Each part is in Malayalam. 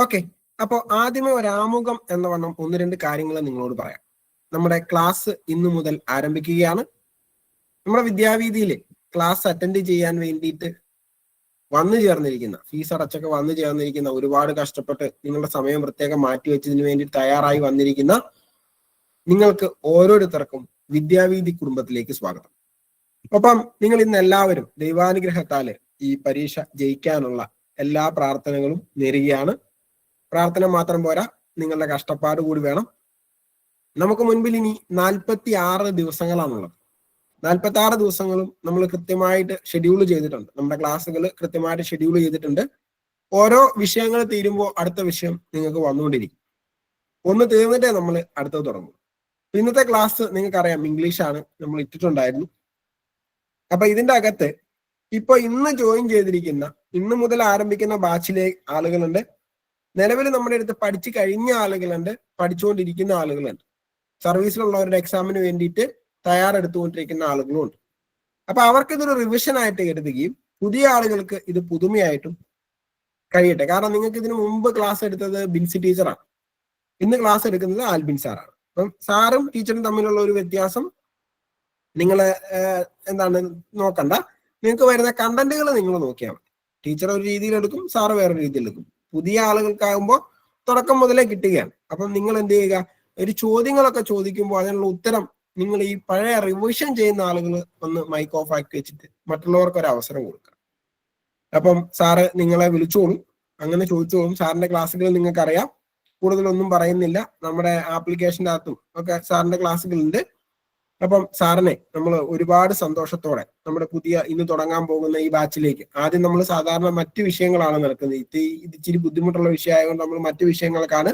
ഓക്കെ. അപ്പോൾ ആദ്യമേ ഒരു ആമുഖം എന്ന വണ്ണം 1-2 കാര്യങ്ങൾ നിങ്ങളോട് പറയാം. നമ്മുടെ ക്ലാസ് ഇന്നു മുതൽ ആരംഭിക്കുകയാണ്. നമ്മുടെ വിദ്യാവീതിയിൽ ക്ലാസ് അറ്റൻഡ് ചെയ്യാൻ വേണ്ടിയിട്ട് വന്നു ചേർന്നിരിക്കുന്ന, ഫീസ് അടച്ചൊക്കെ വന്നു ചേർന്നിരിക്കുന്ന, ഒരുപാട് കഷ്ടപ്പെട്ട് നിങ്ങളുടെ സമയം പ്രത്യേകം മാറ്റിവെച്ചതിന് വേണ്ടി തയ്യാറായി വന്നിരിക്കുന്ന നിങ്ങൾക്ക് ഓരോരുത്തർക്കും വിദ്യാവീതി കുടുംബത്തിലേക്ക് സ്വാഗതം. ഒപ്പം നിങ്ങൾ ഇന്ന് എല്ലാവരും ദൈവാനുഗ്രഹത്താൽ ഈ പരീക്ഷ ജയിക്കാനുള്ള എല്ലാ പ്രാർത്ഥനകളും നേരുകയാണ്. പ്രാർത്ഥന മാത്രം പോരാ, നിങ്ങളുടെ കഷ്ടപ്പാട് കൂടി വേണം. നമുക്ക് മുൻപിൽ ഇനി 46 ദിവസങ്ങളാണുള്ളത്. 46 ദിവസങ്ങളും നമ്മൾ കൃത്യമായിട്ട് ഷെഡ്യൂൾ ചെയ്തിട്ടുണ്ട്. നമ്മുടെ ക്ലാസ്സുകൾ കൃത്യമായിട്ട് ഷെഡ്യൂൾ ചെയ്തിട്ടുണ്ട്. ഓരോ വിഷയങ്ങൾ തീരുമ്പോൾ അടുത്ത വിഷയം നിങ്ങൾക്ക് വന്നുകൊണ്ടിരിക്കും. ഒന്ന് തീർന്നിട്ടേ നമ്മൾ അടുത്തത് തുടങ്ങും. ഇന്നത്തെ ക്ലാസ് നിങ്ങൾക്കറിയാം, ഇംഗ്ലീഷാണ് നമ്മൾ ഇട്ടിട്ടുണ്ടായിരുന്നു. അപ്പൊ ഇതിന്റെ അകത്ത് ഇപ്പൊ ഇന്ന് ജോയിൻ ചെയ്തിരിക്കുന്ന, ഇന്ന് മുതൽ ആരംഭിക്കുന്ന ബാച്ചിലെ ആളുകളുണ്ട്. നിലവിൽ നമ്മുടെ അടുത്ത് പഠിച്ചു കഴിഞ്ഞ ആളുകളുണ്ട്, പഠിച്ചുകൊണ്ടിരിക്കുന്ന ആളുകളുണ്ട്, സർവീസിലുള്ളവരുടെ എക്സാമിന് വേണ്ടിയിട്ട് തയ്യാറെടുത്തുകൊണ്ടിരിക്കുന്ന ആളുകളും ഉണ്ട്. അപ്പൊ അവർക്ക് ഇതൊരു റിവിഷൻ ആയിട്ട് കരുതുകയും പുതിയ ആളുകൾക്ക് ഇത് പുതുമയായിട്ടും കഴിയട്ടെ. കാരണം നിങ്ങൾക്ക് ഇതിനു മുമ്പ് ക്ലാസ് എടുത്തത് ബിൻസി ടീച്ചറാണ്, ഇന്ന് ക്ലാസ് എടുക്കുന്നത് ആൽബിൻ സാറാണ്. അപ്പം സാറും ടീച്ചറും തമ്മിലുള്ള ഒരു വ്യത്യാസം നിങ്ങൾ എന്താണ് നോക്കണ്ട. നിങ്ങൾക്ക് വരുന്ന കണ്ടന്റുകൾ നിങ്ങൾ നോക്കിയാൽ മതി. ടീച്ചർ ഒരു രീതിയിൽ എടുക്കും, സാറ് വേറെ രീതിയിൽ എടുക്കും. പുതിയ ആളുകൾക്കാകുമ്പോൾ തുടക്കം മുതലേ കിട്ടുകയാണ്. അപ്പം നിങ്ങൾ എന്ത് ചെയ്യുക, ഒരു ചോദ്യങ്ങളൊക്കെ ചോദിക്കുമ്പോൾ അതിനുള്ള ഉത്തരം നിങ്ങൾ ഈ പഴയ റിവിഷൻ ചെയ്യുന്ന ആളുകൾ ഒന്ന് മൈക്ക് ഓഫ് ആക്കി വെച്ചിട്ട് മറ്റുള്ളവർക്ക് ഒരു അവസരം കൊടുക്കുക. അപ്പം സാറ് നിങ്ങളെ വിളിച്ചോളും, അങ്ങനെ ചോദിച്ചോളും. സാറിന്റെ ക്ലാസ്സുകൾ നിങ്ങൾക്ക് അറിയാം, കൂടുതലൊന്നും പറയുന്നില്ല. നമ്മുടെ ആപ്ലിക്കേഷൻ്റെ അകത്തും ഒക്കെ സാറിന്റെ ക്ലാസ്സുകളുണ്ട്. അപ്പം സാറിനെ നമ്മൾ ഒരുപാട് സന്തോഷത്തോടെ നമ്മുടെ പുതിയ ഇന്ന് തുടങ്ങാൻ പോകുന്ന ഈ ബാച്ചിലേക്ക്, ആദ്യം നമ്മൾ സാധാരണ മറ്റു വിഷയങ്ങളാണ് നടക്കുന്നത്. ഇത് ഇച്ചിരി ബുദ്ധിമുട്ടുള്ള വിഷയമായതുകൊണ്ട് നമ്മൾ മറ്റു വിഷയങ്ങൾക്കാണ്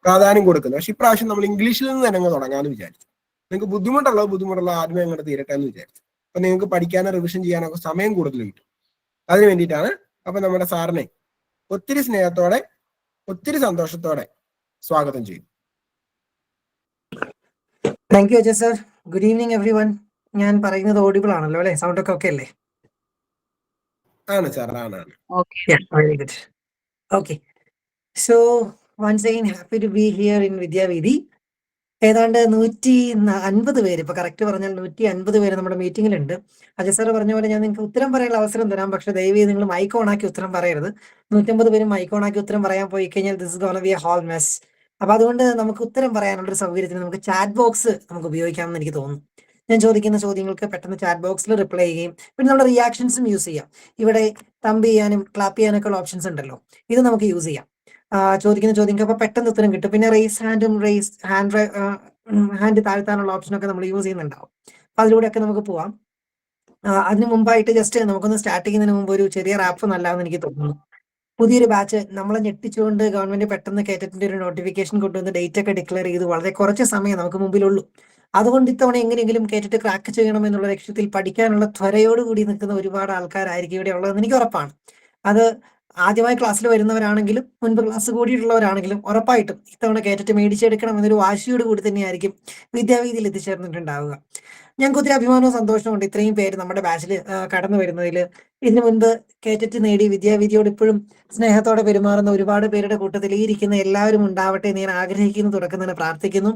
പ്രാധാന്യം കൊടുക്കുന്നത്. പക്ഷെ ഇപ്രാവശ്യം നമ്മൾ ഇംഗ്ലീഷിൽ നിന്ന് തന്നെ തുടങ്ങാമെന്ന് വിചാരിച്ചു. നിങ്ങൾക്ക് ബുദ്ധിമുട്ടുള്ള ആദ്യമേ അങ്ങോട്ട് തീരട്ടെ എന്ന് വിചാരിച്ചു. അപ്പൊ നിങ്ങൾക്ക് പഠിക്കാനോ റിവിഷൻ ചെയ്യാനൊക്കെ സമയം കൂടുതൽ കിട്ടും. അതിന് വേണ്ടിയിട്ടാണ്. അപ്പൊ നമ്മുടെ സാറിനെ ഒത്തിരി സ്നേഹത്തോടെ, ഒത്തിരി സന്തോഷത്തോടെ സ്വാഗതം ചെയ്യും. Thank you Ajay sir. Good evening every one. ഞാൻ പറയുന്നത് ഓഡിബിൾ ആണല്ലോ അല്ലെ? സൗണ്ട് ഒക്കെ ഓക്കെ അല്ലേ? ആണ് സാർ, ആണ്. Very good. Okay, so once again happy to be here in Vidyaveethi. ഏതാണ്ട് 150 പേര്, ഇപ്പൊ കറക്റ്റ് പറഞ്ഞാൽ 150 പേര് നമ്മുടെ മീറ്റിംഗിലുണ്ട്. അജയ് സാർ പറഞ്ഞ പോലെ ഞാൻ നിങ്ങൾക്ക് ഉത്തരം പറയാനുള്ള അവസരം തരാം, പക്ഷെ ദയവേത് നിങ്ങൾ മൈക്ക് ഓൺ ആക്കി ഉത്തരം പറയരുത്. 150 പേരും മൈക്ക് ഓൺ ആക്കി ഉത്തരം പറയാൻ പോയി കഴിഞ്ഞാൽ this is gonna be a whole mess. അപ്പൊ അതുകൊണ്ട് നമുക്ക് ഉത്തരം പറയാനുള്ളൊരു സൗകര്യത്തിന് നമുക്ക് ചാറ്റ് ബോക്സ് നമുക്ക് ഉപയോഗിക്കാമെന്ന് എനിക്ക് തോന്നുന്നു. ഞാൻ ചോദിക്കുന്ന ചോദ്യങ്ങൾക്ക് പെട്ടെന്ന് ചാറ്റ് ബോക്സിൽ റിപ്ലൈ ചെയ്യുകയും പിന്നെ നമ്മുടെ റിയാക്ഷൻസും യൂസ് ചെയ്യാം. ഇവിടെ തമ്പ് ചെയ്യാനും ക്ലാപ്പ് ചെയ്യാനൊക്കെ ഉള്ള ഓപ്ഷൻസ് ഉണ്ടല്ലോ, ഇത് നമുക്ക് യൂസ് ചെയ്യാം. ചോദിക്കുന്ന ചോദ്യങ്ങൾക്ക് അപ്പൊ പെട്ടെന്ന് ഉത്തരം കിട്ടും. പിന്നെ ഹാൻഡ് താഴ്ത്താനുള്ള ഓപ്ഷനൊക്കെ നമ്മൾ യൂസ് ചെയ്യുന്നുണ്ടാവും. അപ്പൊ അതിലൂടെയൊക്കെ നമുക്ക് പോവാം. അതിന് മുമ്പായിട്ട് ജസ്റ്റ് നമുക്കൊന്ന് സ്റ്റാർട്ട് ചെയ്യുന്നതിന് മുമ്പ് ഒരു ചെറിയ റാപ്പ് നല്ലതാണെന്ന് എനിക്ക് തോന്നുന്നു. പുതിയൊരു ബാച്ച് നമ്മളെ ഞെട്ടിച്ചുകൊണ്ട് ഗവൺമെന്റ് പെട്ടെന്ന് കേറ്ററ്റിന്റെ ഒരു നോട്ടിഫിക്കേഷൻ കൊണ്ടുവന്ന് ഡേറ്റ് ഒക്കെ ഡിക്ലെയർ ചെയ്ത് വളരെ കുറച്ച് സമയം നമുക്ക് മുമ്പിലുള്ളൂ. അതുകൊണ്ട് ഇത്തവണ എങ്ങനെയെങ്കിലും കേറ്റിട്ട് ക്രാക്ക് ചെയ്യണം എന്നുള്ള ലക്ഷ്യത്തിൽ പഠിക്കാനുള്ള ത്വരയോടുകൂടി നിൽക്കുന്ന ഒരുപാട് ആൾക്കാരായിരിക്കും ഇവിടെ ഉള്ളതെന്ന് എനിക്ക് ഉറപ്പാണ്. അത് ആദ്യമായി ക്ലാസ്സിൽ വരുന്നവരാണെങ്കിലും മുൻപ് ക്ലാസ് കൂടിയിട്ടുള്ളവരാണെങ്കിലും ഉറപ്പായിട്ടും ഇത്തവണ കേറ്റിട്ട് മേടിച്ചെടുക്കണം എന്നൊരു വാശിയോട് കൂടി തന്നെയായിരിക്കും വിദ്യാവീതിയിൽ എത്തിച്ചേർന്നിട്ടുണ്ടാവുക. ഞങ്ങൾക്ക് ഒത്തിരി അഭിമാനവും സന്തോഷമുണ്ട് ഇത്രയും പേര് നമ്മുടെ ബാച്ചിൽ കടന്നു വരുന്നതിൽ. ഇതിനു മുൻപ് കേറ്ററ്റ് നേടി വിദ്യാവീതിയോട് ഇപ്പോഴും സ്നേഹത്തോടെ പെരുമാറുന്ന ഒരുപാട് പേരുടെ കൂട്ടത്തിൽ ഈ ഇരിക്കുന്ന എല്ലാവരും ഉണ്ടാവട്ടെ എന്ന് ഞാൻ ആഗ്രഹിക്കുന്നു, തുടക്കം തന്നെ പ്രാർത്ഥിക്കുന്നു.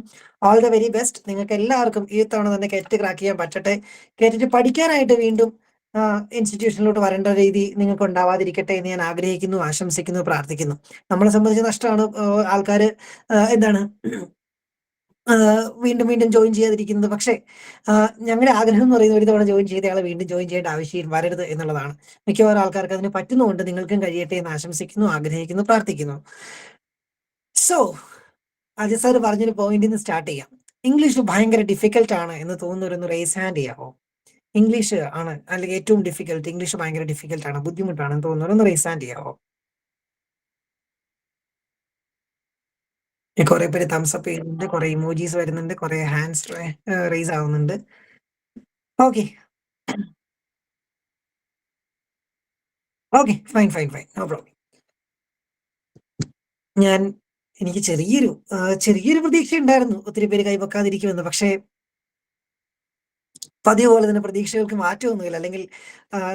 All the very best. നിങ്ങൾക്ക് എല്ലാവർക്കും ഈ തവണ തന്നെ കേറ്റ് ക്രാക്ക് ചെയ്യാൻ പറ്റട്ടെ. കേറ്റിട്ട് പഠിക്കാനായിട്ട് വീണ്ടും ഇൻസ്റ്റിറ്റ്യൂഷനിലോട്ട് വരേണ്ട രീതി നിങ്ങൾക്ക് ഉണ്ടാവാതിരിക്കട്ടെ എന്ന് ഞാൻ ആഗ്രഹിക്കുന്നു, ആശംസിക്കുന്നു, പ്രാർത്ഥിക്കുന്നു. നമ്മളെ സംബന്ധിച്ച് നഷ്ടമാണ് ആൾക്കാർ എന്താണ് വീണ്ടും വീണ്ടും ജോയിൻ ചെയ്യാതിരിക്കുന്നത്. പക്ഷേ ഞങ്ങളുടെ ആഗ്രഹം എന്ന് പറയുന്നത് ഒരു തവണ ജോയിൻ ചെയ്ത ആളെ വീണ്ടും ജോയിൻ ചെയ്യേണ്ട ആവശ്യം വരരുത് എന്നുള്ളതാണ്. മിക്കവാറും ആൾക്കാർക്ക് അതിന് പറ്റുന്നതുകൊണ്ട് നിങ്ങൾക്കും കഴിയട്ടെ എന്ന് ആശംസിക്കുന്നു, ആഗ്രഹിക്കുന്നു, പ്രാർത്ഥിക്കുന്നു. സോ അജയ് സാർ പറഞ്ഞൊരു പോയിന്റിൽ നിന്ന് സ്റ്റാർട്ട് ചെയ്യാം. ഇംഗ്ലീഷ് ഭയങ്കര ഡിഫിക്കൽട്ട് ആണ് എന്ന് തോന്നുന്നവരൊന്ന് റേസ് ഹാൻഡ് ചെയ്യാമോ? ഇംഗ്ലീഷ് ആണ് അല്ലെങ്കിൽ ഏറ്റവും ഡിഫിക്കൽട്ട്, ഇംഗ്ലീഷ് ഭയങ്കര ഡിഫിക്കൽട്ട് ആണ്, ബുദ്ധിമുട്ടാണെന്ന് തോന്നുന്നവരൊന്ന് റേസ് ഹാൻഡ് ചെയ്യാമോ? കുറെ പേര് തംസപ്പ് ചെയ്യുന്നുണ്ട്, കുറെ ഇമോജീസ് വരുന്നുണ്ട്, കുറെ ഹാൻഡ്സ് റേസ് ആവുന്നുണ്ട്. Okay okay, fine fine fine, no problem. എനിക്ക് ചെറിയൊരു പ്രതീക്ഷ ഉണ്ടായിരുന്നു ഒത്തിരി പേര് കൈവെക്കാതിരിക്കുമെന്ന്. പക്ഷേ പതിവ് പോലെ തന്നെ പ്രതീക്ഷകൾക്ക് മാറ്റമൊന്നുമില്ല, അല്ലെങ്കിൽ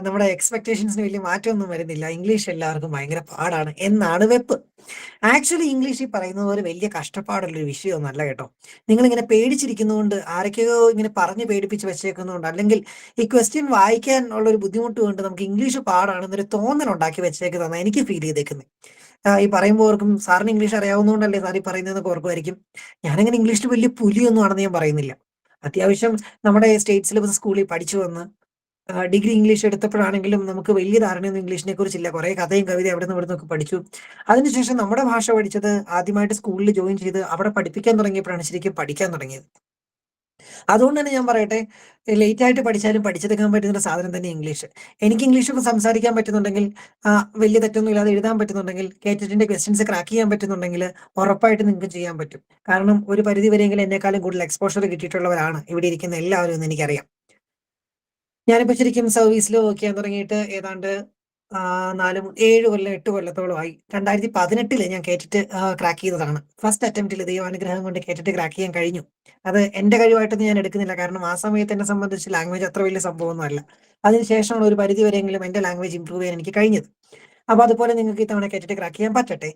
നമ്മുടെ എക്സ്പെക്ടേഷൻസിന് വലിയ മാറ്റമൊന്നും വരുന്നില്ല. ഇംഗ്ലീഷ് എല്ലാവർക്കും ഭയങ്കര പാടാണ് എന്നാണ് വെപ്പ്. ആക്ച്വലി ഇംഗ്ലീഷിൽ പറയുന്നത് ഒരു വലിയ കഷ്ടപ്പാടുള്ളൊരു വിഷയമൊന്നുമല്ല കേട്ടോ. നിങ്ങളിങ്ങനെ പേടിച്ചിരിക്കുന്നതുകൊണ്ട്, ആരൊക്കെയോ ഇങ്ങനെ പറഞ്ഞ് പേടിപ്പിച്ച് വെച്ചേക്കുന്നതുകൊണ്ട്, അല്ലെങ്കിൽ ഈ ക്വസ്റ്റ്യൻ വായിക്കാൻ ഉള്ള ഒരു ബുദ്ധിമുട്ട് കൊണ്ട് നമുക്ക് ഇംഗ്ലീഷ് പാടാണെന്നൊരു തോന്നലുണ്ടാക്കി വെച്ചേക്കുന്നതാണ് എനിക്ക് ഫീൽ ചെയ്തേക്കുന്നത്. ഈ പറയുമ്പോൾ ഓർക്കും സാറിന് ഇംഗ്ലീഷ് അറിയാവുന്നതുകൊണ്ടല്ലേ സാർ ഈ പറയുന്നതെന്നൊക്കെ ഓർക്കുമായിരിക്കും. ഞാനങ്ങനെ ഇംഗ്ലീഷിൽ വലിയ പുലിയൊന്നും ആണെന്ന് ഞാൻ പറയുന്നില്ല. അത്യാവശ്യം നമ്മുടെ സ്റ്റേറ്റ് സിലബസ് സ്കൂളിൽ പഠിച്ചു വന്ന് ഡിഗ്രി ഇംഗ്ലീഷ് എടുത്തപ്പോഴാണെങ്കിലും നമുക്ക് വലിയ ധാരണയൊന്നും ഇംഗ്ലീഷിനെ കുറിച്ചില്ല. കുറെ കഥയും കവിതയും അവിടെ നിന്ന് ഇവിടെ നിന്നൊക്കെ പഠിച്ചു. അതിനുശേഷം നമ്മുടെ ഭാഷ പഠിച്ചത് ആദ്യമായിട്ട് സ്കൂളിൽ ജോയിൻ ചെയ്ത് അവിടെ പഠിപ്പിക്കാൻ തുടങ്ങിയപ്പോഴാണ് ശരിക്കും പഠിക്കാൻ തുടങ്ങിയത്. അതുകൊണ്ട് തന്നെ ഞാൻ പറയട്ടെ, ലേറ്റ് ആയിട്ട് പഠിച്ചാലും പഠിച്ചെടുക്കാൻ പറ്റുന്ന ഒരു സാധനം തന്നെ ഇംഗ്ലീഷ്. എനിക്ക് ഇംഗ്ലീഷൊക്കെ സംസാരിക്കാൻ പറ്റുന്നുണ്ടെങ്കിൽ, വലിയ തെറ്റൊന്നും ഇല്ലാതെ എഴുതാൻ പറ്റുന്നുണ്ടെങ്കിൽ, കേറ്ററ്റിന്റെ ക്വസ്റ്റ്യൻസ് ക്രാക്ക് ചെയ്യാൻ പറ്റുന്നുണ്ടെങ്കിൽ ഉറപ്പായിട്ട് നിങ്ങൾക്ക് ചെയ്യാൻ പറ്റും. കാരണം ഒരു പരിധി വരെയെങ്കിലും എന്നെക്കാളും കൂടുതൽ എക്സ്പോഷർ കിട്ടിയിട്ടുള്ളവരാണ് ഇവിടെ ഇരിക്കുന്ന എല്ലാവരും എന്ന് എനിക്കറിയാം. ഞാനിപ്പോ ശരിക്കും സർവീസിൽ വർക്ക് ചെയ്യാൻ തുടങ്ങിയിട്ട് ഏതാണ്ട് 7 കൊല്ലം 8 കൊല്ലത്തോളമായി. 2018 ഞാൻ കേറ്റിട്ട് ക്രാക്ക് ചെയ്തതാണ്. ഫസ്റ്റ് അറ്റംപ്റ്റിൽ ദൈവാനുഗ്രഹം കൊണ്ട് കേറ്റിട്ട് ക്രാക്ക് ചെയ്യാൻ കഴിഞ്ഞു. അത് എന്റെ കഴിവായിട്ടൊന്നും ഞാൻ എടുക്കുന്നില്ല. കാരണം ആ സമയത്ത് എന്നെ സംബന്ധിച്ച് ലാംഗ്വേജ് അത്ര വലിയ സംഭവമൊന്നും അല്ല. അതിനുശേഷമാണ് ഒരു പരിധി വരെയെങ്കിലും എന്റെ ലാംഗ്വേജ് ഇംപ്രൂവ് ചെയ്യാൻ എനിക്ക് കഴിഞ്ഞത്. അപ്പൊ അതുപോലെ നിങ്ങൾക്ക് ഇത്തവണ കേറ്റിട്ട് ക്രാക്ക് ചെയ്യാൻ പറ്റട്ടെ.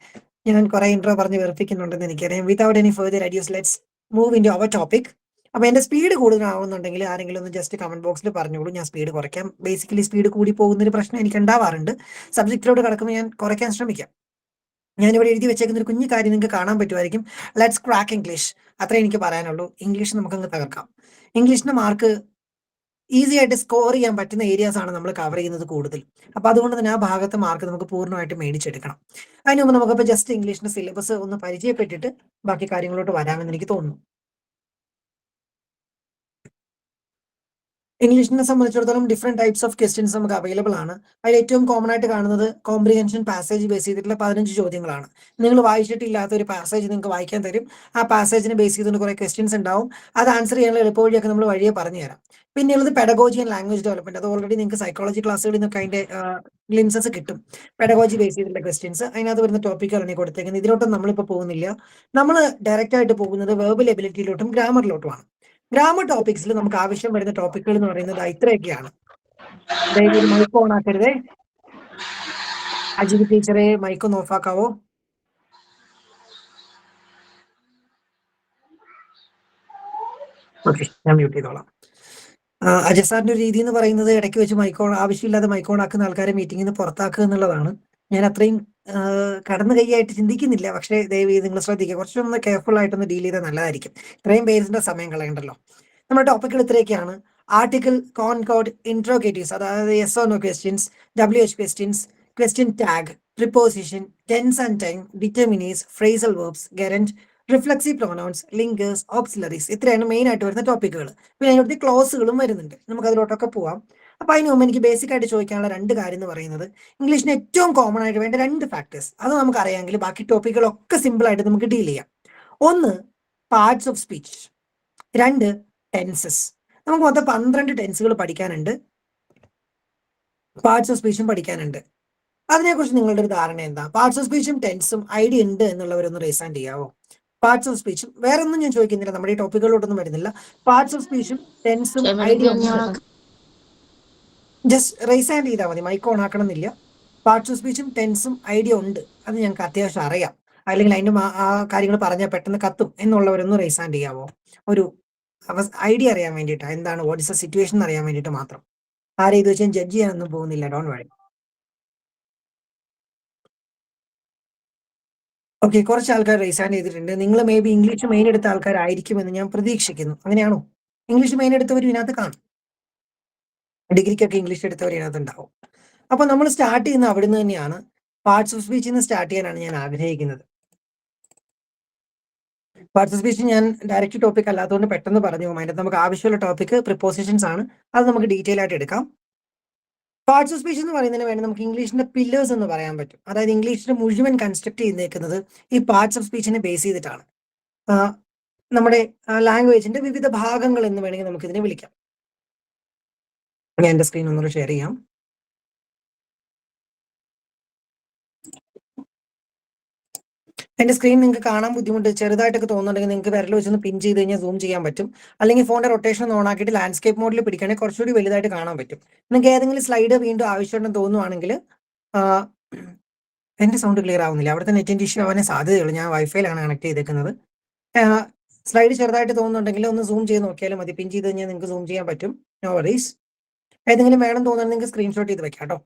ഞാൻ കുറെ ഇൻട്രോ പറഞ്ഞ് വെറുപ്പിക്കുന്നുണ്ടെന്ന് എനിക്കറിയാം. Without any further adieus let's move into our topic. അപ്പൊ എന്റെ സ്പീഡ് കൂടുതലാവുന്നുണ്ടെങ്കിൽ ആരെങ്കിലും ഒന്ന് ജസ്റ്റ് കമന്റ് ബോക്സിൽ പറഞ്ഞോളൂ, ഞാൻ സ്പീഡ് കുറയ്ക്കാം. ബേസിക്കലി സ്പീഡ് കൂടി പോകുന്ന ഒരു പ്രശ്നം എനിക്ക് ഉണ്ടാവാറുണ്ട്. സബ്ജക്റ്റിലോട്ട് കടക്കുമ്പോൾ ഞാൻ കുറയ്ക്കാൻ ശ്രമിക്കാം. ഞാനിവിടെ എഴുതി വെച്ചേക്കുന്ന ഒരു കുഞ്ഞു കാര്യം നിങ്ങൾക്ക് കാണാൻ പറ്റുമായിരിക്കും. Let's crack English. അത്രേ എനിക്ക് പറയാനുള്ളൂ. ഇംഗ്ലീഷ് നമുക്കങ്ങ് തകർക്കാം. ഇംഗ്ലീഷിന്റെ മാർക്ക് ഈസി ആയിട്ട് സ്കോർ ചെയ്യാൻ പറ്റുന്ന ഏരിയാസ് ആണ് നമ്മൾ കവർ ചെയ്യുന്നത് കൂടുതൽ. അപ്പൊ അതുകൊണ്ട് തന്നെ ആ ഭാഗത്തെ മാർക്ക് നമുക്ക് പൂർണ്ണമായിട്ട് മേടിച്ചെടുക്കണം. അതിന് മുമ്പ് നമുക്കിപ്പോൾ ജസ്റ്റ് ഇംഗ്ലീഷിന്റെ സിലബസ് ഒന്ന് പരിചയപ്പെട്ടിട്ട് ബാക്കി കാര്യങ്ങളോട്ട് വരാമെന്ന് എനിക്ക് തോന്നുന്നു. ഇംഗ്ലീഷിനെ സംബന്ധിച്ചിടത്തോളം ഡിഫറെന്റ് ടൈപ്സ് ഓഫ് ക്വസ്റ്റ്യൻസ് നമുക്ക് അവൈലബിൾ ആണ്. അതിൽ ഏറ്റവും കോമൺ ആയിട്ട് കാണുന്നത് കോംപ്രിഹെൻഷൻ പാസേജ് ബേസ് ചെയ്തിട്ടുള്ള 15 ചോദ്യങ്ങളാണ്. നിങ്ങൾ വായിച്ചിട്ടില്ലാത്ത ഒരു പാസേജ് നിങ്ങൾക്ക് വായിക്കാൻ തരും. ആ പാസേജിനെ ബേസ് ചെയ്തുകൊണ്ട് കുറെ ക്വസ്റ്റ്യൻസ് ഉണ്ടാവും. അത് ആൻസർ ചെയ്യാനുള്ള എളുപ്പവഴിയൊക്കെ നമ്മൾ വഴിയെ പറഞ്ഞുതരാം. പിന്നെയുള്ളത് പെഡഗോജി ആൻഡ് ലാംഗ്വേജ് ഡെവലപ്മെന്റ്. അത് ഓൾറെഡി നിങ്ങൾക്ക് സൈക്കോളജി ക്ലാസ്സുകളിൽ നിന്നൊക്കെ അതിന്റെ ഗ്ലിംസസ് കിട്ടും. പെഡഗോജി ബേസ് ചെയ്തിട്ടുള്ള ക്വസ്റ്റ്യൻസ്, അതിനകത്ത് വരുന്ന ടോപ്പിക്കുകളാണ് കൊടുത്തേക്കുന്നത്. ഇതിലോട്ടും നമ്മളിപ്പോൾ പോകുന്നില്ല. നമ്മൾ ഡയറക്റ്റ് ആയിട്ട് പോകുന്നത് വെർബൽ എബിലിറ്റിയിലോട്ടും ഗ്രാമറിലോട്ടുമാണ്. ഗ്രാമർ ടോപ്പിക്സിൽ നമുക്ക് ആവശ്യം വരുന്ന ടോപ്പിക്കുകൾ എന്ന് പറയുന്നത് ഇത്രയൊക്കെയാണ്. അതായത് ഒരു മൈക്ക് ഓൺ ആക്കരുതേ. അജിത് ടീച്ചറെ മൈക്ക് ഒന്ന് ഓഫാക്കാവോ? ഓക്കെ, ഞാൻ മ്യൂട്ട് ചെയ്തോളാം. അജയ് സാറിന്റെ ഒരു രീതി എന്ന് പറയുന്നത് ഇടയ്ക്ക് വെച്ച് മൈക്കോൺ ആവശ്യമില്ലാതെ മൈക്കോൺ ആക്കുന്ന ആൾക്കാരെ മീറ്റിംഗിൽ നിന്ന് പുറത്താക്കുക എന്നുള്ളതാണ്. ഞാൻ അത്രയും കടന്നു കൈയായിട്ട് ചിന്തിക്കുന്നില്ല. പക്ഷേ ദയവ് ചെയ്ത് നിങ്ങൾ ശ്രദ്ധിക്കുക, കുറച്ചൊന്ന് കെയർഫുൾ ആയിട്ടൊന്ന് ഡീൽ ചെയ്താൽ നല്ലതായിരിക്കും. ഇത്രയും പേരിന്റെ സമയം കളയണ്ടല്ലോ. നമ്മുടെ ടോപ്പിക്കുകൾ ഇത്രയൊക്കെയാണ്. ആർട്ടിക്കിൾ, കോൺകോഡ്, ഇൻട്രോഗേറ്റീവ്സ്, അതായത് yes or no questions, WH questions, question tag, preposition, tense and time, determiners, phrasal verbs, gerund, reflexive pronouns, linkers, auxiliaries. ഇത്രയാണ് മെയിൻ ആയിട്ട് വരുന്ന ടോപ്പിക്കുകൾ. പിന്നെ അതിനടുത്ത് ക്ലോസുകളും വരുന്നുണ്ട്. നമുക്ക് അതിലോട്ടൊക്കെ പോവാം. അപ്പൊ അതിന് മുമ്പ് എനിക്ക് ബേസിക് ആയിട്ട് ചോദിക്കാനുള്ള 2 കാര്യം എന്ന് പറയുന്നത്, ഇംഗ്ലീഷിന് ഏറ്റവും കോമൺ ആയിട്ട് വേണ്ട 2 ഫാക്ടേഴ്സ് അത് നമുക്ക് അറിയാമെങ്കിൽ ബാക്കി ടോപ്പിക്കുകളൊക്കെ സിമ്പിൾ ആയിട്ട് നമുക്ക് ഡീൽ ചെയ്യാം. ഒന്ന്, പാർട്സ് ഓഫ് സ്പീച്ച്. 2, ടെൻസസ്. നമുക്ക് മൊത്തം 12 ടെൻസുകൾ പഠിക്കാനുണ്ട്, പാർട്സ് ഓഫ് സ്പീച്ചും പഠിക്കാനുണ്ട്. അതിനെക്കുറിച്ച് നിങ്ങളുടെ ഒരു ധാരണ എന്താ? പാർട്സ് ഓഫ് സ്പീച്ചും ടെൻസും ഐഡിയ ഉണ്ട് എന്നുള്ളവരൊന്ന് റേസ് ഹാൻഡ് ചെയ്യാവോ? പാർട്സ് ഓഫ് സ്പീച്ചും വേറെ ഒന്നും ഞാൻ ചോദിക്കുന്നില്ല, നമ്മുടെ ഈ ടോപ്പിക്കുകളിലോട്ടൊന്നും വരുന്നില്ല. പാർട്സ് ഓഫ് സ്പീച്ചും ടെൻസും ഐഡിയ ഉണ്ട്. ജസ്റ്റ് റേസ് ഹാൻഡ് ചെയ്താൽ മതി, മൈക്ക് ഓൺ ആക്കണം എന്നില്ല. പാർട്സ് ഓഫ് സ്പീച്ചും ടെൻസും ഐഡിയ ഉണ്ട്, അത് ഞങ്ങൾക്ക് അത്യാവശ്യം അറിയാം. അല്ലെങ്കിൽ അതിന്റെ ആ കാര്യങ്ങൾ പറഞ്ഞാൽ പെട്ടെന്ന് കത്തും എന്നുള്ളവരൊന്ന് റേസ് ഹാൻഡ് ചെയ്യാവോ? ഒരു ഐഡിയ അറിയാൻ വേണ്ടിയിട്ട്, എന്താണ് വാട്ട് ഇസ് ദ സിറ്റുവേഷൻ അറിയാൻ വേണ്ടിയിട്ട് മാത്രം. ആരെ ഇത് വെച്ചാൽ ജഡ്ജ് ചെയ്യാനൊന്നും പോകുന്നില്ല, ഡോണ്ട് വറി. ഓക്കെ, കുറച്ച് ആൾക്കാർ റേസ് ഹാൻഡ് ചെയ്തിട്ടുണ്ട്. നിങ്ങൾ മേ ബി ഇംഗ്ലീഷ് മെയിൻ എടുത്ത ആൾക്കാരായിരിക്കുമെന്ന് ഞാൻ പ്രതീക്ഷിക്കുന്നു. അങ്ങനെയാണോ? ഇംഗ്ലീഷ് മെയിൻ എടുത്തവർ ഇതിനകത്ത് കാണും. ഡിഗ്രിക്കൊക്കെ ഇംഗ്ലീഷ് എടുത്തവർ ഇതിനകത്ത് ഉണ്ടാവും. അപ്പൊ നമ്മൾ സ്റ്റാർട്ട് ചെയ്യുന്ന അവിടുന്ന് തന്നെയാണ്. പാർട്സ് ഓഫ് സ്പീച്ചിൽ നിന്ന് സ്റ്റാർട്ട് ചെയ്യാനാണ് ഞാൻ ആഗ്രഹിക്കുന്നത്. പാർട്സ് ഓഫ് സ്പീച്ച് ഞാൻ ഡയറക്റ്റ് ടോപ്പിക് അല്ലാത്തതുകൊണ്ട് പെട്ടെന്ന് പറഞ്ഞു പോകും. അതിനകത്ത് നമുക്ക് ആവശ്യമുള്ള ടോപ്പിക് പ്രിപ്പോസിഷൻസ് ആണ്. അത് നമുക്ക് ഡീറ്റെയിൽ ആയിട്ട് എടുക്കാം. പാർട്സ് ഓഫ് സ്പീച്ച് എന്ന് പറയുന്നതിന് വേണ്ടി നമുക്ക് ഇംഗ്ലീഷിന്റെ പില്ലേഴ്സ് എന്ന് പറയാൻ പറ്റും. അതായത് ഇംഗ്ലീഷിന്റെ മുഴുവൻ കൺസ്ട്രക്ട് ചെയ്തേക്കുന്നത് ഈ പാർട്സ് ഓഫ് സ്പീച്ചിനെ ബേസ് ചെയ്തിട്ടാണ്. നമ്മുടെ ലാംഗ്വേജിന്റെ വിവിധ ഭാഗങ്ങൾ എന്ന് വേണമെങ്കിൽ നമുക്ക് ഇതിനെ വിളിക്കാം. ഞാൻ എന്റെ സ്ക്രീൻ ഒന്നുകൂടെ ഷെയർ ചെയ്യാം. എന്റെ സ്ക്രീൻ നിങ്ങൾക്ക് കാണാൻ ബുദ്ധിമുട്ട് ചെറുതായിട്ടൊക്കെ തോന്നുന്നുണ്ടെങ്കിൽ നിങ്ങൾക്ക് വിരൽ വെച്ചൊന്ന് പിൻ ചെയ്ത് കഴിഞ്ഞാൽ സൂം ചെയ്യാൻ പറ്റും. അല്ലെങ്കിൽ ഫോണിന്റെ റൊട്ടേഷൻ ഓൺ ആക്കിയിട്ട് ലാൻഡ്സ്കേപ്പ് മോഡിൽ പിടിക്കുകയാണെങ്കിൽ കുറച്ചുകൂടി വലുതായിട്ട് കാണാൻ പറ്റും. നിങ്ങൾക്ക് ഏതെങ്കിലും സ്ലൈഡ് വീണ്ടും ആവശ്യമുണ്ടെന്ന് തോന്നുവാണെങ്കിൽ എന്റെ സൗണ്ട് ക്ലിയർ ആവുന്നില്ല. അവിടുത്തെ നെറ്റിന്റെ ഇഷ്യൂ ആവാനേ സാധ്യതയുള്ളൂ. ഞാൻ വൈഫൈയിലാണ് കണക്ട് ചെയ്തേക്കുന്നത്. സ്ലൈഡ് ചെറുതായിട്ട് തോന്നുന്നുണ്ടെങ്കിൽ ഒന്ന് സൂം ചെയ്ത് നോക്കിയാലും മതി. പിൻ ചെയ്ത് കഴിഞ്ഞാൽ നിങ്ങൾക്ക് സൂം ചെയ്യാൻ പറ്റും. No worries. ഏതെങ്കിലും വേണം തോന്നുന്നുണ്ടെങ്കിൽ നിങ്ങൾക്ക് സ്ക്രീൻഷോട്ട് ചെയ്ത് വെക്കാം കേട്ടോ.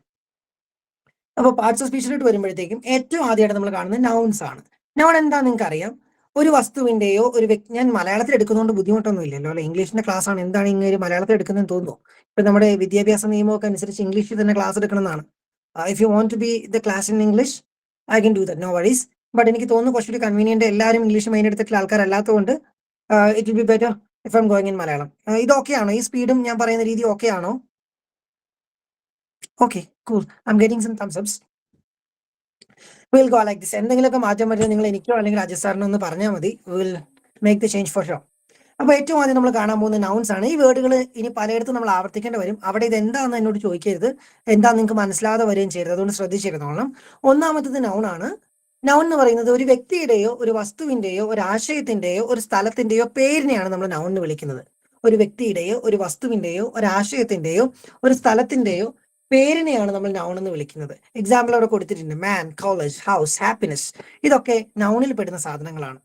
അപ്പോൾ പാർട്സ് ഓഫ് സ്പീച്ചിലോട്ട് വരുമ്പോഴത്തേക്കും ഏറ്റവും ആദ്യമായിട്ട് നമ്മൾ കാണുന്നത് നൗൺസ് ആണ്. നൗൺ എന്താ നിങ്ങൾക്ക് അറിയാം? ഒരു വസ്തുവിന്റെയോ ഒരു വ്യക്തി, ഞാൻ മലയാളത്തിൽ എടുക്കുന്നതുകൊണ്ട് ബുദ്ധിമുട്ടൊന്നും ഇല്ലല്ലോ അല്ലെ, ഇംഗ്ലീഷിന്റെ ക്ലാസ് ആണ്, എന്താണ് ഇങ്ങനെ മലയാളത്തിൽ എടുക്കുന്നതെന്ന് തോന്നുന്നു. ഇപ്പൊ നമ്മുടെ വിദ്യാഭ്യാസ നിയമമൊക്കെ അനുസരിച്ച് ഇംഗ്ലീഷിൽ തന്നെ ക്ലാസ് എടുക്കണമെന്നാണ്. If you want to be the class in English I can do that, no worries. But എനിക്ക് തോന്നുന്നു കുറച്ചുകൂടി കൺവീനിയന്റ് എല്ലാവരും ഇംഗ്ലീഷ് മെയിൻ എടുത്തിട്ടുള്ള ആൾക്കാരല്ലാത്തതുകൊണ്ട് it will be better if I am going in Malayalam. ഇത് ഓക്കെ ആണോ? ഈ സ്പീഡും ഞാൻ പറയുന്ന രീതി ഓക്കെ ആണോ? Okay, cool. I'm getting some thumbs ups. Will go like this. എന്തെങ്കിലുമൊക്കെ മാറ്റം വരുന്നത് നിങ്ങൾ എനിക്കോ അല്ലെങ്കിൽ അജയ് സാറിനോ ഒന്ന് പറഞ്ഞാൽ മതി. Will make the change for show. അപ്പൊ ഏറ്റവും ആദ്യം നമ്മൾ കാണാൻ പോകുന്ന നൗൺസ് ആണ്. ഈ വേർഡുകൾ ഇനി പലയിടത്തും നമ്മൾ ആവർത്തിക്കേണ്ടി വരും. അവിടെ ഇത് എന്താണെന്ന് എന്നോട് ചോദിക്കരുത്, എന്താ നിങ്ങൾക്ക് മനസ്സിലാതെ വരികയും ചെയ്യരുത്. അതുകൊണ്ട് ശ്രദ്ധിച്ചിരുന്നോളണം. ഒന്നാമത്തത് നൗൺ ആണ്. നൗൺ എന്ന് പറയുന്നത് ഒരു വ്യക്തിയുടെയോ ഒരു വസ്തുവിന്റെയോ ഒരു ആശയത്തിന്റെയോ ഒരു സ്ഥലത്തിന്റെയോ പേരിനെയാണ് നമ്മൾ നൗൺ എന്ന് വിളിക്കുന്നത്. ഒരു വ്യക്തിയുടെയോ ഒരു വസ്തുവിന്റെയോ ഒരു ആശയത്തിന്റെയോ ഒരു സ്ഥലത്തിന്റെയോ പേരിനെയാണ് നമ്മൾ നൗൺ എന്ന് വിളിക്കുന്നത്. എക്സാമ്പിൾ അവിടെ കൊടുത്തിട്ടുണ്ട്. മാൻ, കോളേജ്, ഹൗസ്, ഹാപ്പിനെസ്. ഇതൊക്കെ നൗണിൽ പെടുന്ന സാധനങ്ങളാണ്.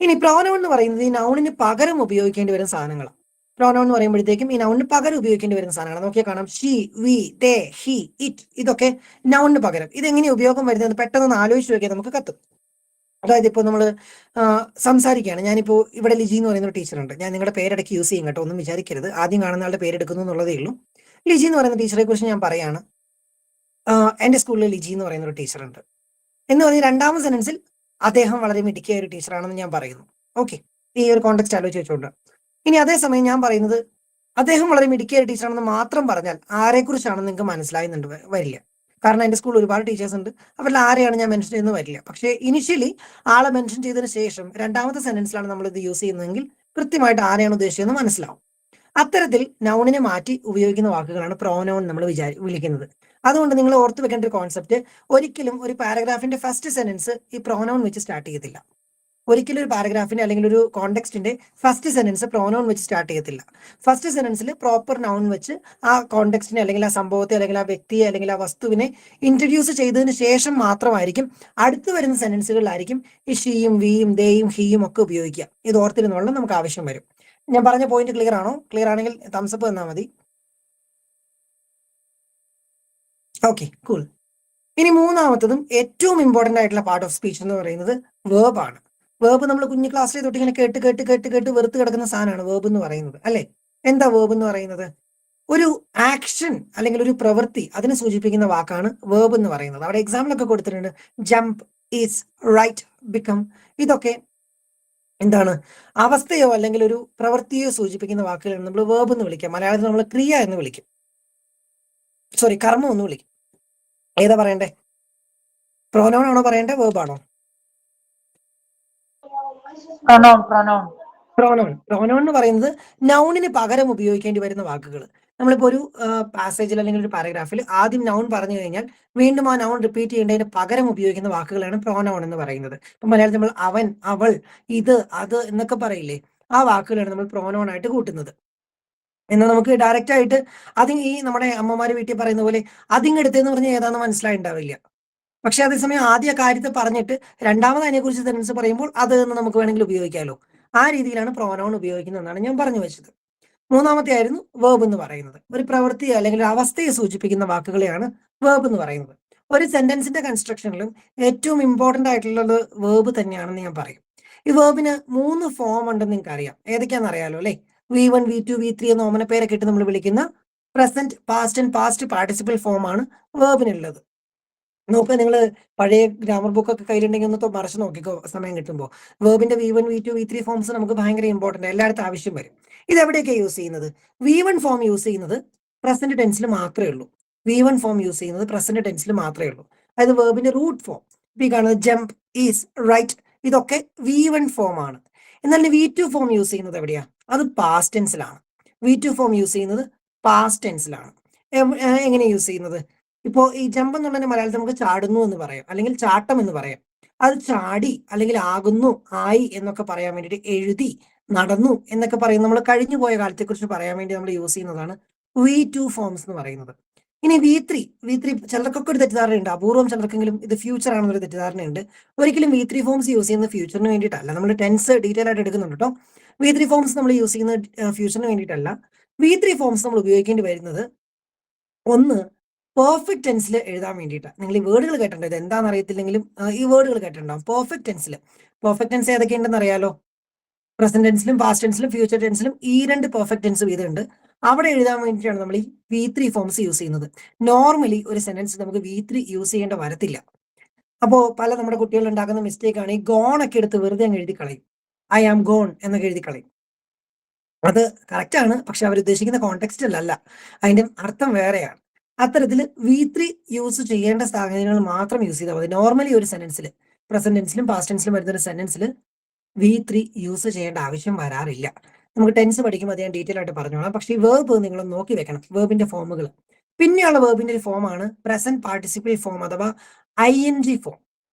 ഇനി പ്രോനൗൺ എന്ന് പറയുന്നത് ഈ നൗണിന് പകരം ഉപയോഗിക്കേണ്ടി വരുന്ന സാധനങ്ങളാണ്. പ്രോനൗൺ എന്ന് പറയുമ്പോഴത്തേക്കും ഈ നൗണിന് പകരം ഉപയോഗിക്കേണ്ടി വരുന്ന സാധനങ്ങൾ നോക്കിയാൽ കാണാം. She, we, they, he, it. ഇതൊക്കെ നൗണിന് പകരം. ഇതെങ്ങനെ ഉപയോഗം വരുന്നത് പെട്ടെന്ന് ആലോചിച്ച് നോക്കിയാൽ നമുക്ക് കത്തും. അതായത് ഇപ്പോൾ നമ്മൾ സംസാരിക്കുകയാണ്. ഞാനിപ്പോൾ ഇവിടെ ലിജി എന്ന് പറയുന്ന ഒരു ടീച്ചറുണ്ട്. ഞാൻ നിങ്ങളുടെ പേരിടയ്ക്ക് യൂസ് ചെയ്യും കേട്ടോ, ഒന്നും വിചാരിക്കരുത്. ആദ്യം കാണുന്ന ആളുടെ പേരെടുക്കുന്നു എന്നുള്ളതേ ഉള്ളൂ. ലിജി എന്ന് പറയുന്ന ടീച്ചറെ കുറിച്ച് ഞാൻ പറയാണ്. എന്റെ സ്കൂളിൽ ലിജി എന്ന് പറയുന്ന ഒരു ടീച്ചറുണ്ട് എന്ന് പറഞ്ഞ് രണ്ടാമത്തെ സെന്റൻസിൽ അദ്ദേഹം വളരെ മിടുക്കിയ ഒരു ടീച്ചറാണെന്ന് ഞാൻ പറയുന്നു. ഓക്കെ, ഈ ഒരു കോണ്ടെക്സ്റ്റ് ആലോചിച്ച് വെച്ചുകൊണ്ട്. ഇനി അതേസമയം ഞാൻ പറയുന്നത് അദ്ദേഹം വളരെ മിടുക്കിയ ഒരു ടീച്ചറാണെന്ന് മാത്രം പറഞ്ഞാൽ ആരെക്കുറിച്ചാണെന്ന് നിങ്ങൾക്ക് മനസ്സിലാകുന്നുണ്ട് വരില്ല. കാരണം എന്റെ സ്കൂളിൽ ഒരുപാട് ടീച്ചേഴ്സ് ഉണ്ട്. അവരിൽ ആരെയാണ് ഞാൻ മെൻഷൻ ചെയ്യുന്നത് വരില്ല. പക്ഷേ ഇനിഷ്യലി ആളെ മെൻഷൻ ചെയ്തതിന് ശേഷം രണ്ടാമത്തെ സെന്റൻസിലാണ് നമ്മൾ ഇത് യൂസ് ചെയ്യുന്നതെങ്കിൽ കൃത്യമായിട്ട് ആരെയാണ് ഉദ്ദേശിച്ചതെന്ന് മനസ്സിലാവും. അത്തരത്തിൽ നൗണിനെ മാറ്റി ഉപയോഗിക്കുന്ന വാക്കുകളാണ് പ്രോനൗൺ നമ്മൾ വിളിക്കുന്നത്. അതുകൊണ്ട് നിങ്ങൾ ഓർത്ത് വെക്കേണ്ട ഒരു കോൺസെപ്റ്റ്, ഒരിക്കലും ഒരു പാരഗ്രാഫിന്റെ ഫസ്റ്റ് സെന്റൻസ് ഈ പ്രോനൗൺ വെച്ച് സ്റ്റാർട്ട് ചെയ്യത്തില്ല. ഒരിക്കലും ഒരു പാരഗ്രാഫിന്റെ അല്ലെങ്കിൽ ഒരു കോണ്ടെക്സ്റ്റിന്റെ ഫസ്റ്റ് സെന്റൻസ് പ്രോനൗൺ വെച്ച് സ്റ്റാർട്ട് ചെയ്യത്തില്ല. ഫസ്റ്റ് സെന്റൻസിൽ പ്രോപ്പർ നൗൺ വെച്ച് ആ കോണ്ടെക്സ്റ്റിനെ അല്ലെങ്കിൽ ആ സംഭവത്തെ അല്ലെങ്കിൽ ആ വ്യക്തിയെ അല്ലെങ്കിൽ ആ വസ്തുവിനെ ഇൻട്രൊഡ്യൂസ് ചെയ്തതിന് ശേഷം മാത്രമായിരിക്കും അടുത്ത് വരുന്ന സെന്റൻസുകളിലായിരിക്കും ഈ ഷീയും വിയും ദേയും ഹീയും ഒക്കെ ഉപയോഗിക്കുക. ഇത് ഓർത്തിരുന്നോളം നമുക്ക് ആവശ്യം വരും. ഞാൻ പറഞ്ഞ പോയിന്റ് ക്ലിയർ ആണോ? ക്ലിയർ ആണെങ്കിൽ തംസപ്പ് തന്നാൽ മതി. Okay, cool. ഇനി മൂന്നാമത്തതും ഏറ്റവും ഇമ്പോർട്ടന്റ് ആയിട്ടുള്ള പാർട്ട് ഓഫ് സ്പീച്ച് എന്ന് പറയുന്നത് വേർബ് ആണ്. വേർബ് നമ്മൾ കുഞ്ഞു ക്ലാസ്സിൽ തൊട്ട് ഇങ്ങനെ കേട്ട് കേട്ട് കേട്ട് കേട്ട് വെറുത്ത് കിടക്കുന്ന സാധനമാണ് വേർബ് എന്ന് പറയുന്നത്, അല്ലെ? എന്താ വേർബ് എന്ന് പറയുന്നത്? ഒരു ആക്ഷൻ അല്ലെങ്കിൽ ഒരു പ്രവൃത്തി, അതിനെ സൂചിപ്പിക്കുന്ന വാക്കാണ് വേർബ് എന്ന് പറയുന്നത്. അവിടെ എക്സാമ്പിൾ ഒക്കെ കൊടുത്തിട്ടുണ്ട്. Jump, is, write, become. ഇതൊക്കെ എന്താണ്? അവസ്ഥയോ അല്ലെങ്കിൽ ഒരു പ്രവൃത്തിയോ സൂചിപ്പിക്കുന്ന വാക്കുകളാണ് നമ്മൾ വേർബ് എന്ന് വിളിക്കുക. മലയാളത്തിൽ നമ്മൾ ക്രിയ എന്ന് വിളിക്കും. സോറി, കർമ്മം എന്ന് വിളിക്കും. ഏതാ പറയണ്ടേ? പ്രോനൗൺ ആണോ പറയണ്ടേ, വേർബ് ആണോ? പ്രോനൗൺ എന്ന് പറയുന്നത് നൗണിന് പകരം ഉപയോഗിക്കേണ്ടി വരുന്ന വാക്കുകൾ. നമ്മളിപ്പോ ഒരു പാസേജിൽ അല്ലെങ്കിൽ ഒരു പാരഗ്രാഫിൽ ആദ്യം നൗൺ പറഞ്ഞു കഴിഞ്ഞാൽ വീണ്ടും ആ നൗൺ റിപ്പീറ്റ് ചെയ്യേണ്ടതിന് പകരം ഉപയോഗിക്കുന്ന വാക്കുകളാണ് പ്രോനൗൺ എന്ന് പറയുന്നത്. ഇപ്പൊ മലയാളത്തിൽ നമ്മൾ അവൻ, അവൾ, ഇത്, അത് എന്നൊക്കെ പറയില്ലേ, ആ വാക്കുകളാണ് നമ്മൾ പ്രോനൗൺ ആയിട്ട് കൂട്ടുന്നത്. എന്നാൽ നമുക്ക് ഡയറക്റ്റ് ആയിട്ട് അത് ഈ നമ്മുടെ അമ്മമാര് വീട്ടിൽ പറയുന്ന പോലെ അതിങ്ങെടുത്തെന്ന് പറഞ്ഞാൽ ഏതാണെന്ന് മനസ്സിലായിണ്ടാവില്ല. പക്ഷെ അതേസമയം ആദ്യ കാര്യത്തെ പറഞ്ഞിട്ട് രണ്ടാമത് അതിനെക്കുറിച്ച് സെന്റൻസ് പറയുമ്പോൾ അത് എന്ന് നമുക്ക് വേണമെങ്കിൽ ഉപയോഗിക്കാമല്ലോ. ആ രീതിയിലാണ് പ്രോനൗൺ ഉപയോഗിക്കുന്നതെന്നാണ് ഞാൻ പറഞ്ഞു വെച്ചത്. മൂന്നാമത്തെ ആയിരുന്നു വേർബ് എന്ന് പറയുന്നത്. ഒരു പ്രവൃത്തിയെ അല്ലെങ്കിൽ ഒരു അവസ്ഥയെ സൂചിപ്പിക്കുന്ന വാക്കുകളെയാണ് വേർബ് എന്ന് പറയുന്നത്. ഒരു സെന്റൻസിന്റെ കൺസ്ട്രക്ഷനിലും ഏറ്റവും ഇമ്പോർട്ടന്റ് ആയിട്ടുള്ളത് വേർബ് തന്നെയാണെന്ന് ഞാൻ പറയും. ഈ വേർബിന് 3 ഫോം ഉണ്ടെന്ന് നിങ്ങൾക്ക് അറിയാം. ഏതൊക്കെയാണെന്ന് അറിയാലോ അല്ലെ? V1, V2, V3 എന്ന ഓമന പേരൊക്കെ ഇട്ട് നമ്മൾ വിളിക്കുന്ന present, past and past participle form ആണ് വേർബിനുള്ളത്. നോക്കുക, നിങ്ങൾ പഴയ ഗ്രാമർ ബുക്ക് ഒക്കെ കയ്യിലുണ്ടെങ്കിൽ ഒന്ന് മറിച്ച് നോക്കിക്കോ സമയം കിട്ടുമ്പോൾ. വേർബിന്റെ V1, V2, V3 ഫോംസ് നമുക്ക് ഭയങ്കര ഇമ്പോർട്ടന്റ്, എല്ലായിടത്തും ആവശ്യം വരും. ഇത് എവിടെയൊക്കെ യൂസ് ചെയ്യുന്നത്? V1 ഫോം യൂസ് ചെയ്യുന്നത് പ്രസന്റ് ടെൻസിൽ മാത്രമേ ഉള്ളൂ. V1 ഫോം യൂസ് ചെയ്യുന്നത് പ്രസന്റ് ടെൻസിൽ മാത്രമേ ഉള്ളൂ. അതായത് വേർബിന്റെ റൂട്ട് ഫോം ഈ കാണുന്നത് ജംപ്, ഈസ്, റൈറ്റ്, ഇതൊക്കെ V1 ഫോം ആണ്. എന്നാൽ V2 ഫോം യൂസ് ചെയ്യുന്നത് എവിടെയാ? അത് പാസ്റ്റ് ടെൻസിലാണ്. V2 ഫോം യൂസ് ചെയ്യുന്നത് പാസ്റ്റ് ടെൻസിലാണ്. എങ്ങനെ യൂസ് ചെയ്യുന്നത്? ഇപ്പോ ഈ ജമ്പ് എന്നുള്ളതിന് മലയാളത്തിൽ നമുക്ക് ചാടുന്നു എന്ന് പറയാം, അല്ലെങ്കിൽ ചാട്ടം എന്ന് പറയാം. അത് ചാടി അല്ലെങ്കിൽ ആകുന്നു, ആയി എന്നൊക്കെ പറയാൻ വേണ്ടിയിട്ട് എഴുതി, നടന്നു എന്നൊക്കെ പറയും. നമ്മൾ കഴിഞ്ഞു പോയ കാലത്തെക്കുറിച്ച് പറയാൻ വേണ്ടി നമ്മൾ യൂസ് ചെയ്യുന്നതാണ് V2 ഫോംസ് എന്ന് പറയുന്നത്. ഇനി V3 ചിലർക്കൊക്കെ ഒരു തെറ്റിദ്ധാരണയുണ്ട്, അപൂർവം ചിലർക്കെങ്കിലും ഇത് ഫ്യൂച്ചർ ആണെന്നൊരു തെറ്റിദ്ധാരണയുണ്ട്. ഒരിക്കലും V3 ഫോംസ് യൂസ് ചെയ്യുന്നത് ഫ്യൂച്ചറിന് വേണ്ടിയിട്ടല്ല. നമ്മൾ ടെൻസ് ഡീറ്റെയിൽ ആയിട്ട് എടുക്കുന്നുണ്ട് കേട്ടോ. V3 ഫോംസ് നമ്മൾ യൂസ് ചെയ്യുന്നത് ഫ്യൂച്ചറിന് വേണ്ടിയിട്ടല്ല. V3 ഫോംസ് നമ്മൾ ഉപയോഗിക്കേണ്ടി വരുന്നത് ഒന്ന് പെർഫെക്റ്റ് ടെൻസിൽ എഴുതാൻ വേണ്ടിയിട്ടാണ്. നിങ്ങൾ ഈ വേർഡുകൾ കേട്ടിട്ടുണ്ട്, ഇത് എന്താണെന്ന് അറിയത്തില്ലെങ്കിലും ഈ വേർഡുകൾ കേട്ടിട്ടുണ്ടാവും. പെർഫെക്റ്റ് ടെൻസിൽ ഏതൊക്കെയുണ്ടെന്ന് അറിയാലോ? പ്രസന്റ് ടെൻസിലും പാസ്റ്റ് ടെൻസിലും ഫ്യൂച്ചർ ടെൻസിലും ഈ 2 പെർഫെക്റ്റ് ടെൻസ് വീതമുണ്ട്. അവിടെ എഴുതാൻ വേണ്ടിയിട്ടാണ് നമ്മൾ ഈ V3 ഫോംസ് യൂസ് ചെയ്യുന്നത്. നോർമലി ഒരു സെന്റൻസ് നമുക്ക് V3 യൂസ് ചെയ്യേണ്ട വരത്തില്ല. അപ്പോൾ പല നമ്മുടെ കുട്ടികൾ ഉണ്ടാക്കുന്ന മിസ്റ്റേക്ക് ആണ് ഈ ഗോൺ ഒക്കെ എടുത്ത് വെറുതെ അങ്ങ് എഴുതി കളയും. ഐ ആം ഗോൺ എന്നൊക്കെ എഴുതി കളയും. അത് കറക്റ്റ് ആണ്, പക്ഷെ അവർ ഉദ്ദേശിക്കുന്ന കോണ്ടെക്സ്റ്റിലല്ല, അതിന്റെ അർത്ഥം വേറെയാണ്. അത്തരത്തിൽ V3 യൂസ് ചെയ്യേണ്ട സാഹചര്യങ്ങൾ മാത്രം യൂസ് ചെയ്താൽ മതി. നോർമലി ഒരു സെന്റൻസിൽ, പ്രസന്റ് ടെൻസിലും പാസ്റ്റ് ടെൻസിലും വരുന്ന ഒരു സെന്റൻസിൽ V3 യൂസ് ചെയ്യേണ്ട ആവശ്യം വരാറില്ല. നമുക്ക് ടെൻസ് പഠിക്കുമ്പോൾ അത് ഞാൻ ഡീറ്റെയിൽ ആയിട്ട് പറഞ്ഞോളാം. പക്ഷേ ഈ വേർബ് നിങ്ങൾ നോക്കി വെക്കണം, വേർബിന്റെ ഫോമുകൾ. പിന്നെയുള്ള വേർബിന്റെ ഒരു ഫോമാണ് പ്രസന്റ് പാർട്ടിസിപ്പിൾ ഫോം അഥവാ ING ഫോം.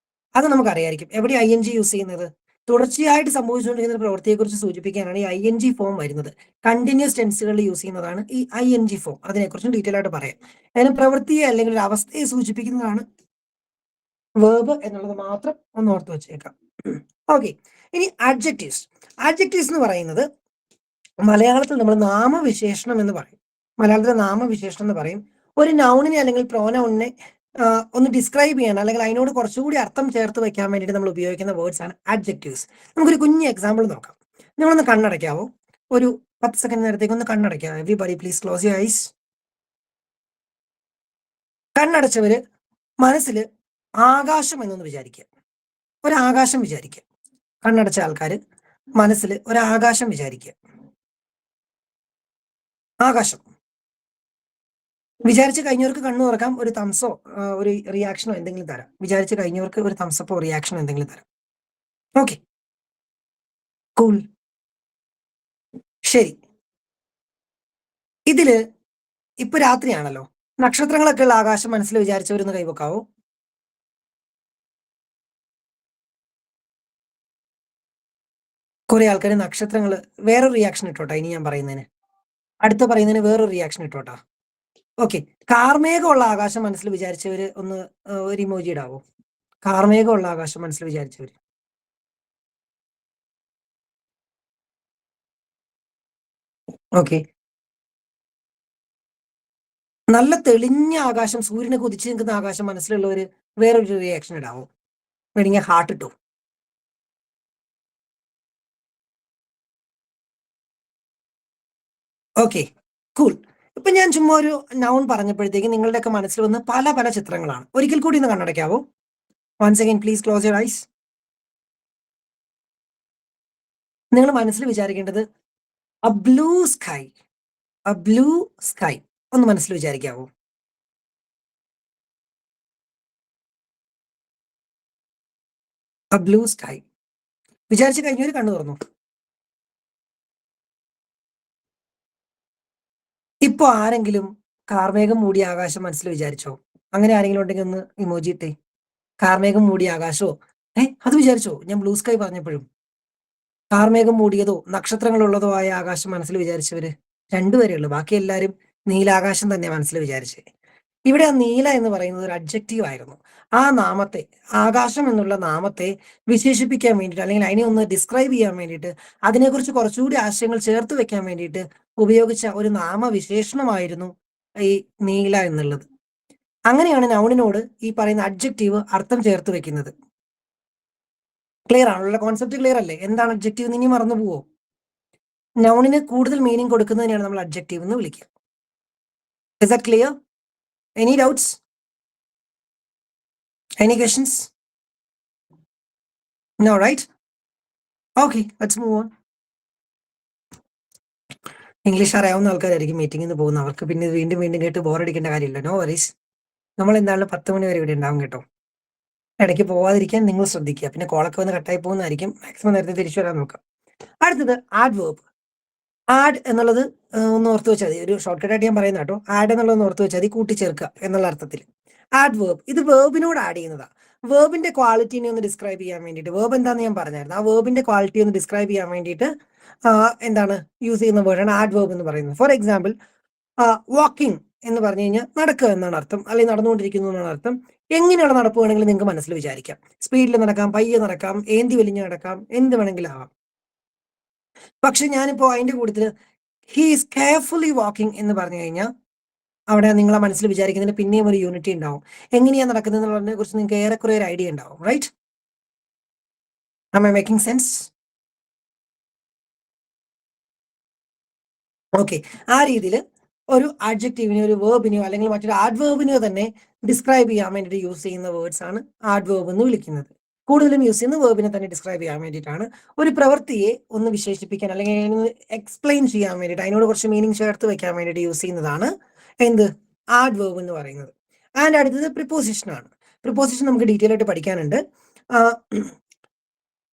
അത് നമുക്ക് അറിയായിരിക്കും. എവിടെ ING യൂസ് ചെയ്യുന്നത്? തുടർച്ചയായിട്ട് സംഭവിച്ചുകൊണ്ടിരിക്കുന്ന ഒരു പ്രവൃത്തിയെക്കുറിച്ച് സൂചിപ്പിക്കാനാണ് ഈ ING ഫോം വരുന്നത്. കണ്ടിന്യൂസ് ടെൻസുകളിൽ യൂസ് ചെയ്യുന്നതാണ് ഈ ING ഫോം. അതിനെക്കുറിച്ചും ഡീറ്റെയിൽ ആയിട്ട് പറയാം. അതിന് പ്രവൃത്തിയെ അല്ലെങ്കിൽ ഒരു അവസ്ഥയെ സൂചിപ്പിക്കുന്നതാണ് വേർബ് എന്നുള്ളത് മാത്രം ഒന്ന് ഓർത്ത് വെച്ചേക്കാം. ഓക്കെ, ഇനി ആഡ്ജക്റ്റീവ്സ് എന്ന് പറയുന്നത് മലയാളത്തിൽ നമ്മൾ നാമവിശേഷണം എന്ന് പറയും. മലയാളത്തിലെ നാമവിശേഷണം എന്ന് പറയും. ഒരു നൗണിനെ അല്ലെങ്കിൽ പ്രോനൗണിനെ ഒന്ന് ഡിസ്ക്രൈബ് ചെയ്യാൻ അല്ലെങ്കിൽ അതിനോട് കുറച്ചുകൂടി അർത്ഥം ചേർത്ത് വെക്കാൻ വേണ്ടിയിട്ട് നമ്മൾ ഉപയോഗിക്കുന്ന വേർഡ്സ് ആണ് ആഡ്ജക്റ്റീവ്സ്. നമുക്കൊരു കുഞ്ഞ് എക്സാമ്പിൾ നോക്കാം. നിങ്ങളൊന്ന് കണ്ണടയ്ക്കാവോ? ഒരു 10 സെക്കൻഡ് നേരത്തേക്ക് ഒന്ന് കണ്ണടയ്ക്കാം. Everybody please close your eyes. കണ്ണടച്ചവര് മനസ്സിൽ ആകാശം എന്നൊന്ന് വിചാരിക്കുക. ഒരാകാശം വിചാരിക്കുക. കണ്ണടച്ച ആൾക്കാർ മനസ്സിൽ ഒരാകാശം വിചാരിക്കുക. ആകാശം വിചാരിച്ച് കഴിഞ്ഞവർക്ക് കണ്ണു തുറക്കാം. ഒരു തംസോ ഒരു റിയാക്ഷനോ എന്തെങ്കിലും തരാം. വിചാരിച്ച് കഴിഞ്ഞവർക്ക് ഒരു തംസപ്പോ റിയാക്ഷനോ എന്തെങ്കിലും തരാം. ഓക്കെ, കൂൾ, ശരി. ഇതില് ഇപ്പൊ രാത്രിയാണല്ലോ, നക്ഷത്രങ്ങളൊക്കെ ഉള്ള ആകാശം മനസ്സിൽ വിചാരിച്ചവരൊന്ന് കൈവക്കാവോ? കുറെ ആൾക്കാർ നക്ഷത്രങ്ങൾ വേറൊരു റിയാക്ഷൻ ഇട്ടോട്ടാ. ഇനി ഞാൻ പറയുന്നതിന് അടുത്ത പറയുന്നതിന് വേറൊരു റിയാക്ഷൻ ഇട്ടോട്ടാ. ഓക്കെ, കാർമേഘമുള്ള ആകാശം മനസ്സിൽ വിചാരിച്ചവര് ഒന്ന് ഒരു ഇമോജി ഇടാവോ? കാർമേഘമുള്ള ആകാശം മനസ്സിൽ വിചാരിച്ചവര്. ഓക്കെ, നല്ല തെളിഞ്ഞ ആകാശം, സൂര്യനെ കുതിച്ച് നിൽക്കുന്ന ആകാശം മനസ്സിലുള്ളവര് വേറൊരു റിയാക്ഷൻ ഇടാവോ? വേണമെങ്കിൽ ഹാർട്ട് ഇട്ടു. Okay, cool. ഇപ്പൊ ഞാൻ ചുമ്മാ ഒരു നൗൺ പറഞ്ഞപ്പോഴത്തേക്ക് നിങ്ങളുടെയൊക്കെ മനസ്സിൽ വന്ന് പല പല ചിത്രങ്ങളാണ്. ഒരിക്കൽ കൂടി ഒന്ന് കണ്ണടയ്ക്കാവോ? Once again please close your eyes. നിങ്ങൾ മനസ്സിൽ വിചാരിക്കേണ്ടത് a blue sky. A blue sky ഒന്ന് മനസ്സിൽ വിചാരിക്കാവോ? എ ബ്ലൂ സ്കൈ വിചാരിച്ചു കഴിഞ്ഞൊരു കണ്ണു തുറന്നു. ഇപ്പൊ ആരെങ്കിലും കാർമേഘം മൂടിയ ആകാശം മനസ്സിൽ വിചാരിച്ചോ? അങ്ങനെ ആരെങ്കിലും ഉണ്ടെങ്കിൽ ഒന്ന് ഇമോജി ഇട്ടേ. കാർമേഘം മൂടിയ ആകാശോ? അത് വിചാരിച്ചോ? ഞാൻ ബ്ലൂ സ്കൈ പറഞ്ഞപ്പോഴും കാർമേഘം മൂടിയതോ നക്ഷത്രങ്ങളുള്ളതോ ആയ ആകാശം മനസ്സിൽ വിചാരിച്ചവര് 2 പേരേ ഉള്ളൂ. ബാക്കി എല്ലാവരും നീലാകാശം തന്നെ മനസ്സിൽ വിചാരിച്ചേ. ഇവിടെ ആ നീല എന്ന് പറയുന്നത് ഒരു അഡ്ജക്റ്റീവ് ആയിരുന്നു. ആ നാമത്തെ, ആകാശം എന്നുള്ള നാമത്തെ വിശേഷിപ്പിക്കാൻ വേണ്ടിയിട്ട് അല്ലെങ്കിൽ അതിനെ ഒന്ന് ഡിസ്ക്രൈബ് ചെയ്യാൻ വേണ്ടിയിട്ട് അതിനെക്കുറിച്ച് കുറച്ചുകൂടി ആശയങ്ങൾ ചേർത്ത് വെക്കാൻ വേണ്ടിയിട്ട് ഉപയോഗിച്ച ഒരു നാമവിശേഷണമായിരുന്നു ഈ നീല എന്നുള്ളത്. അങ്ങനെയാണ് നൗണിനോട് ഈ പറയുന്ന അഡ്ജക്റ്റീവ് അർത്ഥം ചേർത്ത് വെക്കുന്നത്. ക്ലിയർ ആണല്ലോ? കോൺസെപ്റ്റ് ക്ലിയർ അല്ലേ? എന്താണ് അഡ്ജക്റ്റീവ് ഇനി മറന്നു പോവോ? നൗണിന് കൂടുതൽ മീനിങ് കൊടുക്കുന്നതിനെയാണ് നമ്മൾ അഡ്ജക്റ്റീവ് എന്ന് വിളിക്കുക. Is that clear? Any doubts? Any questions? No, right? Okay, let's move on. English അറിയാവുന്ന ആൾക്കാരായിരിക്കും മീറ്റിംഗിൽ നിന്ന് പോകുന്ന. അവർക്ക് പിന്നെ വീണ്ടും വീണ്ടും കേട്ട് ബോറടിക്കേണ്ട കാര്യമില്ല. No worries. നമ്മൾ എന്തായാലും 10 മണി വരെ ഇവിടെ ഉണ്ടാവും കേട്ടോ. ഇടയ്ക്ക് പോവാതിരിക്കാൻ നിങ്ങൾ ശ്രദ്ധിക്കുക. പിന്നെ കോളൊക്കെ വന്ന് കട്ടായി പോകുന്നതായിരിക്കും. മാക്സിമം നേരത്തെ തിരിച്ചു വരാൻ നോക്കാം. അടുത്തത് ആഡ്വേർബ്. ആഡ് എന്നുള്ളത് ഒന്ന് ഓർത്ത് വെച്ചാൽ മതി. ഒരു ഷോർട്ട് കട്ട് ആയിട്ട് ഞാൻ പറയുന്ന കേട്ടോ. ആഡ് എന്നുള്ളത് ഓർത്ത് വെച്ചാൽ മതി, കൂട്ടിച്ചേർക്കുക എന്നുള്ള അർത്ഥത്തിൽ. ആഡ്വേർബ് ഇത് വേർബിനോട് ആഡ് ചെയ്യുന്നതാ. വേർബിന്റെ ക്വാളിറ്റിനെ ഒന്ന് ഡിസ്ക്രൈബ് ചെയ്യാൻ വേണ്ടിയിട്ട്, വേർബ് എന്താണെന്ന് ഞാൻ പറഞ്ഞായിരുന്നു, ആ വേർബിന്റെ ക്വാളിറ്റി ഒന്ന് ഡിസ്ക്രൈബ് ചെയ്യാൻ വേണ്ടിയിട്ട് എന്താണ് യൂസ് ചെയ്യുന്ന വേർഡാണ് ആഡ്വേർബ് എന്ന് പറയുന്നത്. ഫോർ എക്സാമ്പിൾ, വാക്കിംഗ് എന്ന് പറഞ്ഞു കഴിഞ്ഞാൽ നടക്കുക എന്നാണ് അർത്ഥം, അല്ലെങ്കിൽ നടന്നുകൊണ്ടിരിക്കുന്നു എന്നാണ് അർത്ഥം. എങ്ങനെയുള്ള നടപ്പ് വേണമെങ്കിലും നിങ്ങൾക്ക് മനസ്സിൽ വിചാരിക്കാം. സ്പീഡിൽ നടക്കാം, പയ്യെ നടക്കാം, ഏന്തി വലിഞ്ഞ് നടക്കാം, എന്ത് വേണമെങ്കിലും ആവാം. പക്ഷെ ഞാനിപ്പോ അതിന്റെ കൂട്ടത്തിൽ ഹി ഈസ് കെയർഫുള്ളി വാക്കിംഗ് എന്ന് പറഞ്ഞു കഴിഞ്ഞാൽ അവിടെ നിങ്ങളെ മനസ്സിൽ വിചാരിക്കുന്നതിന് പിന്നെയും ഒരു യൂണിറ്റി ഉണ്ടാവും. എങ്ങനെയാ നടക്കുന്നത് എന്നുള്ളതിനെ കുറിച്ച് നിങ്ങൾക്ക് ഏറെക്കുറെ ഒരു ഐഡിയ ഉണ്ടാവും. Right? Am I making sense? Okay. ആ രീതിയിൽ ഒരു ആഡ്ജക്റ്റീവിനെയോ ഒരു വേർബിനെയോ അല്ലെങ്കിൽ മറ്റൊരു ആഡ്വേർബിനെയോ തന്നെ ഡിസ്ക്രൈബ് ചെയ്യാൻ വേണ്ടിയിട്ട് യൂസ് ചെയ്യുന്ന വേർഡ്സ് ആണ് ആഡ്വേർബ് എന്ന് വിളിക്കുന്നത്. കൂടുതലും യൂസ് ചെയ്യുന്ന വേർബിനെ തന്നെ ഡിസ്ക്രൈബ് ചെയ്യാൻ വേണ്ടിയിട്ടാണ്. ഒരു പ്രവൃത്തിയെ ഒന്ന് വിശേഷിപ്പിക്കാൻ അല്ലെങ്കിൽ എക്സ്പ്ലെയിൻ ചെയ്യാൻ വേണ്ടിയിട്ട്, അതിനോട് കുറച്ച് മീനിങ് ചേർത്ത് വെക്കാൻ വേണ്ടിയിട്ട് യൂസ് ചെയ്യുന്നതാണ് എന്ത്? ആഡ്വേർബ് എന്ന് പറയുന്നത്. ആൻഡ് അടുത്തത് പ്രിപ്പോസിഷൻ ആണ്. പ്രിപ്പോസിഷൻ നമുക്ക് ഡീറ്റെയിൽ ആയിട്ട് പഠിക്കാനുണ്ട്.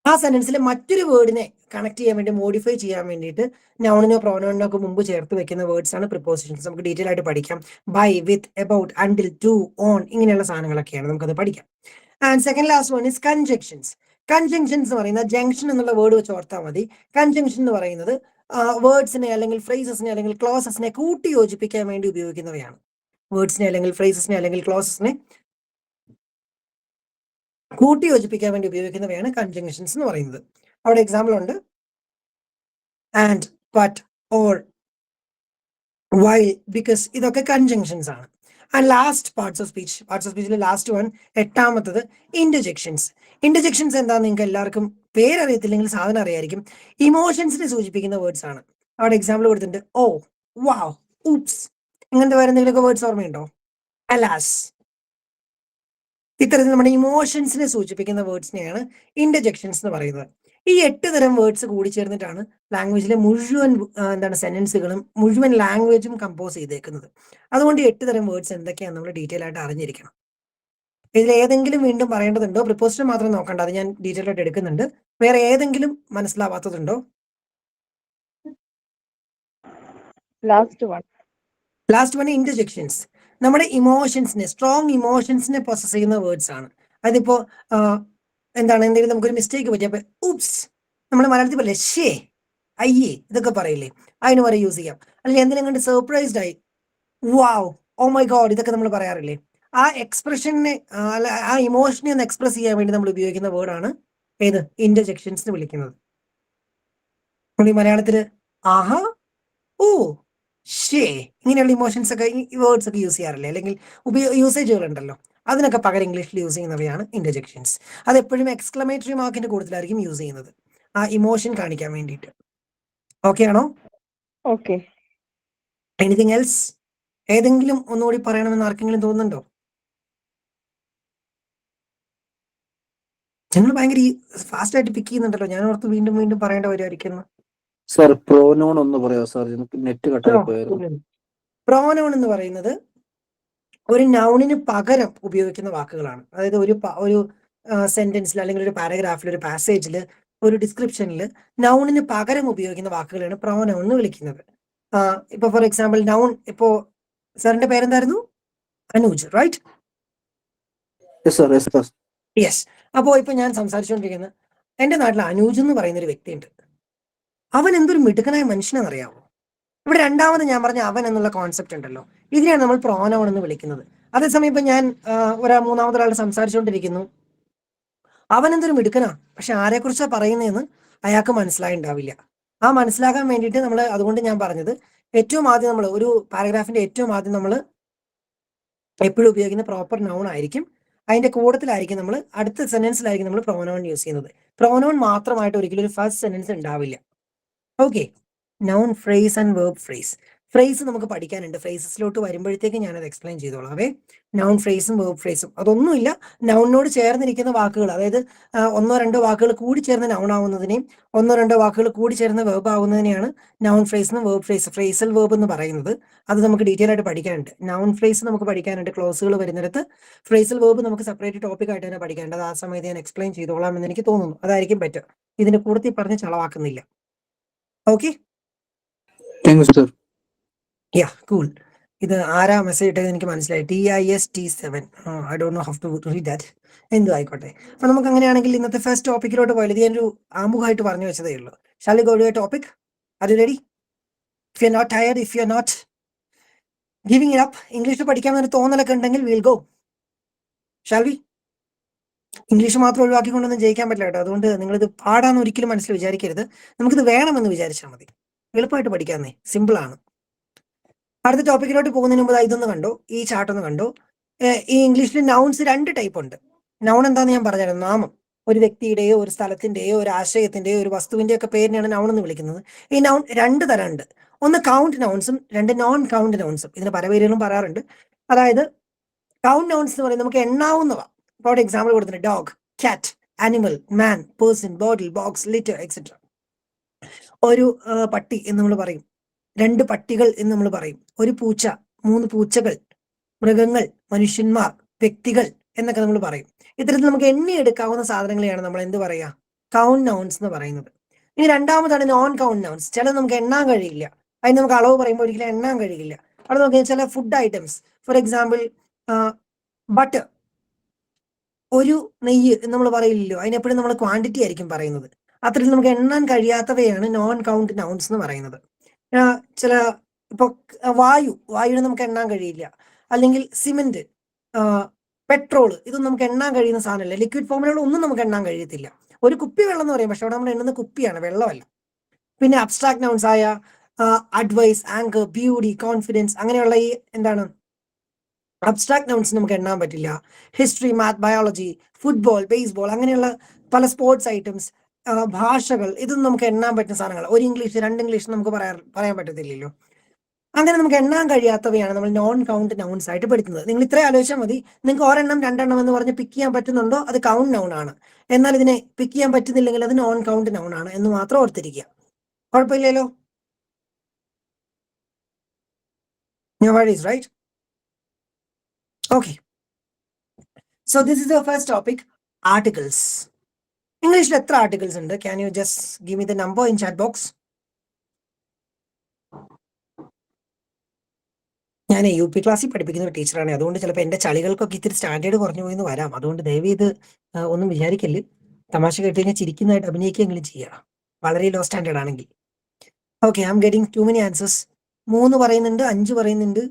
ആ സെന്റൻസിലെ മറ്റൊരു വേർഡിനെ കണക്ട് ചെയ്യാൻ വേണ്ടി, മോഡിഫൈ ചെയ്യാൻ വേണ്ടിയിട്ട് നൗണിനോ പ്രോനൗണിനോ ഒക്കെ മുമ്പ് ചേർത്ത് വെക്കുന്ന വേർഡ്സ് ആണ് പ്രിപ്പോസിഷൻസ്. നമുക്ക് ഡീറ്റെയിൽ ആയിട്ട് പഠിക്കാം. By, with, about, until, to, on, ഇങ്ങനെയുള്ള സാധനങ്ങളൊക്കെയാണ് നമുക്കത് പഠിക്കാം. And second last one is conjunctions. Conjunctions എന്ന് പറയുന്ന ജംഗ്ഷൻ എന്നുള്ള വേർഡ് വെച്ച് ഓർത്താൽ മതി. കൺജങ്ഷൻ എന്ന് പറയുന്നത് വേർഡ്സിനെ അല്ലെങ്കിൽ ഫ്രേസസിനെ അല്ലെങ്കിൽ ക്ലോസസിനെ കൂട്ടി യോജിപ്പിക്കാൻ വേണ്ടി ഉപയോഗിക്കുന്നവയാണ്. വേർഡ്സിനെ അല്ലെങ്കിൽ ഫ്രേസസിനെ അല്ലെങ്കിൽ ക്ലോസസിനെ കൂട്ടി യോജിപ്പിക്കാൻ വേണ്ടി ഉപയോഗിക്കുന്നവയാണ് കൺജങ്ഷൻസ് എന്ന് പറയുന്നത്. അവിടെ എക്സാമ്പിൾ ഉണ്ട്, and, but, or, while, because, ഇതൊക്കെ കൺജങ്ഷൻസ് ആണ്. ആൻഡ് ലാസ്റ്റ് പാർട്സ് ഓഫ് സ്പീച്ചിൽ ലാസ്റ്റ് വൺ, എട്ടാമത്തത് ഇന്റർജെക്ഷൻസ്. ഇന്റർജെക്ഷൻസ് എന്താണെന്ന് നിങ്ങൾക്ക് എല്ലാവർക്കും പേരറിയത്തില്ലെങ്കിൽ സാധനം അറിയായിരിക്കും. ഇമോഷൻസിനെ സൂചിപ്പിക്കുന്ന വേർഡ്സ് ആണ്. അവിടെ എക്സാമ്പിൾ കൊടുത്തിട്ടുണ്ട്, ഓ, വാവ്, ഊപ്സ്, ഇങ്ങനത്തെ വേറെ എന്തെങ്കിലുമൊക്കെ വേർഡ്സ് ഓർമ്മയുണ്ടോ? അലാസ്. ഇത്തരത്തിൽ നമ്മുടെ ഇമോഷൻസിനെ സൂചിപ്പിക്കുന്ന വേർഡ്സിനെയാണ് ഇന്റർജെക്ഷൻസ് എന്ന് പറയുന്നത്. ഈ 8 തരം വേർഡ്സ് കൂടി ചേർന്നിട്ടാണ് ലാംഗ്വേജിലെ മുഴുവൻ സെന്റൻസുകളും മുഴുവൻ ലാംഗ്വേജും കമ്പോസ് ചെയ്തേക്കുന്നത്. അതുകൊണ്ട് ഈ 8 തരം വേർഡ്സ് എന്തൊക്കെയാണെന്ന് നമ്മൾ ഡീറ്റെയിൽ ആയിട്ട് അറിഞ്ഞിരിക്കണം. ഇതിൽ ഏതെങ്കിലും വീണ്ടും പറയേണ്ടതുണ്ടോ? പ്രിപ്പോസിഷൻ മാത്രം നോക്കണ്ട, അത് ഞാൻ ഡീറ്റെയിൽ ആയിട്ട് എടുക്കുന്നുണ്ട്. വേറെ ഏതെങ്കിലും മനസ്സിലാവാത്തതുണ്ടോ? Last one interjections. നമ്മുടെ ഇമോഷൻസിനെ, സ്ട്രോങ് ഇമോഷൻസിനെ പ്രോസസ് ചെയ്യുന്ന വേർഡ്സ് ആണ്. അതിപ്പോ എന്താണ്, എന്തെങ്കിലും നമുക്കൊരു മിസ്റ്റേക്ക് പറ്റിയപ്പോ ഉപ്സ്, നമ്മൾ മലയാളത്തിൽ പറയില്ലേ ഷേ, അയ്യേ, ഇതൊക്കെ പറയില്ലേ, അതിന് വരെ യൂസ് ചെയ്യാം. അല്ലെങ്കിൽ എന്തെങ്കിലും കണ്ട് സർപ്രൈസ്ഡ് ആയി, വാവ്, ഓ മൈ ഗോഡ്, ഇതൊക്കെ നമ്മൾ പറയാറില്ലേ? ആ എക്സ്പ്രഷനെ, ആ ഇമോഷനെ ഒന്ന് എക്സ്പ്രസ് ചെയ്യാൻ വേണ്ടി നമ്മൾ ഉപയോഗിക്കുന്ന വേർഡാണ് ഏത്? ഇന്റർജെക്ഷൻസ് എന്ന് വിളിക്കുന്നത്. നമ്മൾ ഈ മലയാളത്തില് ആഹാ, ഓ, ഷേ, ഇങ്ങനെയുള്ള ഇമോഷൻസ് ഒക്കെ, ഈ വേർഡ്സ് ഒക്കെ യൂസ് ചെയ്യാറില്ലേ? അല്ലെങ്കിൽ യൂസേജുകൾ ഉണ്ടല്ലോ, അതിനൊക്കെ പകരം ഇംഗ്ലീഷിൽ യൂസ് ചെയ്യുന്നവയാണ് ഇന്റർജെക്ഷൻസ്. അത് എപ്പോഴും എക്സ്ക്ലമേറ്ററി മാർക്കിന്റെ കൂടുതലായിരിക്കും യൂസ് ചെയ്യുന്നത്, ആ ഇമോഷൻ കാണിക്കാൻ വേണ്ടിയിട്ട്. ഓക്കെ ആണോ? ഓക്കെ. Anything else? ഏതെങ്കിലും ഒന്നുകൂടി പറയണമെന്ന് ആർക്കെങ്കിലും തോന്നുന്നുണ്ടോ? നിങ്ങൾ ഭയങ്കര ഫാസ്റ്റ് ആയിട്ട് പിക്ക് ചെയ്യുന്നുണ്ടല്ലോ, ഞാൻ ഓർത്ത് വീണ്ടും വീണ്ടും പറയേണ്ട വരുമായിരിക്കുന്നു. സർ, പ്രോനോൺ ഒന്ന് പറയാമോ സാർ? നെറ്റ് കട്ടായി പോയായിരുന്നു. പ്രോനോൺ എന്ന് പറയുന്നത് ഒരു നൗണിന് പകരം ഉപയോഗിക്കുന്ന വാക്കുകളാണ്. അതായത് ഒരു സെന്റൻസിൽ അല്ലെങ്കിൽ ഒരു പാരഗ്രാഫിൽ, ഒരു പാസേജിൽ, ഒരു ഡിസ്ക്രിപ്ഷനിൽ നൗണിന് പകരം ഉപയോഗിക്കുന്ന വാക്കുകളാണ് പ്രോനൗൺ എന്ന് വിളിക്കുന്നത്. ഇപ്പൊ ഫോർ എക്സാമ്പിൾ നൗൺ, ഇപ്പോ സാറിന്റെ പേരെന്തായിരുന്നു? അനൂജ്, റൈറ്റ്? യെസ്. അപ്പോ ഇപ്പൊ ഞാൻ സംസാരിച്ചുകൊണ്ടിരിക്കുന്നത്, എന്റെ നാട്ടിൽ അനൂജ് എന്ന് പറയുന്ന ഒരു വ്യക്തിയുണ്ട്. അവൻ എന്തൊരു മിടുക്കനായ മനുഷ്യനെന്നറിയാവോ? ഇവിടെ രണ്ടാമത് ഞാൻ പറഞ്ഞ അവൻ എന്നുള്ള കോൺസെപ്റ്റ് ഉണ്ടല്ലോ, ഇതിനെയാണ് നമ്മൾ പ്രോനൗൺ എന്ന് വിളിക്കുന്നത്. അതേസമയം ഇപ്പൊ ഞാൻ മൂന്നാമത്തെ ഒരാൾ സംസാരിച്ചുകൊണ്ടിരിക്കുന്നു, അവൻ എന്തൊരു മിടുക്കനാ, പക്ഷെ ആരെക്കുറിച്ചാണ് പറയുന്നതെന്ന് അയാൾക്ക് മനസ്സിലായിണ്ടാവില്ല. ആ മനസ്സിലാക്കാൻ വേണ്ടിയിട്ട് നമ്മൾ, അതുകൊണ്ട് ഞാൻ പറഞ്ഞത്, ഏറ്റവും ആദ്യം നമ്മൾ ഒരു പാരഗ്രാഫിന്റെ ഏറ്റവും ആദ്യം നമ്മൾ എപ്പോഴും ഉപയോഗിക്കുന്ന പ്രോപ്പർ നൗൺ ആയിരിക്കും. അതിന്റെ കൂട്ടത്തിലായിരിക്കും നമ്മൾ, അടുത്ത സെന്റൻസിലായിരിക്കും നമ്മൾ പ്രോനൗൺ യൂസ് ചെയ്യുന്നത്. പ്രോനൗൺ മാത്രമായിട്ട് ഒരിക്കലും ഒരു ഫസ്റ്റ് സെന്റൻസ് ഉണ്ടാവില്ല. Okay. Noun, phrase and verb phrase. Phrase നമുക്ക് പഠിക്കാനുണ്ട്, ഫ്രേസസിലോട്ട് വരുമ്പോഴത്തേക്ക് ഞാനത് എക്സ്പ്ലെയിൻ ചെയ്തോളാം. നൗൺ ഫ്രേസും വെർബ് ഫ്രേസും അതൊന്നുമില്ല, നൗണിനോട് ചേർന്നിരിക്കുന്ന വാക്കുകൾ, അതായത് ഒന്നോ രണ്ടോ വാക്കുകൾ കൂടി ചേർന്ന് നൗൺ ആവുന്നതിനെയും ഒന്നോ രണ്ടോ വാക്കുകൾ കൂടി ചേർന്ന് വെർബ് ആവുന്നതിനെയാണ് നൗൺ ഫ്രേസ് എന്നും വെർബ് ഫ്രേസ്, ഫ്രേസൽ വെർബ് എന്ന് പറയുന്നത്. അത് നമുക്ക് ഡീറ്റെയിൽ ആയിട്ട് പഠിക്കാനുണ്ട്. നൗൺ ഫ്രേസ് നമുക്ക് പഠിക്കാനുണ്ട്, ക്ലോസുകൾ വരുന്നിടത്ത്. ഫ്രേസൽ വെർബ് നമുക്ക് സെപ്പറേറ്റ് ടോപ്പിക് ആയിട്ട് തന്നെ പഠിക്കേണ്ടത്. ആ സമയത്ത് ഞാൻ എക്സ്പ്ലെയിൻ ചെയ്തോളാം എന്ന് എനിക്ക് തോന്നുന്നു. അതായിരിക്കും പറ്റുക. ഇതിന്റെ കൂടുതൽ പറഞ്ഞ് ചളവാക്കുന്നില്ല. Okay. Thank you sir. Ya, cool. ഇത് ആരാ മെസ്സേജ് ഇട്ടത് എനിക്ക് മനസ്സിലായി. TIST7. I don't know how to read that. എന്തോ ആയിക്കോട്ടെ. അപ്പൊ നമുക്ക് അങ്ങനെയാണെങ്കിൽ ഇന്നത്തെ ഫസ്റ്റ് ടോപ്പിക്കിലോട്ട് പോയാൽ ഇത് ഞാനൊരു ആമുഖമായിട്ട് പറഞ്ഞു വെച്ചതേ ഉള്ളൂ. Shall we go to a topic? Are you ready? If you are not tired, if you are not giving it up, English പഠിക്കാമെന്നൊരു തോന്നലൊക്കെ ഉണ്ടെങ്കിൽ will go. Shall we? English മാത്രം ഒഴിവാക്കിക്കൊണ്ടൊന്നും ജയിക്കാൻ പറ്റില്ല കേട്ടോ. അതുകൊണ്ട് നിങ്ങളിത് പാടാന്ന് ഒരിക്കലും മനസ്സിൽ വിചാരിക്കരുത്. നമുക്കിത് വേണമെന്ന് വിചാരിച്ചാൽ മതി. എളുപ്പമായിട്ട് പഠിക്കാന്നേ, സിമ്പിൾ ആണ്. അടുത്ത ടോപ്പിക്കിലോട്ട് പോകുന്നതിന് മുമ്പ് ഇതൊന്ന് കണ്ടോ, ഈ ചാർട്ട് ഒന്ന് കണ്ടോ. ഈ ഇംഗ്ലീഷിൽ നൗൺസ് 2 ടൈപ്പ് ഉണ്ട്. നൗൺ എന്താന്ന് ഞാൻ പറഞ്ഞുതരാം. നാമം, ഒരു വ്യക്തിയുടെയോ ഒരു സ്ഥലത്തിന്റെയോ ഒരു ആശയത്തിന്റെയോ ഒരു വസ്തുവിന്റെയോ ഒക്കെ പേരിനെയാണ് നൗൺ എന്ന് വിളിക്കുന്നത്. ഈ നൗൺ 2 തരം ഉണ്ട്. ഒന്ന് കൗണ്ട് നൗൺസും 2 നോൺ കൗണ്ട് നൗൺസും. ഇതിന് പല പേരുകളും പറയാറുണ്ട്. അതായത് കൗണ്ട് നൗൺസ് എന്ന് പറയുന്നത് നമുക്ക് എണ്ണാവുന്നവ. ഫോർ എക്സാമ്പിൾ കൊടുത്തിട്ടുണ്ട് ഡോഗ്, ക്യാറ്റ്, ആനിമൽ, മാൻ, പേഴ്സൺ, ബോട്ടിൽ, ബോക്സ്, ലിറ്റർ എക്സെട്ര. ഒരു പട്ടി എന്ന് നമ്മൾ പറയും, 2 പട്ടികൾ എന്ന് നമ്മൾ പറയും, ഒരു പൂച്ച, 3 പൂച്ചകൾ, മൃഗങ്ങൾ, മനുഷ്യന്മാർ, വ്യക്തികൾ എന്നൊക്കെ നമ്മൾ പറയും. ഇത്തരത്തിൽ നമുക്ക് എണ്ണിയെടുക്കാവുന്ന സാധനങ്ങളെയാണ് നമ്മൾ എന്ത് പറയുക? കൗണ്ട് നൗൺസ് എന്ന് പറയുന്നത്. ഇനി രണ്ടാമതാണ് നോൺ കൗണ്ട് നൗൺസ്. ചില നമുക്ക് എണ്ണാൻ കഴിയില്ല. അതിന് നമുക്ക് അളവ് പറയുമ്പോൾ ഒരിക്കലും എണ്ണാൻ കഴിയില്ല. അവിടെ നോക്കിയാൽ ചില food items, for example butter, ഒരു നെയ്യ് എന്ന് നമ്മൾ പറയില്ലല്ലോ, അതിനെപ്പോഴും നമ്മൾ ക്വാണ്ടിറ്റി ആയിരിക്കും പറയുന്നത്. അത്തരത്തിൽ നമുക്ക് എണ്ണാൻ കഴിയാത്തവയാണ് നോൺ കൗണ്ട് നൗൺസ് എന്ന് പറയുന്നത്. ചില ഇപ്പൊ വായുവിനെ നമുക്ക് എണ്ണാൻ കഴിയില്ല. അല്ലെങ്കിൽ സിമെന്റ്, പെട്രോള്, ഇതൊന്നും നമുക്ക് എണ്ണാൻ കഴിയുന്ന സാധനമല്ല. ലിക്വിഡ് ഫോമിലുള്ള ഒന്നും നമുക്ക് എണ്ണാൻ കഴിയത്തില്ല. ഒരു കുപ്പി വെള്ളം എന്ന് പറയും, പക്ഷെ അവിടെ നമ്മൾ എണ്ണുന്ന കുപ്പിയാണ്, വെള്ളമല്ല. പിന്നെ അബ്സ്ട്രാക്ട് നൗൺസ് ആയ അഡ്വൈസ്, ആങ്കർ, ബ്യൂട്ടി, കോൺഫിഡൻസ്, അങ്ങനെയുള്ള ഈ എന്താണ് അബ്സ്ട്രാക്ട് നൗൺസ് നമുക്ക് എണ്ണാൻ പറ്റില്ല. History, math, biology, football, baseball, അങ്ങനെയുള്ള പല സ്പോർട്സ് ഐറ്റംസ്, ഭാഷകൾ, ഇതൊന്നും നമുക്ക് എണ്ണാൻ പറ്റുന്ന സാധനങ്ങൾ. ഒരു ഇംഗ്ലീഷ് 2 ഇംഗ്ലീഷ് നമുക്ക് പറയാൻ പറ്റത്തില്ലല്ലോ. അങ്ങനെ നമുക്ക് എണ്ണാൻ കഴിയാത്തവയാണ് നമ്മൾ നോൺ കൗണ്ട് നൗൺസ് ആയിട്ട് പഠിക്കുന്നത്. നിങ്ങൾ ഇത്രയും ആലോചിച്ചാൽ മതി. നിങ്ങൾക്ക് ഒരെണ്ണം 2 എണ്ണം എന്ന് പറഞ്ഞ് പിക്ക് ചെയ്യാൻ പറ്റുന്നുണ്ടോ, അത് കൗണ്ട് നൗൺ ആണ്. എന്നാൽ ഇതിനെ പിക്ക് ചെയ്യാൻ പറ്റുന്നില്ലെങ്കിൽ അത് നോൺ കൗണ്ട് നൗൺ ആണ് എന്ന് മാത്രം ഓർത്തിരിക്കുക. കുഴപ്പമില്ലല്ലോ? Right? Okay. So this is the first topic, articles. ഇംഗ്ലീഷിൽ എത്ര ആർട്ടിക്കിൾസ് ഉണ്ട്? Can you just give me the number in chat box? ഞാൻ UP ക്ലാസ്സിൽ പഠിപ്പിക്കുന്ന ഒരു ടീച്ചറാണ്. അതുകൊണ്ട് ചിലപ്പോൾ എന്റെ ചളികൾക്കൊക്കെ ഇത്തിരി സ്റ്റാൻഡേർഡ് കുറഞ്ഞു പോയെന്ന് വരാം. അതുകൊണ്ട് ദയവ് ഇത് ഒന്നും വിചാരിക്കല്. തമാശ കേട്ട് കഴിഞ്ഞാൽ ചിരിക്കുന്നതായിട്ട് അഭിനയിക്കുകയെങ്കിലും ചെയ്യുക, വളരെ ലോ സ്റ്റാൻഡേർഡ് ആണെങ്കിൽ. Okay, I'm getting too many answers. 3 പറയുന്നുണ്ട്, 5 പറയുന്നുണ്ട്,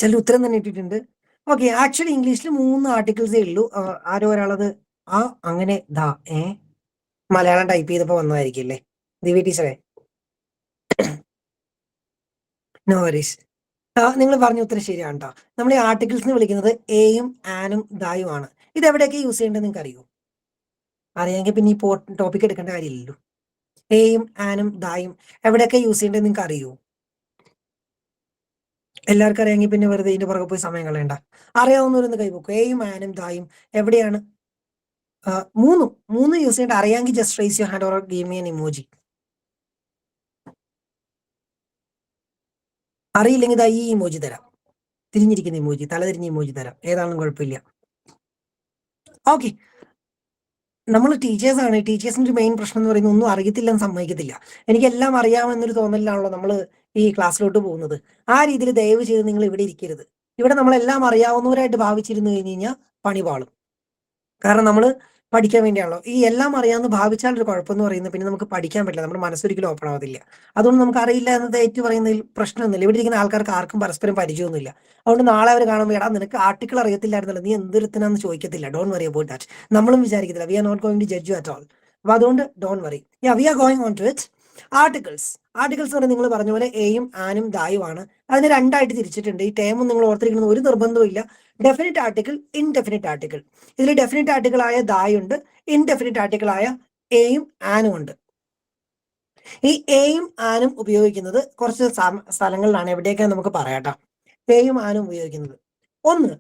ചില ഉത്തരം തന്നെ ഇട്ടിട്ടുണ്ട്. ഓക്കെ, ആക്ച്വലി ഇംഗ്ലീഷിൽ 3 ആർട്ടിക്കിൾസേ ഉള്ളൂ. ആരോ ഒരാളത് അങ്ങനെ മലയാളം ടൈപ്പ് ചെയ്തപ്പോ വന്നതായിരിക്കില്ലേ ദിവ്യ ടീച്ചറെ? No worries. നിങ്ങൾ പറഞ്ഞ ഉത്തരം ശരിയാണ് കേട്ടോ. നമ്മൾ ഈ ആർട്ടിക്കിൾസ് എന്ന് വിളിക്കുന്നത് എയും ആനും ദായും ആണ്. ഇത് എവിടെയൊക്കെ യൂസ് ചെയ്യേണ്ടത് നിങ്ങൾക്ക് അറിയോ? അറിയാമെങ്കിൽ പിന്നെ ഈ ടോപ്പിക് എടുക്കേണ്ട കാര്യമില്ലല്ലോ. എയും ആനും ദായും എവിടെയൊക്കെ യൂസ് ചെയ്യേണ്ടത് നിങ്ങൾക്ക് അറിയോ? എല്ലാവർക്കും അറിയാമെങ്കിൽ പിന്നെ വെറുതെ ഇതിന്റെ പുറകെ പോയി സമയം കളയണ്ട. അറിയാവുന്നവരൊന്ന് കൈവക്കും. എയും ആനും ദായും എവിടെയാണ്? 3 യൂസ് ചെയ്യേണ്ട അറിയാമെങ്കിൽ just raise your hand or give me an emoji. അറിയില്ലെങ്കിൽ ഇതാ ഈ ഇമോജി തരാം, തിരിഞ്ഞിരിക്കുന്ന ഇമോജി, തലതിരിഞ്ഞ ഇമോജി തരാം, ഏതാണെന്നും കുഴപ്പമില്ല. ഓക്കെ, നമ്മൾ ടീച്ചേഴ്സാണ്. ടീച്ചേഴ്സിന്റെ ഒരു മെയിൻ പ്രശ്നം എന്ന് പറയുന്നത് ഒന്നും അറിയത്തില്ലെന്ന് സമ്മതിക്കത്തില്ല. എനിക്കെല്ലാം അറിയാമെന്നൊരു തോന്നലിലാണല്ലോ നമ്മൾ ഈ ക്ലാസ്സിലോട്ട് പോകുന്നത്. ആ രീതിയിൽ ദയവ് ചെയ്ത് നിങ്ങൾ ഇവിടെ ഇരിക്കരുത്. ഇവിടെ നമ്മളെല്ലാം അറിയാവുന്നവരായിട്ട് ഭാവിച്ചിരുന്നു കഴിഞ്ഞ് കഴിഞ്ഞാൽ പണി പാളും. കാരണം നമ്മൾ പഠിക്കാൻ വേണ്ടിയാണല്ലോ. ഈ എല്ലാം അറിയാമെന്ന് ഭാവിച്ചാൽ ഒരു കുഴപ്പമെന്ന് പറയുന്നത് പിന്നെ നമുക്ക് പഠിക്കാൻ പറ്റില്ല, നമ്മുടെ മനസ്സൊരിക്കലും ഓപ്പൺ ആവത്തില്ല. അതുകൊണ്ട് നമുക്ക് അറിയില്ല എന്നത് ഏറ്റു പറയുന്നതിൽ പ്രശ്നമൊന്നുമില്ല. ഇവിടെ ഇരിക്കുന്ന ആൾക്കാർക്ക് ആർക്കും പരസ്പരം പരിചയമൊന്നുമില്ല. അതുകൊണ്ട് നാളെ അവർ കാണുമ്പോൾ എടാ നിനക്ക് ആർട്ടിക്കിൾ അറിയത്തില്ലായിരുന്നല്ലോ, നീ എന്തൊരുത്തനാന്ന് ചോദിക്കത്തില്ല. Don't worry about that. നമ്മളും വിചാരിക്കത്തില്ല. We are not going to judge you at all. അപ്പൊ അതുകൊണ്ട് don't worry. We are going on to it. Articles എന്ന് പറഞ്ഞാൽ നിങ്ങൾ പറഞ്ഞ പോലെ എയും ആനും ദായും ആണ്. അതിന് 2 ആയിട്ട് തിരിച്ചിട്ടുണ്ട്. ഈ ടേമും നിങ്ങൾ ഓർത്തിരിക്കുന്നത് ഒരു നിർബന്ധവും ഇല്ല. Definite article, indefinite article. ഇതിൽ ഡെഫിനിറ്റ് ആർട്ടിക്കിൾ ആയ ദായുണ്ട്, ഇൻഡെഫിനിറ്റ് ആർട്ടിക്കിൾ ആയ എയും ആനും ഉണ്ട്. ഈ എയും ആനും ഉപയോഗിക്കുന്നത് കുറച്ച് സ്ഥലങ്ങളിലാണ്. എവിടെയൊക്കെയാണ് നമുക്ക് പറയാട്ടോ എയും ആനും ഉപയോഗിക്കുന്നത്. ഒന്ന്,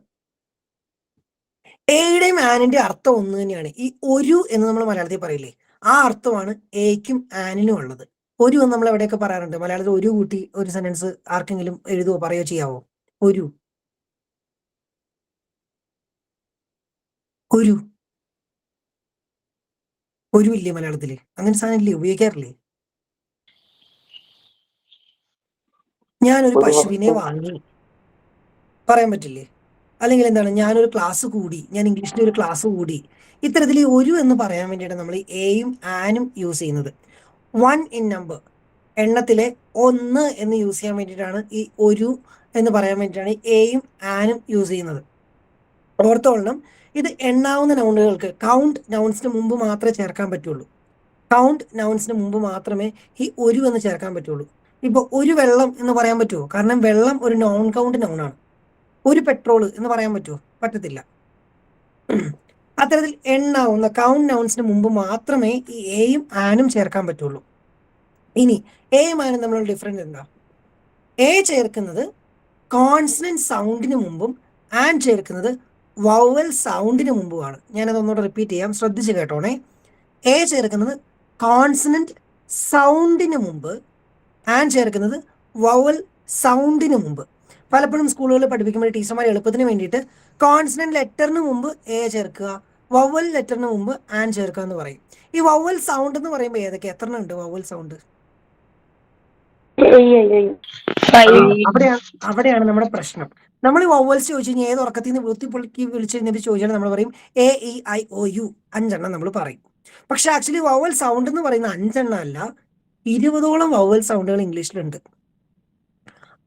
എയുടെയും ആനിന്റെ അർത്ഥം ഒന്ന് തന്നെയാണ്. ഈ ഒരു എന്ന് നമ്മൾ മലയാളത്തിൽ പറയില്ലേ, ആ അർത്ഥമാണ് എയ്ക്കും ആനിനും ഉള്ളത്. ഒരു എന്ന് നമ്മൾ എവിടെയൊക്കെ പറയാറുണ്ട് മലയാളത്തിൽ. ഒരു കൂട്ടി ഒരു സെന്റൻസ് ആർക്കെങ്കിലും എഴുതുവോ പറയോ ചെയ്യാവോ? ഒരു ഒരു ഒരു ഇല്ലേ മലയാളത്തില്? അങ്ങനെ സാധനം ഇല്ലേ? ഉപയോഗിക്കാറില്ലേ? ഞാനൊരു പശുവിനെ വാങ്ങി, പറയാൻ പറ്റില്ലേ? അല്ലെങ്കിൽ എന്താണ്, ഞാനൊരു ക്ലാസ് കൂടി, ഞാൻ ഇംഗ്ലീഷിന്റെ ഒരു ക്ലാസ് കൂടി. ഇത്തരത്തിൽ ഈ ഒരു എന്ന് പറയാൻ വേണ്ടിയിട്ട് നമ്മൾ എയും ആനും യൂസ് ചെയ്യുന്നത്. വൺ ഇൻ നമ്പർ, എണ്ണത്തിലെ ഒന്ന് എന്ന് യൂസ് ചെയ്യാൻ വേണ്ടിയിട്ടാണ് ഈ ഒരു എന്ന് പറയാൻ വേണ്ടിയിട്ടാണ് എയും ആനും യൂസ് ചെയ്യുന്നത്. ഓർത്തോളണം, ഇത് എണ്ണാവുന്ന നൗണുകൾക്ക് കൗണ്ട് നൗൺസിന് മുമ്പ് മാത്രമേ ചേർക്കാൻ പറ്റുള്ളൂ. കൗണ്ട് നൗൺസിന് മുമ്പ് മാത്രമേ ഈ ഒരു എന്ന് ചേർക്കാൻ പറ്റുള്ളൂ. ഇപ്പൊ ഒരു വെള്ളം എന്ന് പറയാൻ പറ്റുമോ? കാരണം വെള്ളം ഒരു നോൺ കൗണ്ട് നൗണാണ്. ഒരു പെട്രോൾ എന്ന് പറയാൻ പറ്റുമോ? പറ്റത്തില്ല. അത്തരത്തിൽ എണ്ണാവുന്ന കൗണ്ട് നൗൺസിന് മുമ്പ് മാത്രമേ ഈ എയും ആനും ചേർക്കാൻ പറ്റുള്ളൂ. ഇനി എയും ആനും തമ്മിലുള്ള ഡിഫറൻസ് എന്താ? എ ചേർക്കുന്നത് കോൺസണന്റ് സൗണ്ടിന് മുമ്പും ആൻ ചേർക്കുന്നത് വവൽ സൗണ്ടിന് മുമ്പുമാണ്. ഞാനത് ഒന്നുകൂടെ റിപ്പീറ്റ് ചെയ്യാം, ശ്രദ്ധിച്ച് കേട്ടോണേ. എ ചേർക്കുന്നത് കോൺസണന്റ് സൗണ്ടിന് മുമ്പ്, ആൻ ചേർക്കുന്നത് വവൽ സൗണ്ടിന് മുമ്പ്. പലപ്പോഴും സ്കൂളുകളിൽ പഠിപ്പിക്കുമ്പോൾ ടീച്ചർമാർ എളുപ്പത്തിന് വേണ്ടിയിട്ട് കോൺസണന്റ് ലെറ്ററിന് മുമ്പ് എ ചേർക്കുക, വവൽ ലെറ്ററിന് മുമ്പ് ആൻ ചേർക്കുക എന്ന് പറയും. ഈ വവൽ സൗണ്ട് എന്ന് പറയുമ്പോൾ ഏതൊക്കെ, എത്ര ഉണ്ട് വവൽ സൗണ്ട്? അവിടെയാണ് നമ്മുടെ പ്രശ്നം. നമ്മൾ ഈ വവൽസ് ചോദിച്ചു കഴിഞ്ഞാൽ ഏത് ഉറക്കത്തിൽ നിന്ന് വൃത്തിപ്പൊളിക്ക് വിളിച്ചു കഴിഞ്ഞിട്ട് ചോദിച്ചാൽ നമ്മൾ പറയും A E I O U, 5 നമ്മൾ പറയും. പക്ഷെ ആക്ച്വലി വവൽ സൗണ്ട് എന്ന് പറയുന്ന 5 അല്ല, 20ഓളം വവൽ സൗണ്ടുകൾ ഇംഗ്ലീഷിലുണ്ട്.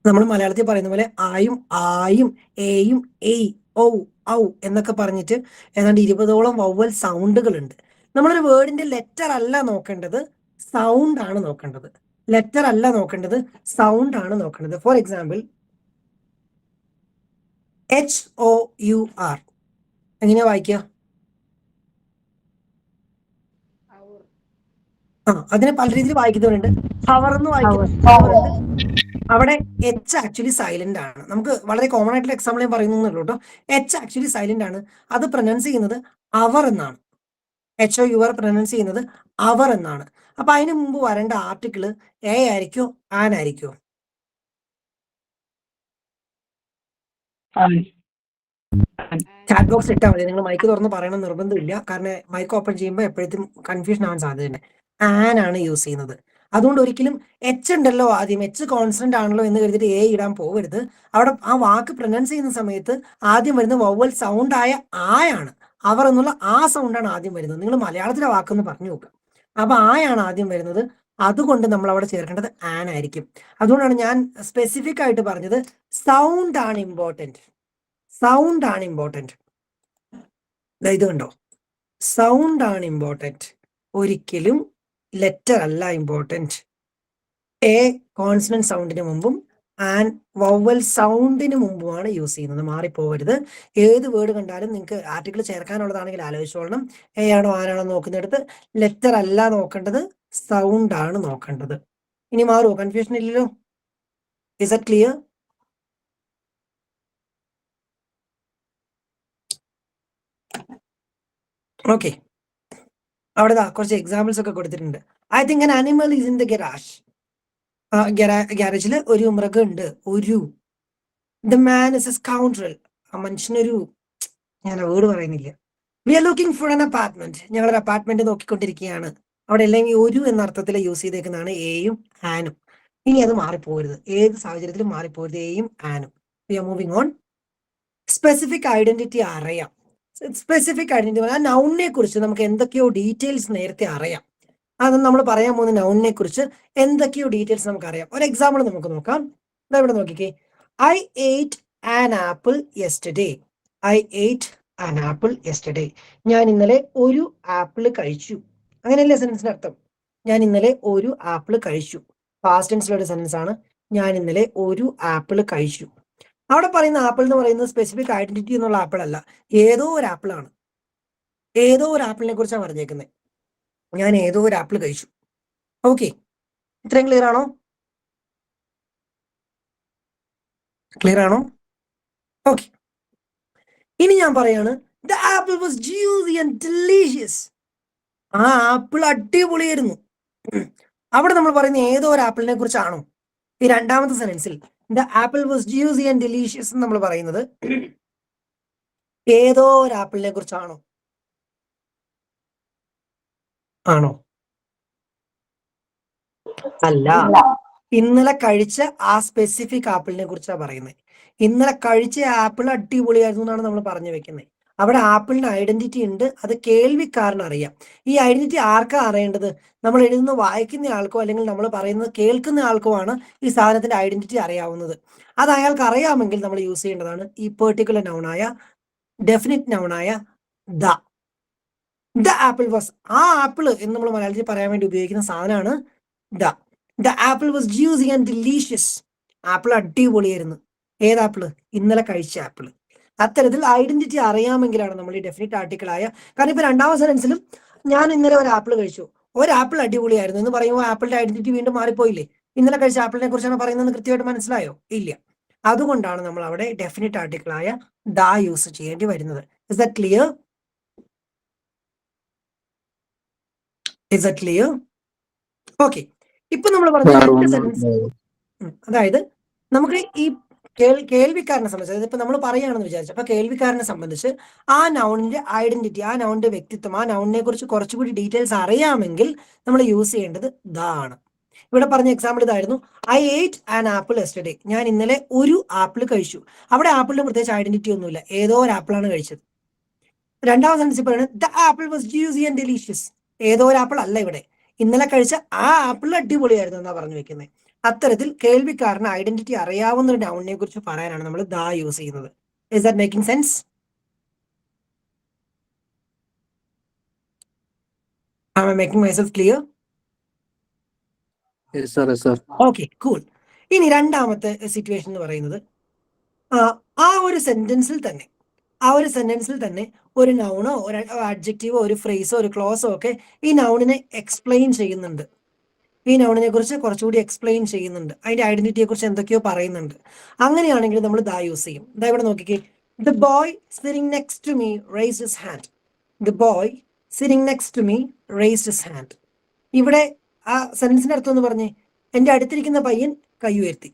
നമ്മൾ മലയാളത്തിൽ പറയുന്ന പോലെ ആയും ആയും എയും എയ് ഔ ഔ എന്നൊക്കെ പറഞ്ഞിട്ട് ഏതാണ്ട് 20ഓളം വവൽ സൗണ്ടുകൾ ഉണ്ട്. നമ്മളൊരു വേർഡിന്റെ ലെറ്റർ അല്ല നോക്കേണ്ടത്, സൗണ്ട് ആണ് നോക്കേണ്ടത്. ലെറ്റർ അല്ല നോക്കേണ്ടത്, സൗണ്ട് ആണ് നോക്കേണ്ടത്. ഫോർ എക്സാമ്പിൾ HOUR എങ്ങനെയാ വായിക്കുക? അതിനെ പല രീതിയിൽ വായിക്കുന്നവരുണ്ട്. ഹവർ എന്ന് വായിക്കുന്നവരുണ്ട്. അവിടെ എച്ച് ആക്ച്വലി സൈലന്റ് ആണ്. നമുക്ക് വളരെ കോമൺ ആയിട്ടുള്ള എക്സാമ്പിൾ ഞാൻ പറയുന്നുള്ളൂ കേട്ടോ. എച്ച് ആക്ച്വലി സൈലന്റ് ആണ്. അത് പ്രൊനൗൺസ് ചെയ്യുന്നത് അവർ എന്നാണ്. HOUR പ്രൊനൗൺസ് ചെയ്യുന്നത് അവർ എന്നാണ്. അപ്പൊ അതിന് മുമ്പ് വരേണ്ട ആർട്ടിക്കിൾ എ ആയിരിക്കോ ആൻ ആയിരിക്കോ? ചാറ്റ് ബോക്സ് ഇട്ടാൽ മതി. നിങ്ങൾ മൈക്ക് തുറന്ന് പറയണം നിർബന്ധമില്ല. കാരണം മൈക്ക് ഓപ്പൺ ചെയ്യുമ്പോൾ എപ്പോഴത്തും കൺഫ്യൂഷൻ ആവാൻ സാധ്യതയുണ്ട്. ആൻ ആണ് യൂസ് ചെയ്യുന്നത്. അതുകൊണ്ട് ഒരിക്കലും എച്ച് ഉണ്ടല്ലോ ആദ്യം, എച്ച് കോൺസ്റ്റന്റ് ആണല്ലോ എന്ന് കരുതിയിട്ട് എ ഇടാൻ പോകരുത്. അവിടെ ആ വാക്ക് പ്രൊനൗൺസ് ചെയ്യുന്ന സമയത്ത് ആദ്യം വരുന്ന വവൽ സൗണ്ട് ആയ ആയാണ്. അവർ എന്നുള്ള ആ സൗണ്ടാണ് ആദ്യം വരുന്നത്. നിങ്ങൾ മലയാളത്തിലെ വാക്കൊന്ന് പറഞ്ഞു നോക്കുക. അപ്പൊ ആയാണ് ആദ്യം വരുന്നത്. അതുകൊണ്ട് നമ്മൾ അവിടെ ചേർക്കേണ്ടത് ആൻ ആയിരിക്കും. അതുകൊണ്ടാണ് ഞാൻ സ്പെസിഫിക് ആയിട്ട് പറഞ്ഞത് സൗണ്ട് ആണ് ഇമ്പോർട്ടന്റ്. സൗണ്ട് ആണ് ഇമ്പോർട്ടന്റ്. ഇത് കണ്ടോ, സൗണ്ട് ആണ് ഇമ്പോർട്ടന്റ്, ഒരിക്കലും ലെറ്റർ അല്ല ഇമ്പോർട്ടന്റ്. എ കോൺസണന്റ് സൗണ്ടിന് മുമ്പും ആൻ വവൽ സൗണ്ടിന് മുമ്പുമാണ് യൂസ് ചെയ്യുന്നത്. മാറിപ്പോകരുത്. ഏത് വേർഡ് കണ്ടാലും നിങ്ങൾക്ക് ആർട്ടിക്കിൾ ചേർക്കാനുള്ളതാണെങ്കിൽ ആലോചിച്ചോളണം. എ ആണോ ആനാണോ നോക്കുന്നിടത്ത് ലെറ്റർ അല്ല നോക്കേണ്ടത്, സൗണ്ട് ആണ് നോക്കേണ്ടത്. ഇനി മാറുമോ? കൺഫ്യൂഷൻ ഇല്ലല്ലോ? Is it clear? ഓക്കെ, അവിടെ കുറച്ച് എക്സാമ്പിൾസ് ഒക്കെ കൊടുത്തിട്ടുണ്ട്. I think an animal is in the garage. ഗ്യാരേജിൽ ഒരു മൃഗമുണ്ട്. ഒരു the man is a scoundrel. ആ മനുഷ്യനൊരു, ഞാൻ വേർഡ് പറയുന്നില്ല. We are looking for an apartment. ഞങ്ങളൊരു അപ്പാർട്ട്മെന്റ് നോക്കിക്കൊണ്ടിരിക്കുകയാണ്. അവിടെ അല്ലെങ്കിൽ ഒരു എന്ന അർത്ഥത്തിൽ യൂസ് ചെയ്തേക്കുന്നതാണ് എയും ആനും. ഇനി അത് മാറിപ്പോകരുത്, ഏത് സാഹചര്യത്തിലും മാറിപ്പോകരുത് എയും ആനും. We are moving on. Specific identity അറിയാം. സ്പെസിഫിക് ഐഡന്റിറ്റി, ആ നൗണിനെ കുറിച്ച് നമുക്ക് എന്തൊക്കെയോ ഡീറ്റെയിൽസ് നേരത്തെ അറിയാം. അത് നമ്മൾ പറയാൻ പോകുന്ന നൗണിനെ കുറിച്ച് എന്തൊക്കെയോ ഡീറ്റെയിൽസ് നമുക്ക് അറിയാം. ഒരു എക്സാമ്പിൾ നമുക്ക് നോക്കാം. ഇവിടെ നോക്കിക്കേ. I ate an apple yesterday. I ate an apple yesterday. ഞാൻ ഇന്നലെ ഒരു ആപ്പിൾ കഴിച്ചു. അങ്ങനെയല്ലേ സെന്റൻസിന്റെ അർത്ഥം? ഞാൻ ഇന്നലെ ഒരു ആപ്പിൾ കഴിച്ചു. പാസ്റ്റ് ടെൻസിലുള്ള സെന്റൻസ് ആണ്. ഞാൻ ഇന്നലെ ഒരു ആപ്പിൾ കഴിച്ചു. അവിടെ പറയുന്ന ആപ്പിൾ എന്ന് പറയുന്നത് സ്പെസിഫിക് ഐഡന്റിറ്റി എന്നുള്ള ആപ്പിൾ അല്ല, ഏതോ ഒരു ആപ്പിൾ ആണ്. ഏതോ ഒരു ആപ്പിളിനെ കുറിച്ചാണ് പറഞ്ഞേക്കുന്നത്. ഞാൻ ഏതോ ഒരു ആപ്പിൾ കഴിച്ചു. ഓക്കെ, ഇത്രയും ക്ലിയർ ആണോ? ക്ലിയർ ആണോ? ഓക്കെ, ഇനി ഞാൻ പറയാണ് the apple was juicy and delicious. ആ ആപ്പിൾ അടിപൊളിയായിരുന്നു. അവിടെ നമ്മൾ പറയുന്ന ഏതോ ഒരു ആപ്പിളിനെ കുറിച്ചാണോ? ഈ രണ്ടാമത്തെ സെന്റൻസിൽ the apple was juicy and delicious എന്ന് നമ്മൾ പറയുന്നത് ഏതോ ഒരു ആപ്പിളിനെ കുറിച്ചാണോ? ആണോ? അല്ല. ഇന്നലെ കഴിച്ച ആ സ്പെസിഫിക് ആപ്പിളിനെ കുറിച്ചാണ് പറയുന്നത്. ഇന്നലെ കഴിച്ച ആപ്പിൾ അടിപൊളിയായിരുന്നു എന്നാണ് നമ്മൾ പറഞ്ഞു വെക്കുന്നത്. അവിടെ ആപ്പിളിന് ഐഡന്റിറ്റി ഉണ്ട്, അത് കേൾവിക്കാരന് അറിയാം. ഈ ഐഡന്റിറ്റി ആർക്കാ അറിയേണ്ടത്? നമ്മൾ എഴുതുന്ന വായിക്കുന്ന ആൾക്കോ അല്ലെങ്കിൽ നമ്മൾ പറയുന്നത് കേൾക്കുന്ന ആൾക്കോ ആണ് ഈ സാധനത്തിന്റെ ഐഡന്റിറ്റി അറിയാവുന്നത്. അത് അയാൾക്ക് അറിയാമെങ്കിൽ നമ്മൾ യൂസ് ചെയ്യേണ്ടതാണ് ഈ പെർട്ടിക്കുലർ നൗണായ ഡെഫിനിറ്റ് നൗണായ ദ ആപ്പിൾ വാസ്. ആ ആപ്പിൾ എന്ന് നമ്മൾ മലയാളത്തിൽ പറയാൻ വേണ്ടി ഉപയോഗിക്കുന്ന സാധനമാണ് the apple was juicy and delicious. Apple അടിപൊളിയായിരുന്നു. ഏത് ആപ്പിള്? ഇന്നലെ കഴിച്ച ആപ്പിൾ. അത്തരത്തിൽ ഐഡന്റിറ്റി അറിയാമെങ്കിലാണ് നമ്മൾ ഈ ഡെഫിനിറ്റ് ആർട്ടിക്കിളായ, കാരണം ഇപ്പൊ രണ്ടാമത്തെ സെൻസിലും ഞാൻ ഇന്നലെ ഒരു ആപ്പിൾ കഴിച്ചു, ഒരു ആപ്പിൾ അടിപൊളിയായിരുന്നു എന്ന് പറയുമ്പോൾ ആപ്പിളിന്റെ ഐഡന്റിറ്റി വീണ്ടും മാറിപ്പോയില്ലേ? ഇന്നലെ കഴിച്ച ആപ്പിളിനെ കുറിച്ചാണ് പറയുന്നത് കൃത്യമായിട്ട് മനസ്സിലായോ? ഇല്ല. അതുകൊണ്ടാണ് നമ്മൾ അവിടെ ഡെഫിനിറ്റ് ആർട്ടിക്കിളായ ദ യൂസ് ചെയ്യേണ്ടി വരുന്നത്. Is that clear? Is that clear? Okay. ഇപ്പൊ നമ്മൾ പറഞ്ഞ രണ്ട് സെന്റൻസ്, അതായത് നമുക്ക് ഈ കേൾവിക്കാരനെ സംബന്ധിച്ച്, അതായത് ഇപ്പൊ നമ്മൾ പറയുകയാണെന്ന് വിചാരിച്ചു, അപ്പൊ കേൾവിക്കാരനെ സംബന്ധിച്ച് ആ നൗണിന്റെ ഐഡന്റിറ്റി, ആ നൗണിന്റെ വ്യക്തിത്വം, ആ നൗണിനെ കുറിച്ച് കുറച്ചുകൂടി ഡീറ്റെയിൽസ് അറിയാമെങ്കിൽ നമ്മൾ യൂസ് ചെയ്യേണ്ടത് ദ ആണ്. ഇവിടെ പറഞ്ഞ എക്സാമ്പിൾ ഇതായിരുന്നു, ഐ ഏറ്റ് ആൻ ആപ്പിൾ യെസ്റ്റർഡേ. ഞാൻ ഇന്നലെ ഒരു ആപ്പിൾ കഴിച്ചു. അവിടെ ആപ്പിളിന് പ്രത്യേകിച്ച് ഐഡന്റിറ്റി ഒന്നുമില്ല, ഏതോ ഒരു ആപ്പിളാണ് കഴിച്ചത്. രണ്ടാമത്തെ സെൻറ്റൻസ് പറയുന്നത് the apple was juicy and delicious. ഏതോ ഒരു ആപ്പിൾ അല്ല ഇവിടെ, ഇന്നലെ കഴിച്ച ആ ആപ്പിൾ അടിപൊളിയായിരുന്നു എന്നാ പറഞ്ഞു വെക്കുന്നത്. അത്തരത്തിൽ കേൾവിക്കാരന് ഐഡന്റിറ്റി അറിയാവുന്ന ഒരു നൗണിനെ കുറിച്ച് പറയാനാണ് നമ്മൾ ദ യൂസ് ചെയ്യുന്നത്. Is that making sense? Am I making myself clear? Okay, cool. ഇനി രണ്ടാമത്തെ സിറ്റുവേഷൻ എന്ന് പറയുന്നത്, ആ ഒരു സെന്റൻസിൽ തന്നെ ഒരു നൗണോ ഒരു അഡ്ജക്റ്റീവോ ഒരു ഫ്രേസോ ഒരു ക്ലോസോ ഒക്കെ ഈ നൗണിനെ എക്സ്പ്ലെയിൻ ചെയ്യുന്നുണ്ട്. ഈ നൗണിനെ കുറിച്ച് കുറച്ചുകൂടി എക്സ്പ്ലെയിൻ ചെയ്യുന്നുണ്ട്, അതിന്റെ ഐഡന്റിറ്റിയെ കുറിച്ച് എന്തൊക്കെയോ പറയുന്നുണ്ട്. അങ്ങനെയാണെങ്കിൽ നമ്മൾ ദ യൂസ് ചെയ്യും. ദാ ഇവിടെ നോക്കിക്കേ, the boy sitting next to me raised his hand. The boy sitting next to me raised his hand. ഇവിടെ ആ സെന്റൻസിന്റെ അർത്ഥം എന്ന് പറഞ്ഞേ, എന്റെ അടുത്തിരിക്കുന്ന പയ്യൻ കൈ ഉയർത്തി.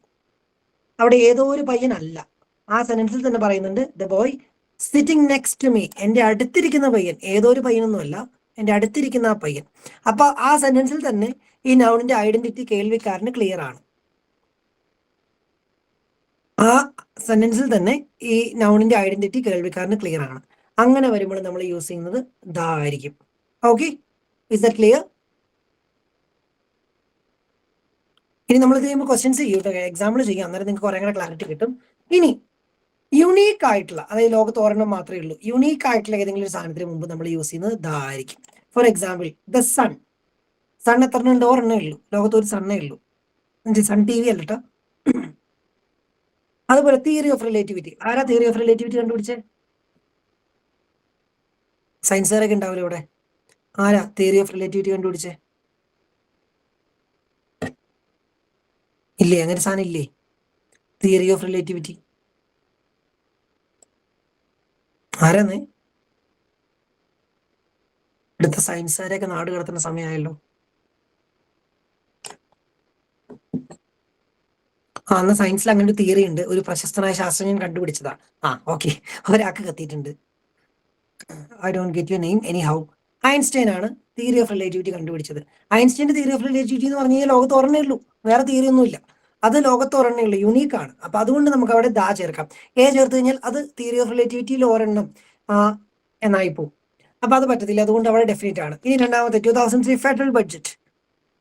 അവിടെ ഏതോ ഒരു പയ്യൻ അല്ല, ആ സെന്റൻസിൽ തന്നെ പറയുന്നുണ്ട് the boy sitting next to me. എന്റെ അടുത്തിരിക്കുന്ന പയ്യൻ, ഏതോ ഒരു പയ്യനൊന്നും അല്ല, എന്റെ അടുത്തിരിക്കുന്ന ആ പയ്യൻ. അപ്പൊ ആ സെന്റൻസിൽ തന്നെ ഈ നൗണിന്റെ ഐഡന്റിറ്റി കേൾവിക്കാരന് ക്ലിയർ ആണ്. ആ സെന്റൻസിൽ തന്നെ ഈ നൗണിന്റെ ഐഡന്റിറ്റി കേൾവിക്കാരന് ക്ലിയർ ആണ്. അങ്ങനെ വരുമ്പോൾ നമ്മൾ യൂസ് ചെയ്യുന്നത് ദ ആയിരിക്കും. Okay, is that clear? ഇനി നമ്മൾ ഇത് ചെയ്യുമ്പോൾ ക്വസ്റ്റ്യൻസ് ചെയ്യും കേട്ടോ, എക്സാമ്പിൾ ചെയ്യാം, അന്നേരം നിങ്ങൾക്ക് കുറെ കൂടെ ക്ലാരിറ്റി കിട്ടും. ഇനി യുണീക്ക് ആയിട്ടുള്ള, അതായത് ലോകത്ത് ഒരെണ്ണം മാത്രമേ ഉള്ളൂ, യുണീക്ക് ആയിട്ടുള്ള ഏതെങ്കിലും ഒരു സാധനത്തിന് മുമ്പ് നമ്മൾ യൂസ് ചെയ്യുന്നത് ദ ആയിരിക്കും. For example the sun. Sun എത്ര ഉണ്ട്? ഒരെണ്ണേ ഉള്ളൂ, ലോകത്ത് ഒരു സണ്ണേ ഉള്ളൂ. സൺ ടി വി അല്ല കേട്ടോ. അതുപോലെ തിയറി ഓഫ് റിലേറ്റിവിറ്റി. ആരാ തിയറി ഓഫ് റിലേറ്റിവിറ്റി കണ്ടുപിടിച്ചേ? സയൻസുകാരൊക്കെ ഉണ്ടാവില്ല ഇവിടെ. ആരാ തിയറി ഓഫ് റിലേറ്റിവിറ്റി കണ്ടുപിടിച്ചേ? ഇല്ലേ, അങ്ങനെ സാധനം ഇല്ലേ തിയറി ഓഫ് റിലേറ്റിവിറ്റി? ആരാന്ന്? ഇവിടുത്തെ സയൻസുകാരെയൊക്കെ നാട് കടത്തുന്ന സമയമായല്ലോ. അന്ന് സയൻസിൽ അങ്ങനെ ഒരു തിയറി ഉണ്ട്, ഒരു പ്രശസ്തനായ ശാസ്ത്രജ്ഞൻ കണ്ടുപിടിച്ചതാ. ഓക്കെ, ഒരാൾക്ക് കത്തിയിട്ടുണ്ട്. I don't get your name anyhow. Einstein ആണ് തിയറി ഓഫ് റിലേറ്റിവിറ്റി കണ്ടുപിടിച്ചത്. ഐൻസ്റ്റൈന്റെ തിയറി ഓഫ് റിലേറ്റിവിറ്റി എന്ന് പറഞ്ഞു കഴിഞ്ഞാൽ ലോകത്ത് ഒരെണ്ണേ ഉള്ളൂ, വേറെ തിയറി ഒന്നുമില്ല. അത് ലോകത്ത് ഒരെണ്ണേ ഉള്ളൂ, യുണീക്ക് ആണ്. അപ്പൊ അതുകൊണ്ട് നമുക്ക് അവിടെ ദാ ചേർക്കാം. ചേർത്ത് കഴിഞ്ഞാൽ അത് തിയറി ഓഫ് റിലേറ്റിവിറ്റിയിൽ ഒരെണ്ണം എന്നായി പോകും. അപ്പൊ അത് പറ്റത്തില്ല, അതുകൊണ്ട് അവിടെ ഡെഫിനറ്റ് ആണ്. ഇനി രണ്ടാമത്തെ 2003 ഫെഡറൽ ബഡ്ജറ്റ്.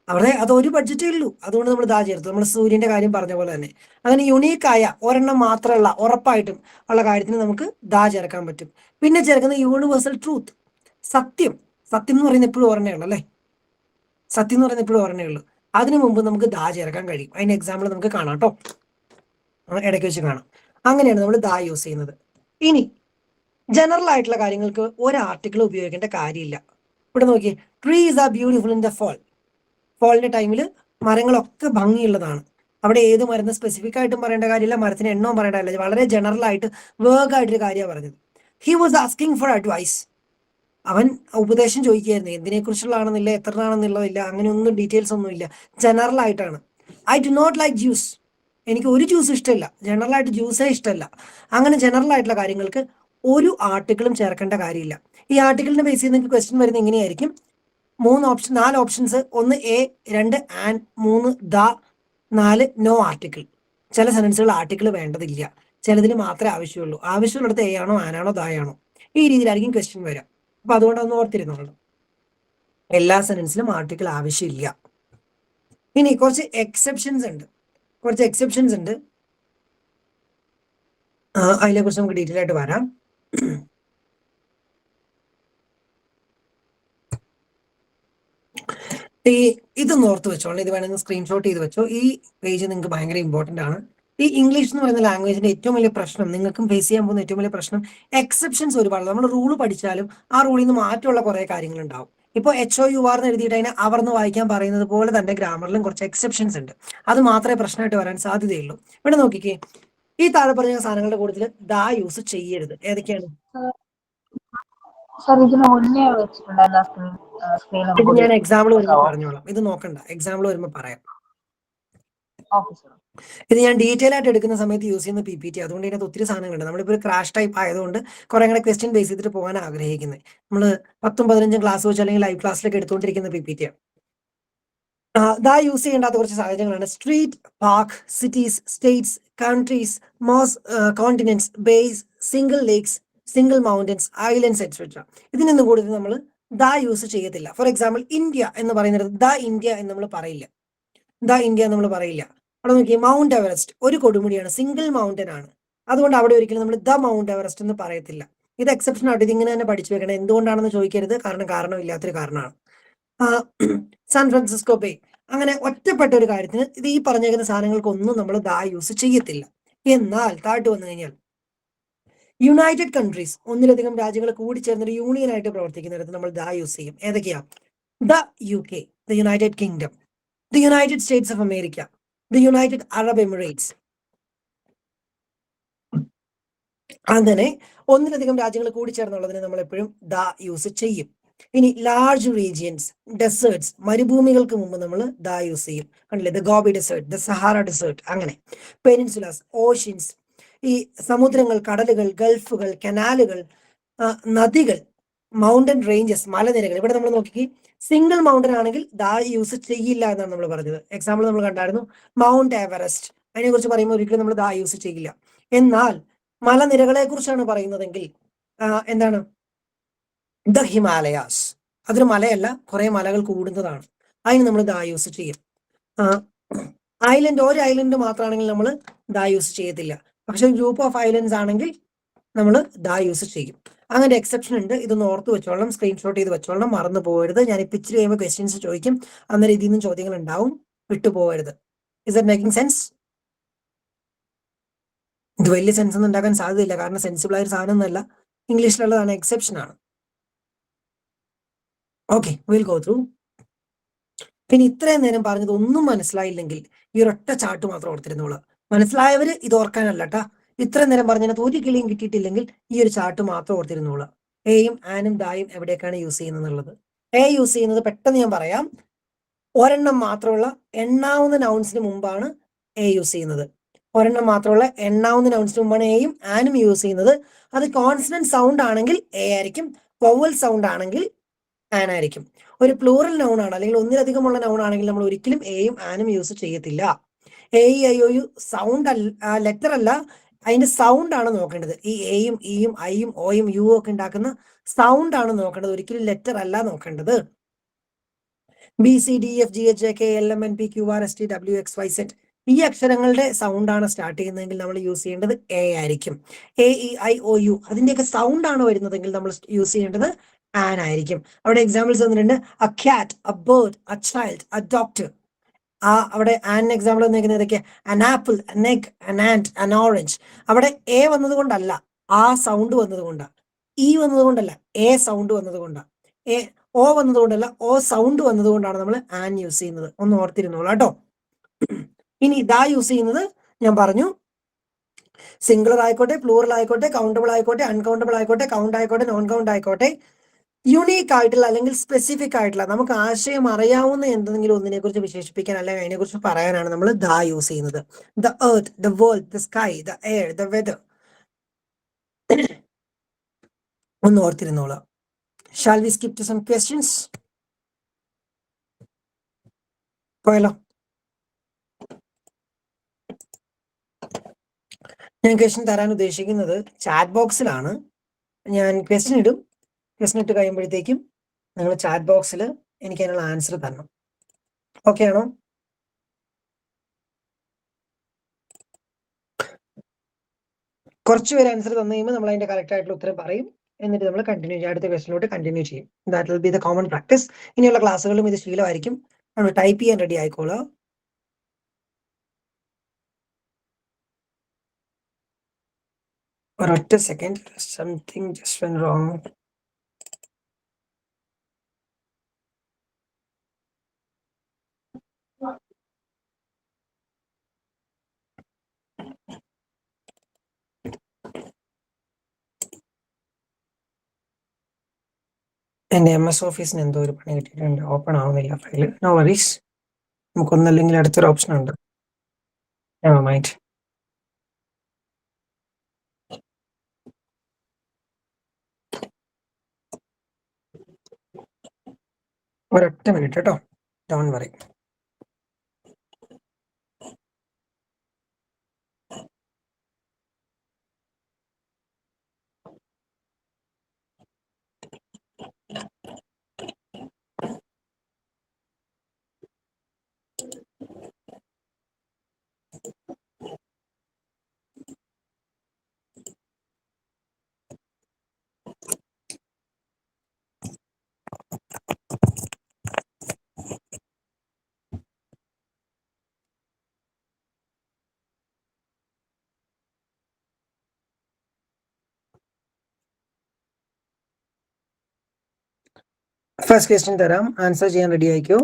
അവിടെ അത് ഒരു ബഡ്ജറ്റേ ഉള്ളൂ, അതുകൊണ്ട് നമ്മൾ ദാ ചേർത്തു. നമ്മൾ സൂര്യന്റെ കാര്യം പറഞ്ഞ പോലെ തന്നെ അങ്ങനെ യുണീക്കായ ഒരെണ്ണം മാത്രമുള്ള ഉറപ്പായിട്ടും ഉള്ള കാര്യത്തിന് നമുക്ക് ദാ ചേർക്കാൻ പറ്റും. പിന്നെ ചേർക്കുന്ന യൂണിവേഴ്സൽ ട്രൂത്ത്, സത്യം. സത്യം എന്ന് പറയുന്നത് എപ്പോഴും ഓർമ്മയേ ഉള്ളൂ അല്ലേ? സത്യം എന്ന് പറയുന്നത് എപ്പോഴും ഓർമ്മയേ ഉള്ളൂ. അതിനു മുമ്പ് നമുക്ക് ദാ ചേർക്കാൻ കഴിയും. അതിന്റെ എക്സാമ്പിൾ നമുക്ക് കാണാം കേട്ടോ, ഇടയ്ക്ക് വെച്ച് കാണാം. അങ്ങനെയാണ് നമ്മൾ ദാ യൂസ് ചെയ്യുന്നത്. ഇനി ജനറൽ ആയിട്ടുള്ള കാര്യങ്ങൾക്ക് ഒരു ആർട്ടിക്കിൾ ഉപയോഗിക്കേണ്ട കാര്യമില്ല. ഇവിടെ നോക്കിയേ, trees are beautiful in the fall. ഫോളിന്റെ ടൈമിൽ മരങ്ങളൊക്കെ ഭംഗിയുള്ളതാണ്. അവിടെ ഏത് മരുന്ന് സ്പെസിഫിക് ആയിട്ടും പറയേണ്ട കാര്യമില്ല, മരത്തിന് എണ്ണവും പറയേണ്ട കാര്യമില്ല, വളരെ ജനറൽ ആയിട്ട് വേഗമായിട്ടൊരു കാര്യമാണ് പറഞ്ഞത്. He was asking for advice. അവൻ ഉപദേശം ചോദിക്കുകയായിരുന്നു, എന്തിനെ കുറിച്ചുള്ളതാണെന്നില്ല, എത്രയാണെന്നുള്ളതില്ല, അങ്ങനെയൊന്നും ഡീറ്റെയിൽസ് ഒന്നുമില്ല, ജനറൽ ആയിട്ടാണ്. I do not like juice. എനിക്ക് ഒരു ജ്യൂസ് ഇഷ്ടമല്ല, ജനറൽ ആയിട്ട് ജ്യൂസേ ഇഷ്ടമല്ല. അങ്ങനെ ജനറൽ ആയിട്ടുള്ള കാര്യങ്ങൾക്ക് ഒരു ആർട്ടിക്കിളും ചേർക്കേണ്ട കാര്യമില്ല. ഈ ആർട്ടിക്കിളിനെ ബേസ് ചെയ്ത് നിങ്ങൾക്ക് ക്വസ്റ്റ്യൻ വരുന്നത് എങ്ങനെയായിരിക്കും? 4 options. 1 a, 2 and, 3 the, 4 no article. ചില സെന്റൻസുകൾ ആർട്ടിക്കിൾ വേണ്ടതില്ല, ചിലതിൽ മാത്രമേ ആവശ്യമുള്ളൂ. ആവശ്യമുള്ളിടത്ത് എ ആണോ ആനാണോ ദായാണോ, ഈ രീതിയിലായിരിക്കും ക്വസ്റ്റ്യൻ വരിക. അപ്പൊ അതുകൊണ്ട് ഒന്ന് ഓർത്തിരുന്നുള്ളൂ, എല്ലാ സെന്റൻസിലും ആർട്ടിക്കിൾ ആവശ്യമില്ല. ഇനി കുറച്ച് എക്സെപ്ഷൻസ് ഉണ്ട്, അതിനെ കുറിച്ച് നമുക്ക് ഡീറ്റെയിൽ ആയിട്ട് വരാം. ഇതൊന്ന് ഓർത്ത് വെച്ചോളൂ, ഇത് വേണമെങ്കിൽ സ്ക്രീൻഷോട്ട് ചെയ്ത് വെച്ചോ. ഈ പേജ് നിങ്ങൾക്ക് ഭയങ്കര ഇമ്പോർട്ടന്റ് ആണ്. ഈ ഇംഗ്ലീഷ് എന്ന് പറയുന്ന ലാംഗ്വേജിന്റെ ഏറ്റവും വലിയ പ്രശ്നം, നിങ്ങൾക്കും ഫേസ് ചെയ്യാൻ പോകുന്ന ഏറ്റവും വലിയ പ്രശ്നം, എക്സെപ്ഷൻസ് ഒരുപാട്. നമ്മൾ റൂള് പഠിച്ചാലും ആ റൂളിൽ നിന്ന് മാറ്റമുള്ള കുറെ കാര്യങ്ങൾ ഉണ്ടാവും. ഇപ്പോൾ HOUR എന്ന് എഴുതിയിട്ട് അതിനെ അവർന്ന് വായിക്കാൻ പറയുന്നത് പോലെ തന്നെ ഗ്രാമറിലും കുറച്ച് എക്സെപ്ഷൻസ് ഉണ്ട്. അത് മാത്രമേ പ്രശ്നമായിട്ട് വരാൻ സാധ്യതയുള്ളൂ. ഇവിടെ നോക്കിക്കേ, ഈ താഴെ പറഞ്ഞ സാധനങ്ങളുടെ കൂട്ടത്തിൽ ദാ യൂസ് ചെയ്യരുത്. ഏതൊക്കെയാണ്? ഇത് ഞാൻ എക്സാമ്പിൾ വരുമ്പോൾ പറഞ്ഞോളാം, ഇത് നോക്കണ്ട, എക്സാമ്പിൾ വരുമ്പോൾ പറയാം. ഇത് ഞാൻ ഡീറ്റെയിൽ ആയിട്ട് എടുക്കുന്ന സമയത്ത് യൂസ് ചെയ്യുന്ന PPT, അതുകൊണ്ട് ഇതിനകത്ത് ഒത്തിരി സാധനങ്ങളുണ്ട്. നമ്മളിപ്പോൾ ഒരു ക്രാഷ് ടൈപ്പ് ആയതുകൊണ്ട് കുറെ കൂടെ ക്വസ്റ്റ്യൻ ബേസ് ചെയ്തിട്ട് പോകാൻ ആഗ്രഹിക്കുന്നത്. നമ്മൾ 10-15 ക്ലാസ് വെച്ച് അല്ലെങ്കിൽ ലൈവ് ക്ലാസ്സിലൊക്കെ എടുത്തുകൊണ്ടിരിക്കുന്ന PPT ആണ്. ദാ യൂസ് ചെയ്യേണ്ടാത്ത കുറച്ച് സാഹചര്യങ്ങളാണ്: street, park, cities, States, countries, continents, base, single lakes, single mountains, islands etcetera. ഇതിനൊന്നും കൂടുതൽ നമ്മൾ ദാ യൂസ് ചെയ്യത്തില്ല. ഫോർ എക്സാമ്പിൾ, ഇന്ത്യ എന്ന് പറയുന്നത് ദ ഇന്ത്യ എന്ന് നമ്മൾ പറയില്ല. അവിടെ നോക്കി, മൗണ്ട് എവറസ്റ്റ് ഒരു കൊടുമുടിയാണ്, സിംഗിൾ മൗണ്ടൻ ആണ്. അതുകൊണ്ട് അവിടെ ഒരിക്കലും നമ്മൾ ദ മൗണ്ട് എവറസ്റ്റ് എന്ന് പറയത്തില്ല. ഇത് എക്സെപ്ഷൻ ആയിട്ട് ഇതിങ്ങനെ തന്നെ പഠിച്ചു വെക്കണം. എന്തുകൊണ്ടാണെന്ന് ചോദിക്കരുത്, കാരണമില്ലാത്തൊരു കാരണമാണ്. സാൻ ഫ്രാൻസിസ്കോ ബേ, അങ്ങനെ ഒറ്റപ്പെട്ട ഒരു കാര്യത്തിന് ഇത് ഈ പറഞ്ഞേക്കുന്ന സാധനങ്ങൾക്കൊന്നും നമ്മൾ ദാ യൂസ് ചെയ്യത്തില്ല. എന്നാൽ താഴ്ത്തു വന്നു കഴിഞ്ഞാൽ യുണൈറ്റഡ് കൺട്രീസ്, ഒന്നിലധികം രാജ്യങ്ങൾ കൂടിച്ചേർന്നൊരു യൂണിയൻ ആയിട്ട് പ്രവർത്തിക്കുന്നിടത്ത് നമ്മൾ ദാ യൂസ് ചെയ്യും. ഏതൊക്കെയാ? The UK, the United kingdom, the United States of America, the United Arab Emirates. അങ്ങനെ ഒന്നിലധികം രാജ്യങ്ങൾ കൂടിച്ചേർന്നുള്ളതിന് നമ്മൾ എപ്പോഴും ദ യൂസ് ചെയ്യും. ഇനി ലാർജ് റീജിയൻസ്, ഡെസേർട്സ്, മരുഭൂമികൾക്ക് മുമ്പ് നമ്മൾ ദ യൂസ് ചെയ്യും. കണ്ടില്ലേ, the Gobi desert, the Sahara desert. അങ്ങനെ പെനിൻസുലാസ്, ഓഷ്യൻസ്, ഈ സമുദ്രങ്ങൾ, കടലുകൾ, ഗൾഫുകൾ, കനാലുകൾ, നദികൾ, മൗണ്ടൻ റേഞ്ചസ്, മലനിരകൾ. ഇവിടെ നമ്മൾ നോക്കി, സിംഗിൾ മൗണ്ടൻ ആണെങ്കിൽ ദാ യൂസ് ചെയ്യില്ല എന്നാണ് നമ്മൾ പറഞ്ഞത്. എക്സാമ്പിൾ നമ്മൾ കണ്ടായിരുന്നു, മൗണ്ട് എവറസ്റ്റ്. അതിനെ കുറിച്ച് പറയുമ്പോൾ ഒരിക്കലും നമ്മൾ ദാ യൂസ് ചെയ്യില്ല. എന്നാൽ മലനിരകളെ കുറിച്ചാണ് പറയുന്നതെങ്കിൽ എന്താണ്? The Himalayas. അതൊരു മലയല്ല, കുറെ മലകൾ കൂടുന്നതാണ്, അതിന് നമ്മൾ ദാ യൂസ് ചെയ്യും. ഐലൻഡ്, ഒരു ഐലൻഡ് മാത്രമാണെങ്കിൽ നമ്മൾ ദാ യൂസ് ചെയ്യത്തില്ല. പക്ഷെ ഗ്രൂപ്പ് ഓഫ് ഐലൻഡ്സ് ആണെങ്കിൽ നമ്മൾ ദാ യൂസ് ചെയ്യും. അങ്ങനെ എക്സെപ്ഷൻ ഉണ്ട്, ഇതൊന്ന് ഓർത്ത് വെച്ചോളണം, സ്ക്രീൻഷോട്ട് ചെയ്ത് വെച്ചോളണം, മറന്നു പോകരുത്. ഞാൻ ഇപ്പം ഇച്ചിരി കഴിയുമ്പോൾ ക്വസ്റ്റ്യൻസ് ചോദിക്കും, അന്നേരം ഇതിൽ നിന്നും ചോദ്യങ്ങൾ ഉണ്ടാവും, വിട്ടുപോകരുത്. Is it making sense? ഇത് വലിയ സെൻസ് ഒന്നും ഉണ്ടാക്കാൻ സാധ്യതയില്ല, കാരണം സെൻസിബിൾ ആയ ഒരു സാധനം ഒന്നല്ല, ഇംഗ്ലീഷിലുള്ളതാണ്, എക്സെപ്ഷൻ ആണ്. Okay, will go through. പിന്നെ ഇത്രയും നേരം പറഞ്ഞത് ഒന്നും മനസ്സിലായില്ലെങ്കിൽ ഈ ഒരൊറ്റ ചാർട്ട് മാത്രം ഓർത്തിരുന്നോളൂ. മനസ്സിലായവര് ഇത് ഓർക്കാനല്ല കേട്ടാ, ഇത്രയും നേരം പറഞ്ഞതിനകത്ത് ഒരു കിളിയും കിട്ടിയിട്ടില്ലെങ്കിൽ ഈ ഒരു ചാർട്ട് മാത്രം ഓർത്തിരുന്നോളൂ. എയും ആനും ദായും എവിടേക്കാണ് യൂസ് ചെയ്യുന്നത് എന്നുള്ളത്. എ യൂസ് ചെയ്യുന്നത് പെട്ടെന്ന് ഞാൻ പറയാം, ഒരെണ്ണം മാത്രമുള്ള എണ്ണാവുന്ന നൗൺസിന് മുമ്പാണ് എ യൂസ് ചെയ്യുന്നത്. ഒരെണ്ണം മാത്രമുള്ള എണ്ണാവുന്ന നൗൺസിന് മുമ്പാണ് എയും ആനും യൂസ് ചെയ്യുന്നത്. അത് കോൺസണന്റ് സൗണ്ട് ആണെങ്കിൽ എ ആയിരിക്കും, വവൽ സൗണ്ട് ആണെങ്കിൽ ആൻ ആയിരിക്കും. ഒരു പ്ലൂറൽ നൗൺ ആണ് അല്ലെങ്കിൽ ഒന്നിലധികമുള്ള നൗൺ ആണെങ്കിൽ നമ്മൾ ഒരിക്കലും എയും ആനും യൂസ് ചെയ്യത്തില്ല. AEIOU സൗണ്ട് അല്ല, ലെറ്റർ അല്ല, അതിന്റെ സൗണ്ട് ആണ് നോക്കേണ്ടത്. ഈ എയും ഇയും ഐയും ഓയും യു ഒക്കെ ഉണ്ടാക്കുന്ന സൗണ്ട് ആണ് നോക്കേണ്ടത്, ഒരിക്കലും ലെറ്റർ അല്ല നോക്കേണ്ടത്. BCDEFGHJKLMNPQRSTWXYZ ഈ അക്ഷരങ്ങളുടെ സൗണ്ട് ആണ് സ്റ്റാർട്ട് ചെയ്യുന്നതെങ്കിൽ നമ്മൾ യൂസ് ചെയ്യേണ്ടത് എ ആയിരിക്കും. AEIOU അതിന്റെയൊക്കെ സൗണ്ട് ആണ് വരുന്നതെങ്കിൽ നമ്മൾ യൂസ് ചെയ്യേണ്ടത് ആൻ ആയിരിക്കും. അവിടെ എക്സാമ്പിൾസ് വന്നിട്ടുണ്ട്: A cat, A bird, A child, A doctor. അവിടെ ആൻ എക്സാമ്പിൾ വന്നിരിക്കുന്നത് ഏതൊക്കെ? അൻ ആപ്പിൾ, അൻ എഗ്, അൻ ആന്റ്, അൻ ഓറഞ്ച്. അവിടെ എ വന്നത് കൊണ്ടല്ല, ആ സൗണ്ട് വന്നത് കൊണ്ടാണ്. ഇ വന്നത് കൊണ്ടല്ല, എ സൗണ്ട് വന്നത് കൊണ്ടാണ്. ഓ വന്നത് കൊണ്ടല്ല, ഓ സൗണ്ട് വന്നത് കൊണ്ടാണ് നമ്മൾ ആൻ യൂസ് ചെയ്യുന്നത്. ഒന്ന് ഓർത്തിരുന്നോളൂ കേട്ടോ. ഇനി ദാ യൂസ് ചെയ്യുന്നത് ഞാൻ പറഞ്ഞു, സിംഗുലർ ആയിക്കോട്ടെ, പ്ലൂറൽ ആയിക്കോട്ടെ, കൗണ്ടബിൾ ആയിക്കോട്ടെ, അൺകൗണ്ടബിൾ ആയിക്കോട്ടെ, കൗണ്ട് ആയിക്കോട്ടെ, നോൺ കൗണ്ട് ആയിക്കോട്ടെ, യുണീക്ക് ആയിട്ടുള്ള അല്ലെങ്കിൽ സ്പെസിഫിക് ആയിട്ടുള്ള നമുക്ക് ആശയം അറിയാവുന്ന എന്തെങ്കിലും ഒന്നിനെ കുറിച്ച് വിശേഷിപ്പിക്കാൻ അല്ലെങ്കിൽ അതിനെ കുറിച്ച് പറയാനാണ് നമ്മൾ ദ യൂസ് ചെയ്യുന്നത്. The earth, the world, the sky, the air, the weather. ഒന്ന് ഓർത്തിരുന്നോളാം. Shall we skip to some questions? പോയല്ലോ. ഞാൻ ക്വസ്റ്റ്യൻ തരാൻ ഉദ്ദേശിക്കുന്നത് ചാറ്റ് ബോക്സിലാണ്. ഞാൻ ക്വസ്റ്റ്യൻ ഇടും. ക്വസ്റ്റ്യൻ ഇട്ട് കഴിയുമ്പോഴത്തേക്കും നിങ്ങൾ ചാറ്റ് ബോക്സിൽ എനിക്ക് അതിനുള്ള ആൻസർ തരണം. ഓക്കെ ആണോ? കുറച്ച് പേര് ആൻസർ തന്നു കഴിയുമ്പോൾ നമ്മൾ അതിന്റെ കറക്റ്റ് ആയിട്ടുള്ള ഉത്തരം പറയും. എന്നിട്ട് നമ്മൾ കണ്ടിന്യൂ ചെയ്യും, അടുത്ത ക്വസ്റ്റിനോട്ട് കണ്ടിന്യൂ ചെയ്യും. That will be the common practice. ഇനിയുള്ള ക്ലാസ്സുകളിലും ഇത് ശീലമായിരിക്കും. നമ്മൾ ടൈപ്പ് ചെയ്യാൻ റെഡി ആയിക്കോളാം. ഒരൊറ്റ second, something just went wrong. എന്റെ MS ഓഫീസിന് എന്തോ ഒരു പണി കിട്ടിയിട്ടുണ്ട്, ഓപ്പൺ ആവുന്നില്ല ഫയൽ. നോ വറീസ്, നമുക്കൊന്നല്ലെങ്കിൽ അടുത്തൊരു ഓപ്ഷൻ ഉണ്ട്. Never mind. ഒരൊറ്റ മിനിറ്റ് കേട്ടോ, ഡോണ്ട് വറി. ഫസ്റ്റ് ക്വസ്റ്റ്യൻ തരാം, ആൻസർ ചെയ്യാൻ റെഡി ആയിക്കോ.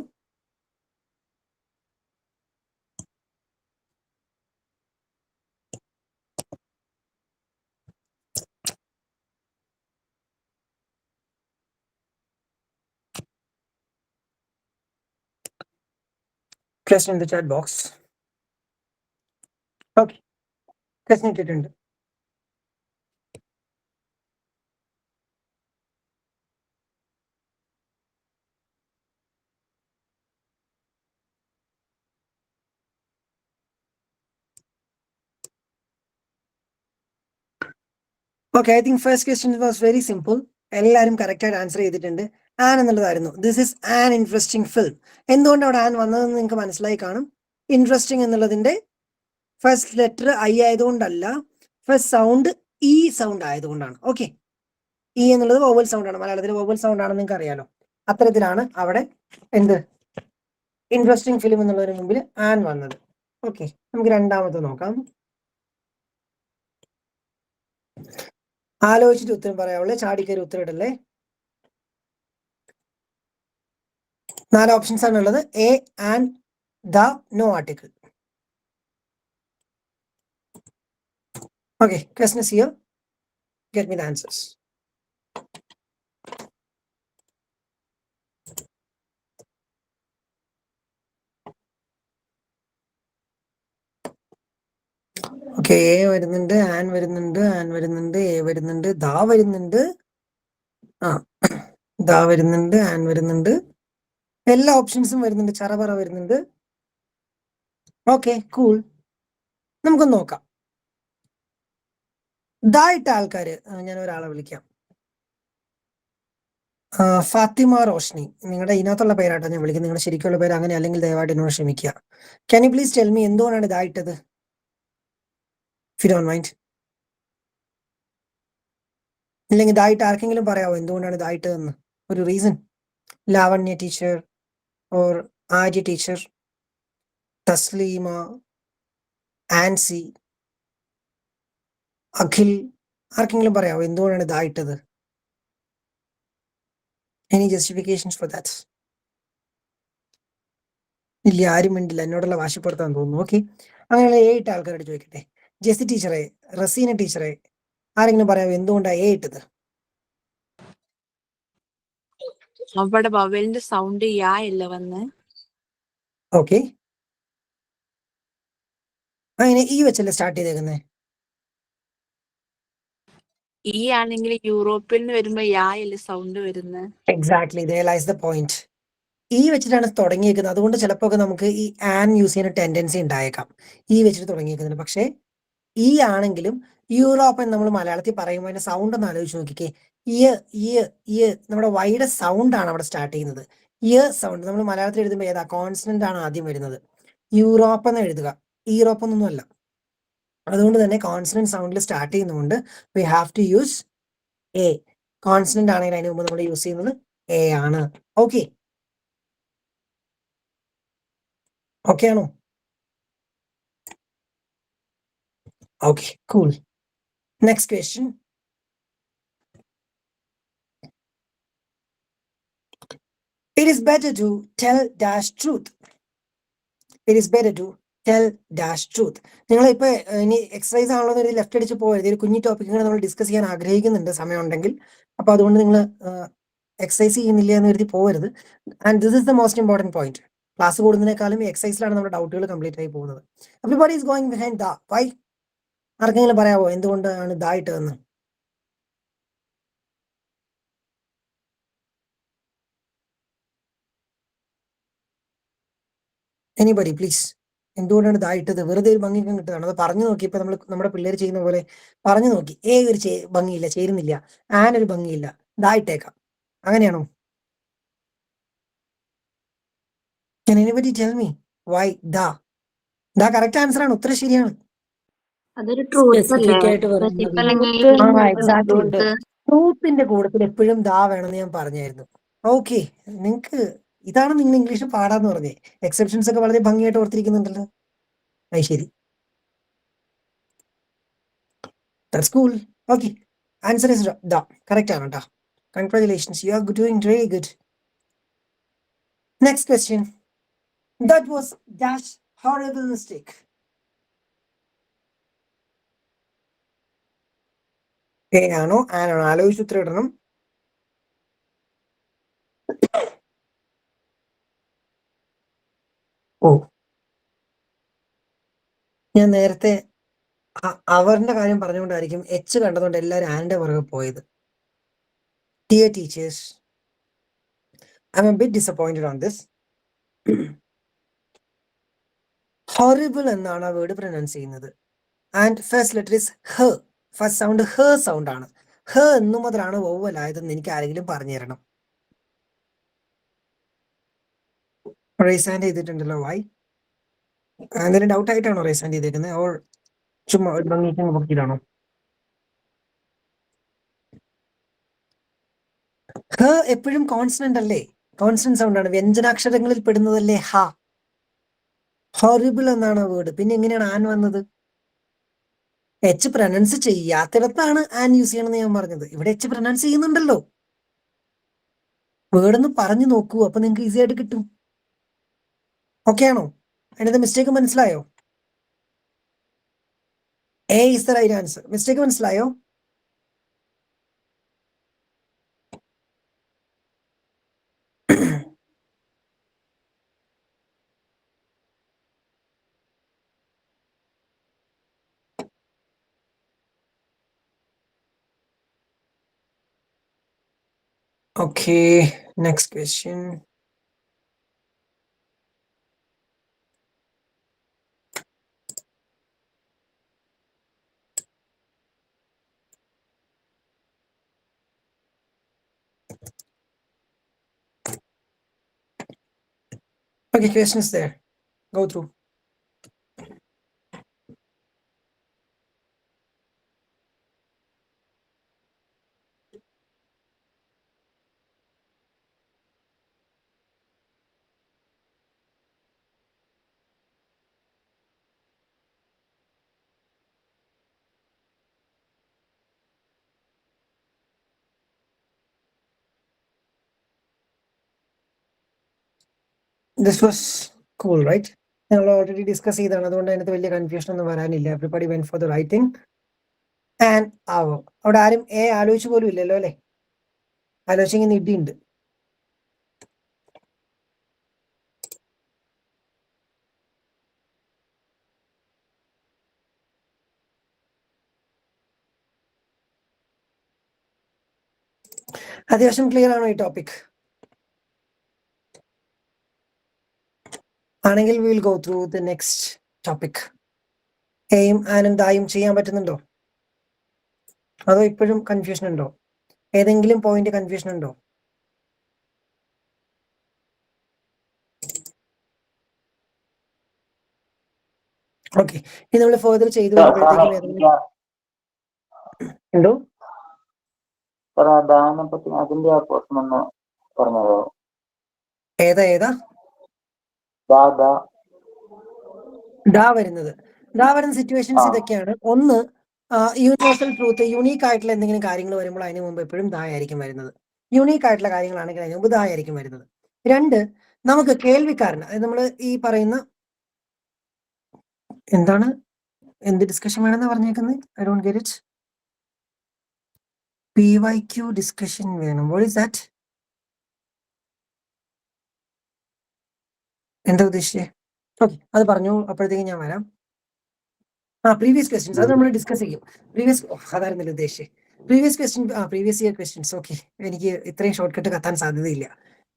Question in the chat box. Okay, question ഇട്ടിട്ടുണ്ട്. Okay, I think first question was very simple. എല്ലാവരും കറക്റ്റ് ആയിട്ട് ആൻസർ ചെയ്തിട്ടുണ്ട്. ആൻ എന്നുള്ളതായിരുന്നു. This is an interesting film. എന്തുകൊണ്ട് അവിടെ ആൻ വന്നതെന്ന് നിങ്ങൾക്ക് മനസ്സിലായി കാണും. ഇൻട്രസ്റ്റിംഗ് എന്നുള്ളതിന്റെ ഫസ്റ്റ് ലെറ്റർ ഐ ആയതുകൊണ്ടല്ല, ഫസ്റ്റ് സൗണ്ട് ഇ സൗണ്ട് ആയതുകൊണ്ടാണ്. ഓക്കെ, ഇ എന്നുള്ളത് വോവൽ സൗണ്ട് ആണ്, മലയാളത്തിൽ വോവൽ സൗണ്ട് ആണെന്ന് നിങ്ങൾക്ക് അറിയാലോ. അത്തരത്തിലാണ് അവിടെ എന്ത് ഇൻട്രസ്റ്റിംഗ് ഫിലിം എന്നുള്ളതിന് മുമ്പിൽ ആൻ വന്നത്. ഓക്കെ, നമുക്ക് രണ്ടാമത്തെ നോക്കാം. ആലോചിച്ചിട്ട് ഉത്തരം പറയാവുള്ളൂ, ചാടിക്കറി ഉത്തരം ഇടല്ലേ. 4 ഓപ്ഷൻസ് ആണ് ഉള്ളത്. A, an, the, no article. Okay, question is here. Get me the answers. Okay, a വരുന്നുണ്ട്, ആൻ വരുന്നുണ്ട്, ആൻ വരുന്നുണ്ട്, എ വരുന്നുണ്ട്, ദാ വരുന്നുണ്ട്, ആ ദാ വരുന്നുണ്ട്, ആൻ വരുന്നുണ്ട്, എല്ലാ ഓപ്ഷൻസും വരുന്നുണ്ട്, ചറപറ വരുന്നുണ്ട്. Okay, cool. നമുക്കൊന്ന് നോക്കാം. ദാ ഇട്ട ആൾക്കാര്, ഞാൻ ഒരാളെ വിളിക്കാം. ഫാത്തിമ റോഷ്നി, നിങ്ങളുടെ ഇതിനകത്തുള്ള പേരാട്ടോ ഞാൻ വിളിക്കുന്നത്. നിങ്ങളുടെ ശരിക്കുള്ള പേര് അങ്ങനെ അല്ലെങ്കിൽ ദയവായിട്ട് എന്നോട് ക്ഷമിക്കുക. Can you please tell me എന്തുകൊണ്ടാണ് ദാ ഇട്ടത്? If you don't mind. ഇല്ലെങ്കിൽ ഇതായിട്ട് ആർക്കെങ്കിലും പറയാമോ എന്തുകൊണ്ടാണ് ഇതായിട്ടതെന്ന്? ഒരു reason. Lavanya teacher or Arya teacher, Thasleema, Ancy, Akhil, ആർക്കെങ്കിലും പറയാമോ എന്തുകൊണ്ടാണ് ഇതായിട്ടത്? Any justifications for that? ഇല്ല, ആരും വേണ്ടില്ല, എന്നോടുള്ള വാശിപ്പുറത്താൻ തോന്നുന്നു. ഓക്കെ, അങ്ങനെയുള്ള 7 ആൾക്കാരോട് ചോദിക്കട്ടെ. ജെസി ടീച്ചറെ, റസീന ടീച്ചറെ, ആരെങ്കിലും പറയാമോ എന്തുകൊണ്ടാണ് എ ഇട്ടത്? അവിടെ വവലിന്റെ സൗണ്ട് യാ അല്ല വന്ന്. ഓക്കെ, അങ്ങനെ ഈ വെച്ചല്ലേ സ്റ്റാർട്ട് ചെയ്തേക്കുന്നേ? ഈ ആണെങ്കിൽ യൂറോപ്പിൽ നിന്ന് വരുമ്പോ യാ അല്ലേ സൗണ്ട് വരുന്നത്. Exactly, there lies the point. ഈ വെച്ചിട്ടാണ് തുടങ്ങിയേക്കുന്നത്. അതുകൊണ്ട് ചിലപ്പോൾ നമുക്ക് ഈ ആൻ യൂസ് ചെയ്യാൻ ടെൻഡൻസി ഉണ്ടായേക്കാം, ഈ വെച്ചിട്ട് തുടങ്ങിയേക്കുന്നത്. പക്ഷേ ഈ ആണെങ്കിലും യൂറോപ്പ് എന്ന് നമ്മൾ മലയാളത്തിൽ പറയുമ്പോൾ അതിന്റെ സൗണ്ട് ഒന്ന് ആലോചിച്ച് നോക്കിക്കേ. ഇയ ഇയ ഇയ നമ്മുടെ വൈയുടെ സൗണ്ട് ആണ് അവിടെ സ്റ്റാർട്ട് ചെയ്യുന്നത്. ഇയ സൗണ്ട് നമ്മൾ മലയാളത്തിൽ എഴുതുമ്പോൾ ഏതാ കോൺസണന്റ് ആണ് ആദ്യം വരുന്നത്. യൂറോപ്പ് എന്ന് എഴുതുക, യൂറോപ്പ് എന്നൊന്നും അല്ല. അതുകൊണ്ട് തന്നെ കോൺസണന്റ് സൗണ്ടിൽ സ്റ്റാർട്ട് ചെയ്യുന്നതുകൊണ്ട് we have to use a. Consonant ആണെങ്കിൽ അതിന് മുമ്പ് നമ്മൾ യൂസ് ചെയ്യുന്നത് എ ആണ്. ഓക്കെ, ഓക്കെ ആണോ? Okay, cool. Next question. It is better to tell dash truth. It is better to tell dash truth. നിങ്ങൾ ഇപ്പൊ ഇനി എക്സസൈസ് ആണല്ലോ എന്ന് ലെഫ്റ്റ് അടിച്ച് പോയത്. ഒരു കുഞ്ഞു ടോപ്പിക്കുകൾ നമ്മൾ ഡിസ്കസ് ചെയ്യാൻ ആഗ്രഹിക്കുന്നുണ്ട് സമയം ഉണ്ടെങ്കിൽ. അപ്പൊ അതുകൊണ്ട് നിങ്ങൾ എക്സസൈസ് ചെയ്യുന്നില്ല എന്ന് കരുതി പോകരുത്. And this is the most important point. Class കൂടുന്നതിനേക്കാളും എക്സസൈസിലാണ് നമ്മുടെ ഡൗട്ടുകൾ കംപ്ലീറ്റ് ആയി പോകുന്നത്. Everybody is going behind the. Why? ആർക്കെങ്കിലും പറയാവോ എന്തുകൊണ്ടാണ് ദാ ഇട്ടതെന്ന്? Anybody please. എന്തുകൊണ്ടാണ് ഇതായിട്ടത്? വെറുതെ ഒരു ഭംഗി കിട്ടുകയാണ്. അത് പറഞ്ഞു നോക്കി. ഇപ്പൊ നമ്മൾ നമ്മുടെ പിള്ളേർ ചെയ്യുന്ന പോലെ പറഞ്ഞു നോക്കി. ഏ ഒരു ഭംഗിയില്ല, ചേരുന്നില്ല. ആനൊരു ഭംഗിയില്ല, ഇതായിട്ടേക്കാം. അങ്ങനെയാണോ? Can anybody tell me why da? Da correct answer ആണ്. ഉത്തരം ശരിയാണ്. അതൊരു ട്രൂത്ത് അല്ലേ? സ്പെസിഫിക് ആയിട്ട് ട്രൂത്ത്. ട്രൂത്തിന്റെ കൂട്ടത്തിൽ എപ്പോഴും ദാ വേണമെന്ന് ഞാൻ പറഞ്ഞായിരുന്നു. ഓക്കെ, നിങ്ങക്ക് ഇതാണ് നിങ്ങൾ ഇംഗ്ലീഷ് പാടാന്ന് പറഞ്ഞേ. എക്സെപ്ഷൻസ് ഒക്കെ വളരെ ഭംഗിയായിട്ട് ഓർത്തിരിക്കുന്നുണ്ടല്ലോ. അത് ശരി, that's cool. Okay, answer is da. Correct ആണ് കേട്ടോ. Congratulations, you are doing very good. Next question. That was dash horrible mistake. ആണോ ആനാണോ ആലോചിച്ച് ഉത്തരം ഇടണം. ഓ, ഞാൻ നേരത്തെ അവരുടെ കാര്യം പറഞ്ഞുകൊണ്ടായിരിക്കും എച്ച് കണ്ടതുകൊണ്ട് എല്ലാവരും ആൻ്റെ പുറകെ പോയത്. Dear teachers, I'm a bit disappointed on this. Horrible എന്നാണ് ആ വേർഡ് പ്രൊനൗൺസ് ചെയ്യുന്നത്. ആൻഡ് ഫസ്റ്റ് ലെറ്റർ ഇസ് ഹ. ഫസ്റ്റ് സൗണ്ട് ഹ സൗണ്ട് ആണ്. ഹ എന്നു മുതലാണ് വൗവലായതെന്ന് എനിക്ക് ആരെങ്കിലും പറഞ്ഞു തരണം. റേസ് ഹാൻഡ് ചെയ്തിട്ടുണ്ടല്ലോ. വൈ? എന്തെങ്കിലും ഡൗട്ട് ആയിട്ടാണോ റേസ് ഹാൻഡ് ചെയ്തേക്കുന്നത്? ഓർ ചുമ്മാ ഒരു ഭംഗിക്ക് നോക്കിയിട്ടാണോ? ഹ എപ്പോഴും കോൺസ്റ്റന്റ് അല്ലേ? കോൺസ്റ്റന്റ് സൗണ്ട് ആണ്. വ്യഞ്ജനാക്ഷരങ്ങളിൽ പെടുന്നതല്ലേ ഹ. ഹോറിബിൾ എന്നാണ് വേർഡ്. പിന്നെ എങ്ങനെയാണ് ആൻ വന്നത്? എച്ച് പ്രൊനൗൺസ് ചെയ്യാത്തിടത്താണ് ആൻ യൂസ് ചെയ്യണമെന്ന് ഞാൻ പറഞ്ഞത്. ഇവിടെ എച്ച് പ്രൊനൗൺസ് ചെയ്യുന്നുണ്ടല്ലോ. വേർഡ് ഒന്ന് പറഞ്ഞു നോക്കൂ, അപ്പൊ നിങ്ങൾക്ക് ഈസി ആയിട്ട് കിട്ടും. ഓക്കെ ആണോ? അതിനകത്ത് മിസ്റ്റേക്ക് മനസ്സിലായോ? A is the right answer. Mistake മനസ്സിലായോ? Okay, next question. Okay, question is there. Go through. This was cool, right? ഞങ്ങൾ ഓൾറെഡി ഡിസ്കസ് ചെയ്താണ്. അതുകൊണ്ട് അതിനകത്ത് വലിയ കൺഫ്യൂഷൻ ഒന്നും വരാനില്ല. Everybody went for the right thing and ആവോ. അവിടെ ആരും എ ആലോചിച്ച് പോലും ഇല്ലല്ലോ അല്ലെ? ആലോചിച്ചിങ്ങനെ ഇടിയുണ്ട്. അത്യാവശ്യം ക്ലിയർ ആണോ ഈ ടോപ്പിക്? ആണെങ്കിൽ we will go through the next topic. എയും ആനും ദായും ചെയ്യാൻ പറ്റുന്നുണ്ടോ? അതോ ഇപ്പോഴും കൺഫ്യൂഷൻ ഉണ്ടോ? ഏതെങ്കിലും പോയിന്റ് കൺഫ്യൂഷൻ ഉണ്ടോ? ഓക്കെ, ഇനി നമ്മൾ ഫർദർ ചെയ്തു വരുമ്പോഴത്തേക്കും ഏതെങ്കിലും ഉണ്ടോ? അതിന്റെ ആ പോർഷൻ ഒന്ന് പറഞ്ഞോ. ഏതാ ഡാ വരുന്നത്? ഡാ വരുന്ന സിറ്റുവേഷൻസ് ഇതൊക്കെയാണ്. ഒന്ന്, യൂണിവേഴ്സൽ ട്രൂത്ത്, യൂണീക്ക് ആയിട്ടുള്ള എന്തെങ്കിലും കാര്യങ്ങൾ വരുമ്പോൾ അതിന് മുമ്പ് എപ്പോഴും ദാ ആയിരിക്കും വരുന്നത്. യൂണീക്ക് ആയിട്ടുള്ള കാര്യങ്ങളാണെങ്കിൽ അതിന് മുമ്പ് ദാ ആയിരിക്കും വരുന്നത്. രണ്ട്, നമുക്ക് കേൾവിക്കാരന്, അതായത് നമ്മൾ ഈ പറയുന്ന എന്താണ്, എന്ത് ഡിസ്കഷൻ വേണമെന്ന് പറഞ്ഞേക്കുന്നത്? I don't get it. PYQ discussion വേണം. What is that? എന്താ ഉദ്ദേശിച്ചേ? ഓക്കെ, അത് പറഞ്ഞു. അപ്പോഴത്തേക്ക് ഞാൻ വരാം. പ്രീവിയസ് ക്വസ്റ്റ്യൻസ് അത് നമ്മൾ ഡിസ്കസ് ചെയ്യും. അതായിരുന്നല്ലോ ഉദ്ദേശിച്ചത്. Previous year questions. ഓക്കെ, എനിക്ക് ഇത്രയും ഷോർട്ട് കട്ട് കത്താൻ സാധ്യതയില്ല.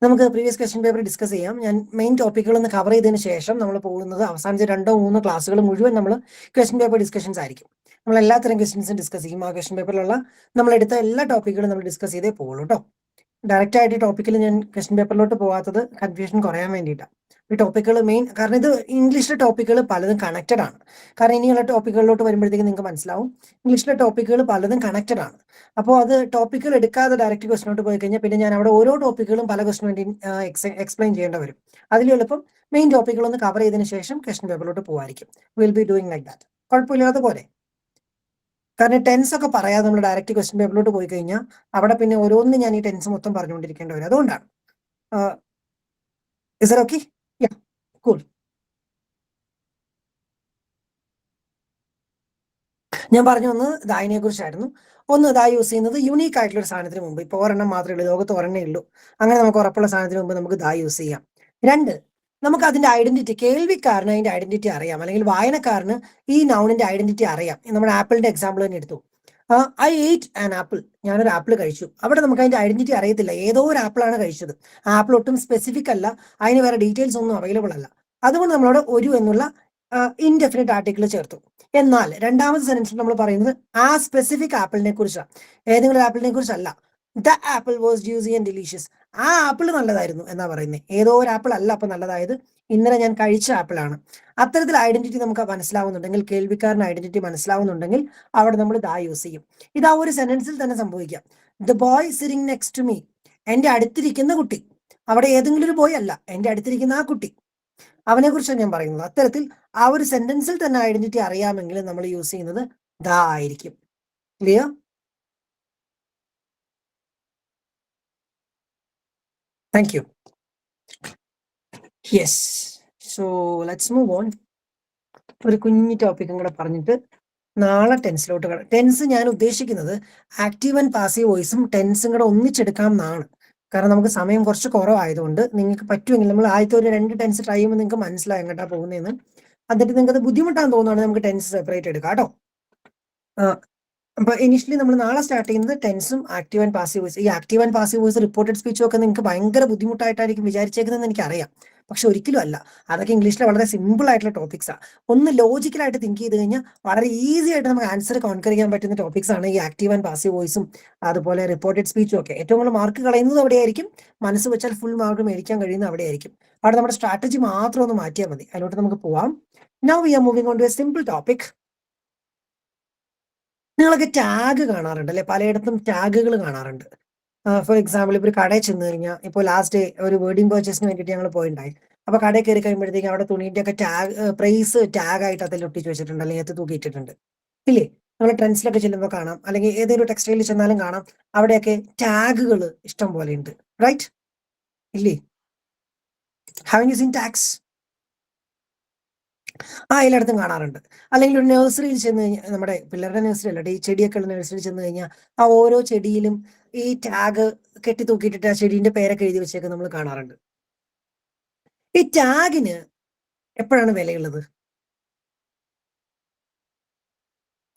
നമുക്ക് പ്രീവിയസ് ക്വസ്റ്റ്യൻ പേപ്പർ ഡിസ്കസ് ചെയ്യാം. ഞാൻ മെയിൻ ടോപ്പിക്കുകൾ ഒന്ന് കവർ ചെയ്തതിന് ശേഷം നമ്മൾ പോകുന്നത് അവസാനത്തെ 2-3 ക്ലാസ്സുകൾ മുഴുവൻ നമ്മൾ ക്വസ്റ്റ്യൻ പേപ്പർ ഡിസ്കഷൻസ് ആയിരിക്കും. നമ്മൾ എല്ലാത്തരം ക്വസ്റ്റ്യൻസും ഡിസ്കസ് ചെയ്യും. ആ ക്വസ്റ്റ്യൻ പേപ്പറിലുള്ള നമ്മൾ എടുത്ത എല്ലാ ടോപ്പിക്കുകളും നമ്മൾ ഡിസ്കസ് ചെയ്തേ പോകുള്ളൂ കേട്ടോ. ഡയറക്റ്റ് ആയിട്ട് ടോപ്പിക്കിൽ ഞാൻ ക്വസ്റ്റ്യൻ പേപ്പറിലോട്ട് പോകാത്തത് കൺഫ്യൂഷൻ കുറയാൻ വേണ്ടിയിട്ടാണ്. ഈ ടോപ്പിക്കുകൾ മെയിൻ, കാരണം ഇത് ഇംഗ്ലീഷിലെ ടോപ്പിക്കുകൾ പലതും കണക്റ്റഡ് ആണ്. കാരണം ഇനിയുള്ള ടോപ്പിക്കുകളിലോട്ട് വരുമ്പോഴത്തേക്ക് നിങ്ങൾക്ക് മനസ്സിലാവും ഇംഗ്ലീഷിലെ ടോപ്പിക്കുകൾ പലതും കണക്റ്റഡ് ആണ്. അപ്പോൾ അത് ടോപ്പിക്കുകൾ എടുക്കാതെ ഡയറക്റ്റ് ക്വസ്റ്റിനോട്ട് പോയി കഴിഞ്ഞാൽ പിന്നെ ഞാൻ അവിടെ ഓരോ ടോപ്പിക്കുകളും പല ക്വസ്റ്റിന് വേണ്ടി എക്സ്പ്ലെയിൻ ചെയ്യേണ്ടി വരും. അതിൽ എളുപ്പം മെയിൻ ടോപ്പിക്കുകൾ ഒന്ന് കവർ ചെയ്തതിന് ശേഷം ക്വസ്റ്റ്യൻ പേപ്പറിലോട്ട് പോകായിരിക്കും. Will be doing like that. കുഴപ്പമില്ലാതെ പോലെ. കാരണം ടെൻസ് ഒക്കെ പറയാതെ നമ്മൾ ഡയറക്റ്റ് ക്വസ്റ്റ്യൻ പേപ്പറിലോട്ട് പോയി കഴിഞ്ഞാൽ അവിടെ പിന്നെ ഓരോന്നും ഞാൻ ഈ ടെൻസ് മൊത്തം പറഞ്ഞുകൊണ്ടിരിക്കേണ്ടി വരും. അതുകൊണ്ടാണ്. Is it okay? Yeah, cool. ഞാൻ പറഞ്ഞു വന്നത് ദായിനെ കുറിച്ചായിരുന്നു. ഒന്ന്, ദാ യൂസ് ചെയ്യുന്നത് യൂണീക്ക് ആയിട്ടുള്ള ഒരു സാധനത്തിന് മുമ്പ്. ഇപ്പോൾ ഒരെണ്ണം മാത്രമേ ഉള്ളൂ, ലോകത്ത് ഒരെണ്ണേ ഉള്ളൂ, അങ്ങനെ നമുക്ക് ഉറപ്പുള്ള സാധനത്തിന് മുമ്പ് നമുക്ക് ദാ യൂസ് ചെയ്യാം. രണ്ട്, നമുക്ക് അതിന്റെ ഐഡന്റിറ്റി, കേൾവിക്കാരന് അതിന്റെ ഐഡന്റിറ്റി അറിയാം, അല്ലെങ്കിൽ വായനക്കാരന് ഈ നൗണിന്റെ ഐഡന്റിറ്റി അറിയാം. നമ്മുടെ ആപ്പിളിന്റെ എക്സാമ്പിൾ തന്നെ എടുത്തു. ഐ എയ്റ്റ് ആൻ ആപ്പിൾ, ഞാനൊരു ആപ്പിൾ കഴിച്ചു. അവിടെ നമുക്ക് അതിന്റെ ഐഡന്റിറ്റി അറിയത്തില്ല, ഏതോ ഒരു ആപ്പിളാണ് കഴിച്ചത്. ആ ആപ്പിൾ ഒട്ടും സ്പെസിഫിക് അല്ല, അതിന് വേറെ ഡീറ്റെയിൽസ് ഒന്നും അവൈലബിൾ അല്ല. അതുകൊണ്ട് നമ്മളോട് ഒരു എന്നുള്ള ഇൻഡെഫിനിറ്റ് ആർട്ടിക്കിൾ ചേർത്തു. എന്നാൽ രണ്ടാമത്തെ സെന്റൻസിൽ നമ്മൾ പറയുന്നത് ആ സ്പെസിഫിക് ആപ്പിളിനെ കുറിച്ചാണ്, ഏതെങ്കിലും ആപ്പിളിനെ കുറിച്ചല്ല. The apple was juicy and delicious, ആ ആപ്പിൾ നല്ലതായിരുന്നു എന്നാ പറയുന്നത്. ഏതോ ഒരു ആപ്പിൾ അല്ല അപ്പൊ നല്ലതായത്, ഇന്നലെ ഞാൻ കഴിച്ച ആപ്പിളാണ്. അത്തരത്തിൽ ഐഡന്റിറ്റി നമുക്ക് മനസ്സിലാവുന്നുണ്ടെങ്കിൽ, കേൾവിക്കാരന് ഐഡന്റിറ്റി മനസ്സിലാവുന്നുണ്ടെങ്കിൽ അവിടെ നമ്മൾ ദാ യൂസ് ചെയ്യും. ഇത് ആ ഒരു സെന്റൻസിൽ തന്നെ സംഭവിക്കാം. The boy sitting next to me, എന്റെ അടുത്തിരിക്കുന്ന കുട്ടി. അവിടെ ഏതെങ്കിലും ഒരു ബോയ് അല്ല, എന്റെ അടുത്തിരിക്കുന്ന ആ കുട്ടി, അവനെ കുറിച്ചാണ് ഞാൻ പറയുന്നത്. അത്തരത്തിൽ ആ ഒരു സെന്റൻസിൽ തന്നെ ഐഡന്റിറ്റി അറിയാമെങ്കിൽ നമ്മൾ യൂസ് ചെയ്യുന്നത് ദാ ആയിരിക്കും. Clear? Thank you. Yes, so let's move on. ഒരു കുഞ്ഞു ടോപ്പിക്കും കൂടെ പറഞ്ഞിട്ട് നാളെ ടെൻസിലോട്ട്. ടെൻസ് ഞാൻ ഉദ്ദേശിക്കുന്നത് ആക്റ്റീവ് ആൻഡ് പാസീവ് വോയിസും ടെൻസും കൂടെ ഒന്നിച്ചെടുക്കാം എന്നാണ്. കാരണം നമുക്ക് സമയം കുറച്ച് കുറവായതുകൊണ്ട് നിങ്ങൾക്ക് പറ്റുമെങ്കിൽ നമ്മൾ ആദ്യത്തെ ഒരു 2 ടെൻസ് ട്രൈ ചെയ്യുമ്പോൾ നിങ്ങൾക്ക് മനസ്സിലാവും എങ്ങോട്ടാ പോകുന്നതെന്ന്. എന്നിട്ട് നിങ്ങൾക്ക് അത് ബുദ്ധിമുട്ടാന്ന് തോന്നുകയാണെങ്കിൽ നമുക്ക് ടെൻസ് സെപ്പറേറ്റ് എടുക്കാം കേട്ടോ. അപ്പൊ ഇനിഷ്യലി നമ്മൾ നാളെ സ്റ്റാർട്ട് ചെയ്യുന്നത് ടെൻസും ആക്റ്റീവ് ആൻഡ് പാസീവ് വോയിസ്. ഈ active and passive voice reported സ്പീച്ചും ഒക്കെ നിങ്ങൾക്ക് ഭയങ്കര ബുദ്ധിമുട്ടായിട്ടായിരിക്കും വിചാരിച്ചേക്കുന്നതെന്ന് എനിക്കറിയാം. പക്ഷെ ഒരിക്കലും അല്ല, അതൊക്കെ ഇംഗ്ലീഷിലെ വളരെ സിമ്പിൾ ആയിട്ടുള്ള ടോപ്പിക്സാണ്. ഒന്ന് ലോജിക്കലായിട്ട് തിങ്ക് ചെയ്ത് കഴിഞ്ഞാൽ വളരെ ഈസി ആയിട്ട് നമുക്ക് ആൻസർ കോൺകർ ചെയ്യാൻ പറ്റുന്ന ടോപ്പിക്സ് ആണ് ഈ ആക്റ്റീവ് ആൻഡ് പാസീവ് വോയിസും അതുപോലെ റിപ്പോർട്ടഡ് സ്പീച്ചും ഒക്കെ. ഏറ്റവും കൂടുതൽ മാർക്ക് കളയുന്നത് അവിടെയായിരിക്കും, മനസ്സ് വെച്ചാൽ ഫുൾ മാർക്ക് മേടിക്കാൻ കഴിയുന്ന അവിടെയായിരിക്കും. അവിടെ നമ്മുടെ സ്ട്രാറ്റജി മാത്രം ഒന്ന് മാറ്റിയാൽ മതി. അതിലോട്ട് നമുക്ക് പോവാം. Now we are moving on to a simple topic. നിങ്ങളൊക്കെ ടാഗ് കാണാറുണ്ട് അല്ലെ? പലയിടത്തും ടാഗുകൾ കാണാറുണ്ട്. ഫോർ എക്സാമ്പിൾ, ഇപ്പോൾ ഒരു കടയിൽ ചെന്ന് കഴിഞ്ഞാൽ, ഇപ്പോൾ ലാസ്റ്റ് ഒരു വെഡിങ് പർച്ചേസിന് വേണ്ടിയിട്ട് ഞങ്ങൾ പോയിട്ടുണ്ടായി. അപ്പൊ കടയിൽ കയറി കഴിയുമ്പോഴത്തേക്കും അവിടെ തുണീന്റെ ഒക്കെ ടാഗ്, പ്രൈസ് ടാഗ് ആയിട്ട് അതിൽ ഒട്ടിച്ച് വെച്ചിട്ടുണ്ട്, അല്ലെങ്കിൽ അത് തൂക്കിയിട്ടിട്ടുണ്ട് ഇല്ലേ? നമ്മൾ ട്രെൻഡ്സിലൊക്കെ ചെല്ലുമ്പോൾ കാണാം, അല്ലെങ്കിൽ ഏതെങ്കിലും ടെക്സ്റ്റൈലിൽ ചെന്നാലും കാണാം, അവിടെയൊക്കെ ടാഗുകൾ ഇഷ്ടം പോലെ ഉണ്ട്, റൈറ്റ്? ഇല്ലേ? Having you seen tags? എല്ലായിടത്തും കാണാറുണ്ട്. അല്ലെങ്കിൽ ഒരു നഴ്സറിയിൽ ചെന്ന് കഴിഞ്ഞാൽ, നമ്മുടെ പിള്ളേരുടെ നഴ്സറി അല്ല, ഈ ചെടിയൊക്കെ ഉള്ള നഴ്സറിയിൽ ചെന്ന് കഴിഞ്ഞാൽ ആ ഓരോ ചെടിയിലും ഈ ടാഗ് കെട്ടി തൂക്കിയിട്ടിട്ട് ആ ചെടീന്റെ പേരൊക്കെ എഴുതി വെച്ചേക്ക് നമ്മൾ കാണാറുണ്ട്. ഈ ടാഗിന് എപ്പോഴാണ് വിലയുള്ളത്?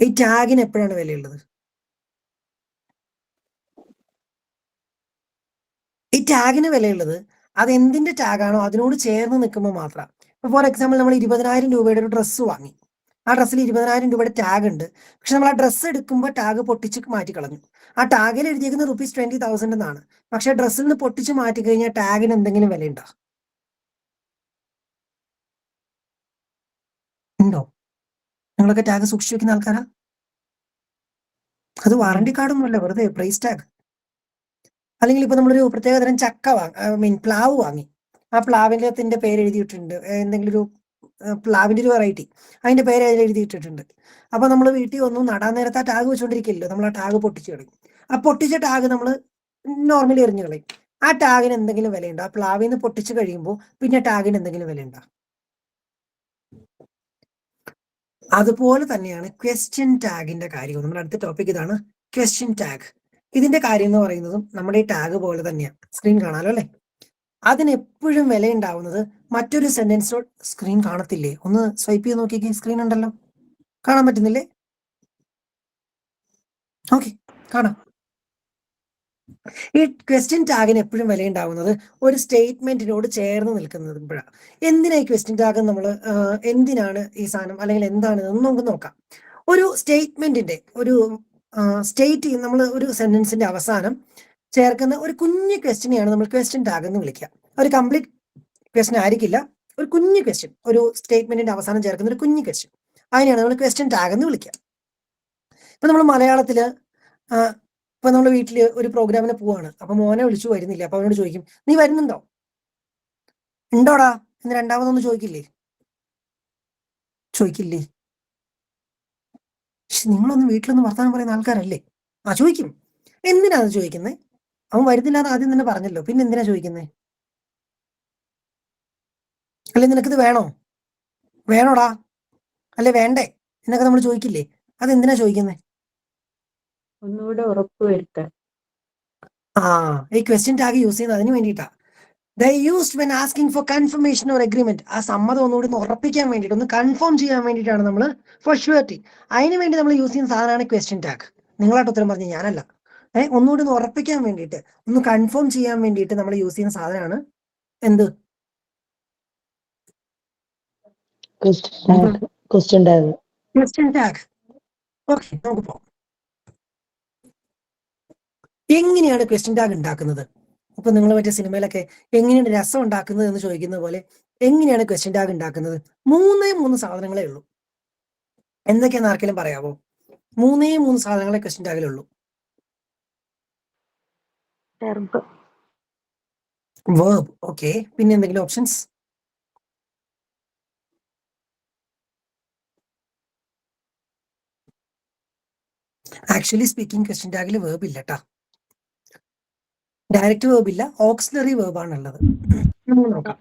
ഈ ടാഗിന് എപ്പോഴാണ് വിലയുള്ളത്? ഈ ടാഗിന് വിലയുള്ളത് അത് എന്തിന്റെ ടാഗാണോ അതിനോട് ചേർന്ന് നിൽക്കുമ്പോൾ മാത്രം. ഫോർ എക്സാമ്പിൾ, നമ്മൾ 20,000 രൂപയുടെ ഒരു ഡ്രസ്സ് വാങ്ങി. ആ ഡ്രസ്സിൽ 20,000 രൂപയുടെ ടാഗ് ഉണ്ട്. പക്ഷെ നമ്മൾ ആ ഡ്രസ്സ് എടുക്കുമ്പോൾ ടാഗ് പൊട്ടിച്ച് മാറ്റി കളഞ്ഞു. ആ ടാഗിൽ എഴുതിയിരിക്കുന്ന ₹20,000 എന്നാണ്. പക്ഷെ ഡ്രസ്സിൽ നിന്ന് പൊട്ടിച്ച് മാറ്റി കഴിഞ്ഞാൽ ടാഗിന് എന്തെങ്കിലും വിലയുണ്ടോ? ഉണ്ടോ? നിങ്ങളൊക്കെ ടാഗ് സൂക്ഷിച്ചു വെക്കുന്ന ആൾക്കാരാ? അത് വാറണ്ടി കാർഡൊന്നുമല്ല, വെറുതെ പ്രൈസ് ടാഗ്. അല്ലെങ്കിൽ ഇപ്പൊ നമ്മളൊരു പ്രത്യേകതരം ചക്ക പ്ലാവ് വാങ്ങി, ആ പ്ലാവിന്റെ പേര് എഴുതിയിട്ടുണ്ട്, എന്തെങ്കിലും ഒരു പ്ലാവിന്റെ ഒരു വെറൈറ്റി, അതിന്റെ പേര് അതിൽ എഴുതിയിട്ടിട്ടുണ്ട്. അപ്പൊ നമ്മൾ വീട്ടിൽ ഒന്നും നടാൻ നേരത്തെ ആ ടാഗ് വെച്ചോണ്ടിരിക്കില്ലല്ലോ, നമ്മൾ ആ ടാഗ് പൊട്ടിച്ചു കളയും. ആ പൊട്ടിച്ച ടാഗ് നമ്മൾ നോർമലി എറിഞ്ഞു കളയും. ആ ടാഗിന് എന്തെങ്കിലും വിലയുണ്ടോ? ആ പ്ലാവിൽ നിന്ന് പൊട്ടിച്ചു കഴിയുമ്പോൾ പിന്നെ ടാഗിന് എന്തെങ്കിലും വിലയുണ്ടോ? അതുപോലെ തന്നെയാണ് ക്വസ്റ്റ്യൻ ടാഗിന്റെ കാര്യം. നമ്മുടെ അടുത്ത ടോപ്പിക് ഇതാണ്, ക്വസ്റ്റ്യൻ ടാഗ്. ഇതിന്റെ കാര്യം എന്ന് പറയുന്നതും നമ്മുടെ ഈ ടാഗ് പോലെ തന്നെയാണ്. സ്ക്രീൻ കാണാലോ അല്ലെ? അതിനെപ്പോഴും വില ഉണ്ടാവുന്നത് മറ്റൊരു സെന്റൻസിനോട്. സ്ക്രീൻ കാണത്തില്ലേ? ഒന്ന് സ്വൈപ്പ് ചെയ്ത് നോക്കിക്കേ, സ്ക്രീൻ ഉണ്ടല്ലോ, കാണാൻ പറ്റുന്നില്ലേ? ഓക്കെ, കാണാം. ഈ ക്വസ്റ്റ്യൻ ടാഗിന് എപ്പോഴും വില ഉണ്ടാവുന്നത് ഒരു സ്റ്റേറ്റ്മെന്റിനോട് ചേർന്ന് നിൽക്കുന്നപ്പോഴാണ്. എന്തിനാ ഈ ക്വസ്റ്റ്യൻ ടാഗ് നമ്മൾ, എന്തിനാണ് ഈ സാധനം, അല്ലെങ്കിൽ എന്താണ് എന്ന് നമുക്ക് നോക്കാം. ഒരു സ്റ്റേറ്റ്മെന്റിന്റെ ഒരു നമ്മൾ ഒരു സെന്റൻസിന്റെ അവസാനം ചേർക്കുന്ന ഒരു കുഞ്ഞു ക്വസ്റ്റ്യനെയാണ് നമ്മൾ ക്വസ്റ്റ്യൻ ടാഗ് എന്ന് വിളിക്കുക. ഒരു കംപ്ലീറ്റ് ക്വസ്റ്റ്യൻ ആയിരിക്കില്ല, ഒരു കുഞ്ഞു ക്വസ്റ്റ്യൻ, ഒരു സ്റ്റേറ്റ്മെന്റിന്റെ അവസാനം ചേർക്കുന്ന ഒരു കുഞ്ഞു ക്വസ്റ്റ്യൻ, അതിനെയാണ് നമ്മൾ ക്വസ്റ്റ്യൻ ടാഗ് എന്ന് വിളിക്കുക. ഇപ്പൊ നമ്മൾ മലയാളത്തില് ഇപ്പൊ നമ്മൾ വീട്ടില് ഒരു പ്രോഗ്രാമിന് പോവാണ്, അപ്പൊ മോനെ വിളിച്ചു വരുന്നില്ല, അപ്പൊ അവനോട് ചോദിക്കും, നീ വരുന്നുണ്ടോ? ഉണ്ടോടാ എന്ന് രണ്ടാമതൊന്നും ചോദിക്കില്ലേ? ചോദിക്കില്ലേ? പക്ഷെ നിങ്ങളൊന്നും വീട്ടിലൊന്നും വർത്താനം പറയുന്ന ആൾക്കാരല്ലേ? ചോദിക്കും. എന്തിനാ അത് ചോദിക്കുന്നത്? അവൻ വരുന്നില്ലാന്ന് ആദ്യം തന്നെ പറഞ്ഞല്ലോ, പിന്നെ എന്തിനാ ചോദിക്കുന്നത്? അല്ലെ നിനക്കിത് വേണോ? വേണോടാ, അല്ലെ വേണ്ടേ എന്നൊക്കെ നമ്മൾ ചോദിക്കില്ലേ? അതെന്തിനാ ചോദിക്കുന്നത്? ഒന്നുകൂടെ ഉറപ്പ് വരുത്താൻ. ഈ ക്വസ്റ്റ്യൻ ടാഗ് യൂസ് ചെയ്യുന്നത് അതിന് വേണ്ടിയിട്ടാ. They used when asking for confirmation or agreement. ആ സമ്മതം ഒന്നുകൂടി ഉറപ്പിക്കാൻ വേണ്ടിയിട്ട്, ഒന്ന് കൺഫേം ചെയ്യാൻ വേണ്ടിയിട്ടാണ് നമ്മൾ ഫോർ ഷുവർട്ടി, അതിന് വേണ്ടി നമ്മൾ യൂസ് ചെയ്യുന്ന സാധനമാണ് ക്വസ്റ്റ്യൻ ടാഗ്. നിങ്ങളായിട്ട് ഉത്തരം പറഞ്ഞ് ഞാനല്ല. ഒന്നുകൂടി ഒന്ന് ഉറപ്പിക്കാൻ വേണ്ടിയിട്ട്, ഒന്ന് കൺഫേം ചെയ്യാൻ വേണ്ടിയിട്ട് നമ്മൾ യൂസ് ചെയ്യുന്ന സാധനമാണ് എന്ത്? Question tag. Question tag. Okay, നമുക്ക് പോകാം. എങ്ങനെയാണ് ക്വസ്റ്റ്യൻ ടാഗ് ഉണ്ടാക്കുന്നത്? ഇപ്പൊ നിങ്ങൾ മറ്റേ സിനിമയിലൊക്കെ എങ്ങനെയാണ് രസം ഉണ്ടാക്കുന്നത് എന്ന് ചോദിക്കുന്ന പോലെ എങ്ങനെയാണ് ക്വസ്റ്റ്യൻ ടാഗ് ഉണ്ടാക്കുന്നത്? 3 സാധനങ്ങളേ ഉള്ളൂ. എന്തൊക്കെയാന്ന് ആർക്കെങ്കിലും പറയാമോ? 3 സാധനങ്ങളെ ക്വസ്റ്റ്യൻ ടാഗിലുള്ളൂ. വേർബ്. ഓക്കെ, പിന്നെ എന്തെങ്കിലും ഓപ്ഷൻസ്? ആക്ച്വലി സ്പീക്കിംഗ് ക്വസ്റ്റ്യൻ ടാഗിൽ വേർബ് ഇല്ല കേട്ടാ. ഡയറക്റ്റ് വേർബ് ഇല്ല, ഓക്സിലറി വേർബ് ആണുള്ളത്. നോക്കാം.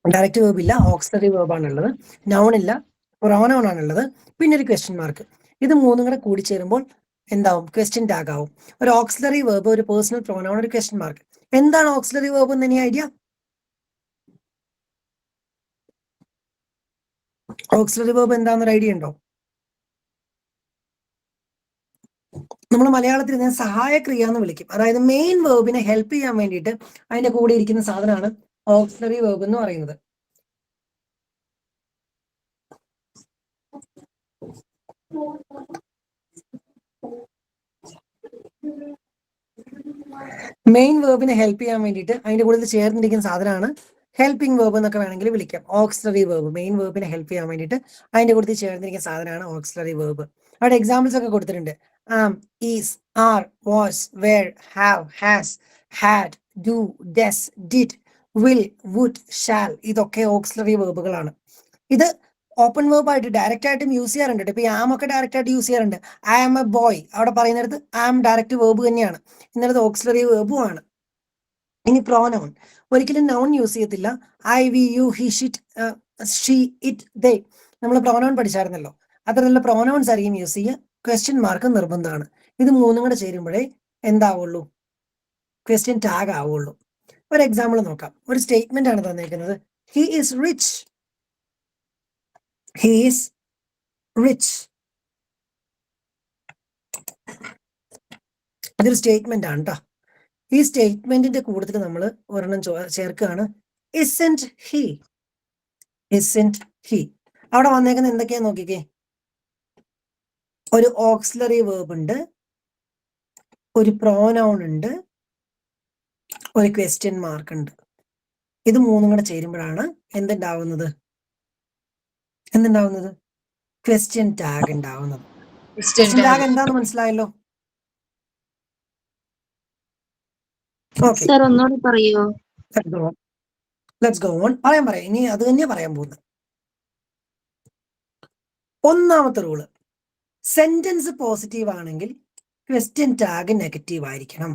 ഡയറക്റ്റ് വേർബ് ഇല്ല, ഓക്സിലറി വേർബ് ആണുള്ളത്. നൗൺ ഇല്ല, പ്രൊനൗൺ ആണുള്ളത്, പിന്നെ ഒരു ക്വസ്റ്റ്യൻ മാർക്ക്. ഇത് 3 കൂടെ കൂടി ചേരുമ്പോൾ എന്താവും? ക്വസ്റ്റ്യൻ ടാഗ് ആവും. ഒരു ഓക്സിലറി വേർബ്, ഒരു പേഴ്സണൽ പ്രൊനൗൺ, ഒരു ക്വസ്റ്റ്യൻ മാർക്ക്. എന്താണ് ഓക്സിലറി വേർബ് എന്ന് ഇനി ഐഡിയ? ഓക്സിലറി വേർബ് എന്താണെന്നൊരു ഐഡിയ ഉണ്ടോ? നമ്മൾ മലയാളത്തിൽ ഇതിനെ സഹായക്രിയ എന്ന് വിളിക്കും. അതായത് മെയിൻ വേർബിനെ ഹെൽപ്പ് ചെയ്യാൻ വേണ്ടിയിട്ട് അതിന്റെ കൂടെ ഇരിക്കുന്ന സാധനമാണ് ഓക്സിലറി വേർബ് എന്ന് പറയുന്നത്. മെയിൻ വേർബിനെ ഹെൽപ്പ് ചെയ്യാൻ വേണ്ടിയിട്ട് അതിന്റെ കൂടെ ചേർന്നിരിക്കുന്ന സാധനമാണ് ഹെൽപ്പിംഗ് വേർബ് എന്നൊക്കെ വേണമെങ്കിൽ വിളിക്കാം. ഓക്സിലറി വേർബ്, മെയിൻ വേർബിനെ ഹെൽപ്പ് ചെയ്യാൻ വേണ്ടിയിട്ട് അതിന്റെ കൂടെ ചേർന്നിരിക്കുന്ന സാധനമാണ് ഓക്സിലറി വേർബ്. അവിടെ എക്സാമ്പിൾസ് ഒക്കെ കൊടുത്തിട്ടുണ്ട്. Is, are, was, were, have, has, had, do, does, did, will, would, shall. ഇതൊക്കെ ഓക്സിലറി വേർബുകളാണ്. ഇത് ഓപ്പൺ വേർബ് ആയിട്ട് ഡയറക്റ്റ് ആയിട്ടും യൂസ് ചെയ്യാറുണ്ട്. ഇപ്പൊ ആം ഒക്കെ ഡയറക്റ്റ് ആയിട്ട് യൂസ് ചെയ്യാറുണ്ട്. ഐ ആം എ ബോയ്, അവിടെ പറയുന്നിടത്ത് ആം ഡയറക്റ്റ് വേർബ് തന്നെയാണ്, ഇന്നടത്ത് ഓക്സിലറി വേർബും ആണ്. ഇനി പ്രോനൗൺ, ഒരിക്കലും നൗൺ യൂസ് ചെയ്യത്തില്ല. ഐ, വി, യു, ഹി, ഷിറ്റ്, ഷീ, ഇറ്റ്, ദേ. നമ്മൾ പ്രോനൗൺ പഠിച്ചായിരുന്നല്ലോ, അത്തരത്തിലുള്ള പ്രോനൗൺസ് ആയിരിക്കും യൂസ് ചെയ്യുക. ക്വസ്റ്റ്യൻ മാർക്ക് നിർബന്ധമാണ്. ഇത് 3 കൂടെ ചേരുമ്പോഴേ എന്താവുള്ളൂ? ക്വസ്റ്റ്യൻ ടാഗ് ആവുള്ളൂ. ഒരു എക്സാമ്പിൾ നോക്കാം. ഒരു സ്റ്റേറ്റ്മെന്റ് ആണ് തന്നിരിക്കുന്നത്. He is rich. He is rich. അതൊരു സ്റ്റേറ്റ്മെന്റ് ആണ് കേട്ടോ. ഈ സ്റ്റേറ്റ്മെന്റിന്റെ കൂട്ടത്തിൽ നമ്മൾ ഒരെണ്ണം ചേർക്കുകയാണ്, isn't he. Isn't he. അവിടെ വന്നേക്കുന്ന എന്തൊക്കെയാ നോക്കിക്കേ. ഒരു ഓക്സിലറി വേർബ് ഉണ്ട്, ഒരു പ്രോനൗൺ ഉണ്ട്, ഒരു ക്വസ്റ്റ്യൻ മാർക്ക് ഉണ്ട്. ഇത് മൂന്നും കൂടെ ചേരുമ്പോഴാണ് എന്തുണ്ടാവുന്നത്? ക്വസ്റ്റ്യൻ ടാഗ് ഉണ്ടാവുന്നത്. ക്വസ്റ്റ്യൻ ടാഗ് എന്താന്ന് മനസ്സിലായല്ലോ? ഓക്കെ, സർ ഒന്നുകൂടി പറയോ? Let's go on. പറയാം. ഇനി അത് തന്നെയാ പറയാൻ പോകുന്നത്. ഒന്നാമത്തെ റൂള്, സെന്റൻസ് പോസിറ്റീവ് ആണെങ്കിൽ ക്വസ്റ്റ്യൻ ടാഗ് നെഗറ്റീവ് ആയിരിക്കണം.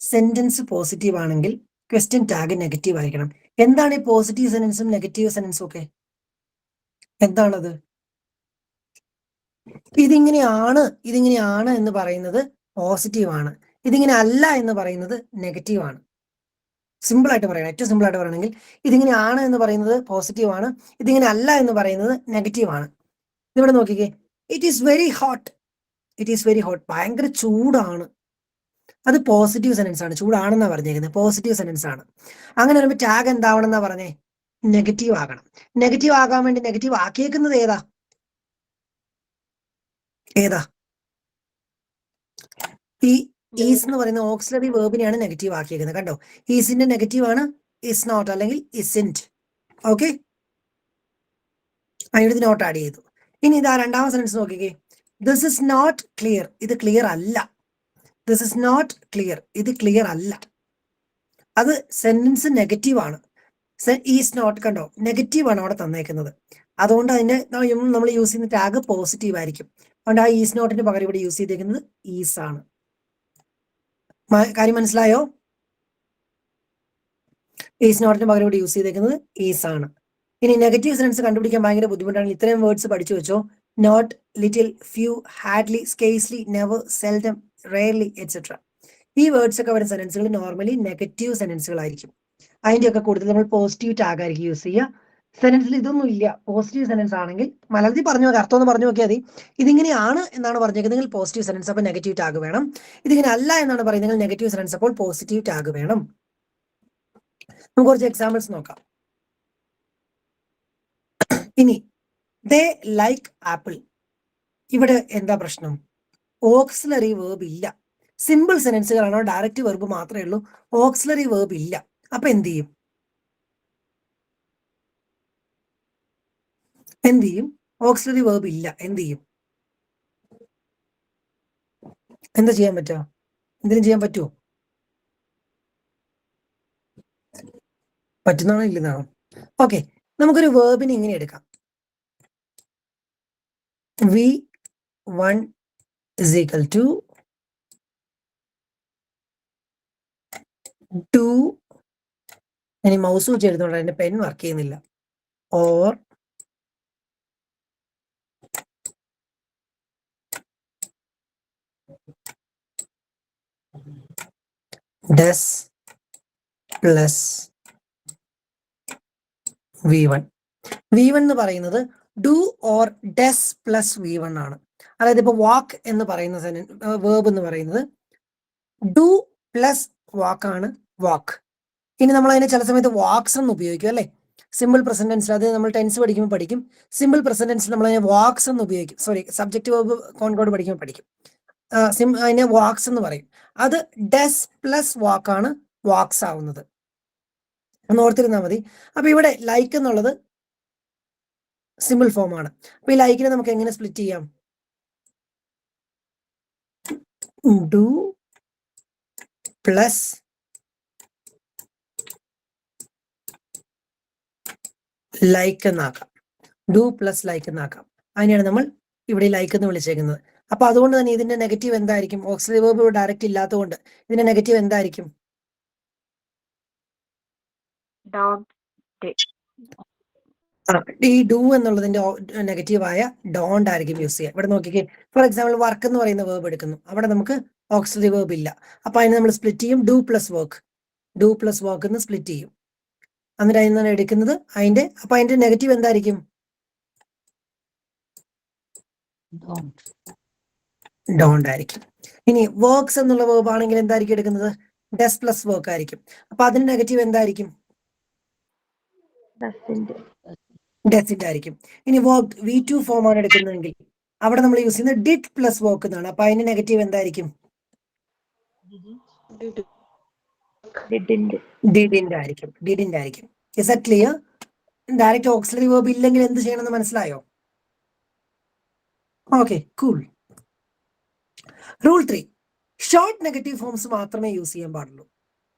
സെന്റൻസ് പോസിറ്റീവ് ആണെങ്കിൽ ക്വസ്റ്റ്യൻ ടാഗ് നെഗറ്റീവ് ആയിരിക്കണം. എന്താണ് ഈ പോസിറ്റീവ് സെന്റൻസും നെഗറ്റീവ് സെന്റൻസും ഒക്കെ? എന്താണത്? ഇതിങ്ങനെയാണ് എന്ന് പറയുന്നത് പോസിറ്റീവ് ആണ്. ഇതിങ്ങനെ അല്ല എന്ന് പറയുന്നത് നെഗറ്റീവ് ആണ്. സിമ്പിൾ ആയിട്ട് പറയണം. ഏറ്റവും സിമ്പിൾ ആയിട്ട് പറയണമെങ്കിൽ ഇതിങ്ങനെയാണ് എന്ന് പറയുന്നത് പോസിറ്റീവ് ആണ്, ഇതിങ്ങനെ അല്ല എന്ന് പറയുന്നത് നെഗറ്റീവ് ആണ്. ഇവിടെ നോക്കിക്കേ, ഇറ്റ് ഈസ് വെരി ഹോട്ട്. ഭയങ്കര ചൂടാണ്. അത് പോസിറ്റീവ് സെന്റൻസ് ആണ്. ചൂടാണെന്നാ പറഞ്ഞേക്കുന്നത്, പോസിറ്റീവ് സെന്റൻസ് ആണ്. അങ്ങനെ വരുമ്പോൾ ടാഗ് എന്താവണമെന്നാ പറഞ്ഞേ? നെഗറ്റീവ് ആകണം. നെഗറ്റീവ് ആകാൻ വേണ്ടി നെഗറ്റീവ് ആക്കിയേക്കുന്നത് ഏതാ? ഈ ഈസ് എന്ന് പറയുന്ന ഓക്സിലറി വേർബിനെയാണ് നെഗറ്റീവ് ആക്കിയേക്കുന്നത്. കണ്ടോ, ഈസിന്റെ നെഗറ്റീവ് ആണ് ഇസ് നോട്ട് അല്ലെങ്കിൽ ഇസിന്റ്. ഓക്കെ, അതിനടുത്ത് നോട്ട് ആഡ് ചെയ്തു. ഇനി ഇതാ രണ്ടാമത്തെ സെന്റൻസ് നോക്കിക്കേ. This is not clear. ഇത് ക്ലിയർ അല്ല. This is not clear. ഇത് ക്ലിയർ അല്ല. അത് സെന്റൻസ് നെഗറ്റീവ് ആണ്. ഈസ് നോട്ട്, കണ്ടോ, നെഗറ്റീവ് ആണ് അവിടെ തന്നേക്കുന്നത്. അതുകൊണ്ട് അതിന്റെ നമ്മൾ യൂസ് ചെയ്യുന്ന ടാഗ് പോസിറ്റീവ് ആയിരിക്കും. അതുകൊണ്ട് ആ ഈസ് നോട്ടിന്റെ പകരം ഇവിടെ യൂസ് ചെയ്തേക്കുന്നത് ഈസ് ആണ്. കാര്യം മനസ്സിലായോ? ഈസ് നോട്ടിന് പകരം ഇവിടെ യൂസ് ചെയ്തേക്കുന്നത് ഈസ് ആണ്. ഇനി നെഗറ്റീവ് സെന്റൻസ് കണ്ടുപിടിക്കാൻ ഭയങ്കര ബുദ്ധിമുട്ടാണ്. ഇത്രയും വേർഡ്സ് പഠിച്ചു വെച്ചോ. Not, little, few, hardly, scarcely, never, seldom, rarely etcetera. ഈ വേർഡ്സ് ഒക്കെ വരുന്ന സെന്റൻസുകൾ നോർമലി നെഗറ്റീവ് സെന്റൻസുകളായിരിക്കും. അതിന്റെ ഒക്കെ കൂടുതൽ നമ്മൾ പോസിറ്റീവ് ടാഗ് ആയിരിക്കും യൂസ് ചെയ്യുക. സെന്റൻസിൽ ഇതൊന്നും ഇല്ല. പോസിറ്റീവ് സെന്റൻസ് ആണെങ്കിൽ മലയാളത്തിൽ പറഞ്ഞു നോക്കുക, അർത്ഥം ഒന്ന് പറഞ്ഞു നോക്കിയാൽ മതി. ഇതിങ്ങനെയാണ് എന്നാണ് പറഞ്ഞേക്കുന്നത്, പോസിറ്റീവ് സെന്റൻസ്, അപ്പോൾ നെഗറ്റീവ് ടാഗ് വേണം. ഇതിങ്ങനെ അല്ല എന്നാണ് പറയുന്നത്, നെഗറ്റീവ് സെന്റൻസ്, അപ്പോൾ പോസിറ്റീവ് ടാഗ് വേണം. നമുക്ക് കുറച്ച് എക്സാമ്പിൾസ് നോക്കാം. ഇനി ദേ ലൈക്ക് ആപ്പിൾ. ഇവിടെ എന്താ പ്രശ്നം? ഓക്സിലറി വേർബ് ഇല്ല. സിമ്പിൾ സെന്റൻസുകളാണോ, ഡയറക്റ്റ് വെർബ് മാത്രമേ ഉള്ളൂ, ഓക്സിലറി വേർബ് ഇല്ല. അപ്പൊ എന്ത് ചെയ്യും? ഓക്സിലറി വേർബ് ഇല്ല, എന്ത് ചെയ്യും? എന്താ ചെയ്യാൻ പറ്റുക? എന്തിനും ചെയ്യാൻ പറ്റുമോ? പറ്റുന്നതാണോ ഇല്ലെന്നാണോ? ഓക്കെ, നമുക്കൊരു വേർബിനെ ഇങ്ങനെ എടുക്കാം. V1 is equal to 2. ഇനി മൗസ് വെച്ച് എഴുതുന്നുണ്ട്, അതിന്റെ പെൻ വർക്ക് ചെയ്യുന്നില്ല. Or does plus V1. V1 എന്ന് പറയുന്നത് do or does plus V1 ആണ്. അതായത് ഇപ്പൊ വാക്ക് എന്ന് പറയുന്ന വേർബ് എന്ന് പറയുന്നത് ഡു പ്ലസ് വാക്കാണ് വാക്ക്. ഇനി നമ്മൾ അതിനെ ചില സമയത്ത് വാക്സ് എന്ന് ഉപയോഗിക്കും അല്ലെ, സിമ്പിൾ പ്രസന്റൻസിൽ. അത് നമ്മൾ ടെൻസ് പഠിക്കുമ്പോൾ പഠിക്കും. സിമ്പിൾ പ്രസന്റൻസിൽ നമ്മൾ അതിനെ വാക്സ് എന്ന് ഉപയോഗിക്കും. സോറി, സബ്ജക്റ്റ് വേർബ് കോൺകോഡ് പഠിക്കുമ്പോൾ പഠിക്കും. അതിനെ വാക്സ് എന്ന് പറയും. അത് ഡസ് പ്ലസ് വാക്കാണ് വാക്സ് ആവുന്നത്. ഒന്ന് ഓർത്തിരുന്നാൽ മതി. അപ്പൊ ഇവിടെ ലൈക്ക് എന്നുള്ളത് സിമ്പിൾ ഫോം ആണ്. അപ്പൊ ഈ ലൈക്കിനെ നമുക്ക് എങ്ങനെ സ്പ്ലിറ്റ് ചെയ്യാം? ഡു പ്ലസ് ലൈക്ക് എന്നാക്കാം. ഡു പ്ലസ് ലൈക്ക് എന്നാക്കാം. അതിനെയാണ് നമ്മൾ ഇവിടെ ലൈക്ക് എന്ന് വിളിച്ചേക്കുന്നത്. അപ്പൊ അതുകൊണ്ട് തന്നെ ഇതിന്റെ നെഗറ്റീവ് എന്തായിരിക്കും? ഓക്സിലറി വേർബ് ഡയറക്റ്റ് ഇല്ലാത്തതുകൊണ്ട് ഇതിന്റെ നെഗറ്റീവ് എന്തായിരിക്കും? ഈ ഡു എന്നുള്ളതിന്റെ നെഗറ്റീവായ ഡോണ്ട് ആയിരിക്കും യൂസ് ചെയ്യുക. ഇവിടെ നോക്കിക്കേ, ഫോർ എക്സാമ്പിൾ വർക്ക് എന്ന് പറയുന്ന വേർബ് എടുക്കുന്നു. അവിടെ നമുക്ക് ഓക്സിലറി വേർബ് ഇല്ല. അപ്പൊ അതിനെ നമ്മൾ സ്പ്ലിറ്റ് ചെയ്യും. ഡു പ്ലസ് വർക്ക് എന്ന് സ്പ്ലിറ്റ് ചെയ്യും. എന്നിട്ട് അതിൽ നിന്നാണ് എടുക്കുന്നത് അപ്പൊ അതിന്റെ നെഗറ്റീവ് എന്തായിരിക്കും? ഡോണ്ട് ആയിരിക്കും. ഇനി വർക്ക്സ് എന്നുള്ള വേർബ് ആണെങ്കിൽ എന്തായിരിക്കും എടുക്കുന്നത്? ഡസ് പ്ലസ് വർക്ക് ആയിരിക്കും. അപ്പൊ അതിന്റെ നെഗറ്റീവ് എന്തായിരിക്കും? ഡെസിറ്റ് ആയിരിക്കും. ഇനി വർക്ക് V2 ഫോം ആണ് എടുക്കുന്നതെങ്കിൽ അവിടെ നമ്മൾ യൂസ് ചെയ്യുന്നത് ഡിഡ് പ്ലസ് വർക്ക് എന്നാണ്. അപ്പൊ അതിന്റെ നെഗറ്റീവ് എന്തായിരിക്കും? ഡിഡിന്റെ ആയിരിക്കും. ഡിഡിന്റെ ആയിരിക്കും. Is that clear? Direct auxiliary verb ഇല്ലെങ്കിൽ എന്ത് ചെയ്യണമെന്ന് മനസ്സിലായോ? Okay, cool. Rule 3, short negative forms മാത്രമേ യൂസ് ചെയ്യാൻ പാടുള്ളൂ.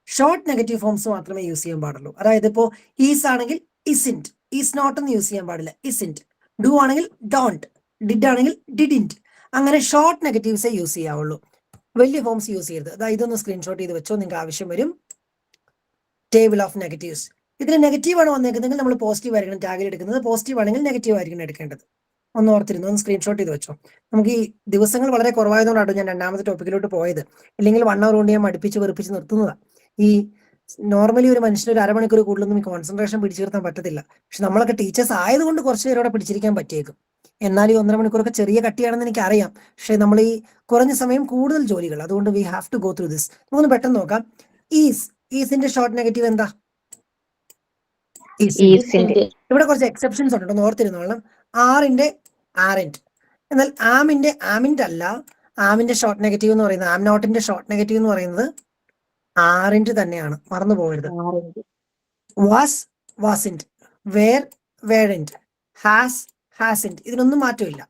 ഷോർട്ട് നെഗറ്റീവ് ഫോംസ് മാത്രമേ യൂസ് ചെയ്യാൻ പാടുള്ളൂ. അതായത് ഇപ്പോ ഈസ് ആണെങ്കിൽ ഇസിന്റ്, ഈസ് നോട്ട് എന്ന് യൂസ് ചെയ്യാൻ പാടില്ല, ഇസിന്റ്. ഡു ആണെങ്കിൽ ഡോണ്ട്, ഡിഡ് ആണെങ്കിൽ ഡിഡിന്റ്. അങ്ങനെ ഷോർട്ട് നെഗറ്റീവ്സേ യൂസ് ചെയ്യാവുള്ളൂ. വലിയ ഫോംസ് യൂസ് ചെയ്യരുത്. അതായത് ഇതൊന്ന് സ്ക്രീൻഷോട്ട് ചെയ്ത് വെച്ചോ, നിങ്ങൾക്ക് ആവശ്യം വരും. Table of negatives. ഇതിന് നെഗറ്റീവ് ആണ് വന്നേക്കുന്നതെങ്കിൽ നമ്മൾ പോസിറ്റീവ് ആയിരിക്കണം ടാഗിൽ എടുക്കുന്നത്. പോസിറ്റീവ് ആണെങ്കിൽ നെഗറ്റീവ് ആയിരിക്കണം എടുക്കേണ്ടത്. ഒന്ന് ഓർത്തിരുന്നു, ഒന്ന് സ്ക്രീൻഷോട്ട് ചെയ്ത് വെച്ചോ. നമുക്ക് ഈ ദിവസങ്ങൾ വളരെ കുറവായതുകൊണ്ടാണ് ഞാൻ രണ്ടാമത്തെ ടോപ്പിക്കിലോട്ട് പോയത്. ഇല്ലെങ്കിൽ 1 hour കൊണ്ട് ഞാൻ മടുപ്പിച്ച് വെറുപ്പിച്ച് നിർത്തുന്നതാണ്. ഈ നോർമലി ഒരു മനുഷ്യന് ഒരു അരമണിക്കൂർ കൂടുതലൊന്നും ഈ കോൺസെൻട്രേഷൻ പിടിച്ചു നിർത്താൻ പറ്റത്തില്ല. പക്ഷെ നമ്മളൊക്കെ ടീച്ചേഴ്സ് ആയതുകൊണ്ട് കുറച്ച് നേരം അവിടെ പിടിച്ചിരിക്കാൻ പറ്റിയേക്കും. എന്നാൽ ഈ 1.5 മണിക്കൂറൊക്കെ ചെറിയ കട്ടിയാണെന്ന് എനിക്ക് അറിയാം. പക്ഷെ നമ്മൾ ഈ കുറഞ്ഞ സമയം കൂടുതൽ ജോലികൾ, അതുകൊണ്ട് we have to go through this. നമുക്കൊന്ന് പെട്ടെന്ന് നോക്കാം. ഈസിന്റെ ഷോർട്ട് നെഗറ്റീവ് എന്താ? ഇവിടെ കുറച്ച് എക്സെപ്ഷൻസ് ഉണ്ട്, ഓർത്തിരുന്നോളാം. ആറിന്റെ ആറിന്റ്. എന്നാൽ ആമിന്റെ ആമിന്റ് അല്ല. ആമിന്റെ ഷോർട്ട് നെഗറ്റീവ് എന്ന് പറയുന്നത്, ആം നോട്ടിന്റെ ഷോർട്ട് നെഗറ്റീവ് എന്ന് പറയുന്നത് ആറിന്റ് തന്നെയാണ്, മറന്നു പോകരുത്. Was wasn't, were weren't, has hasn't. ഇതിനൊന്നും മാറ്റമില്ല.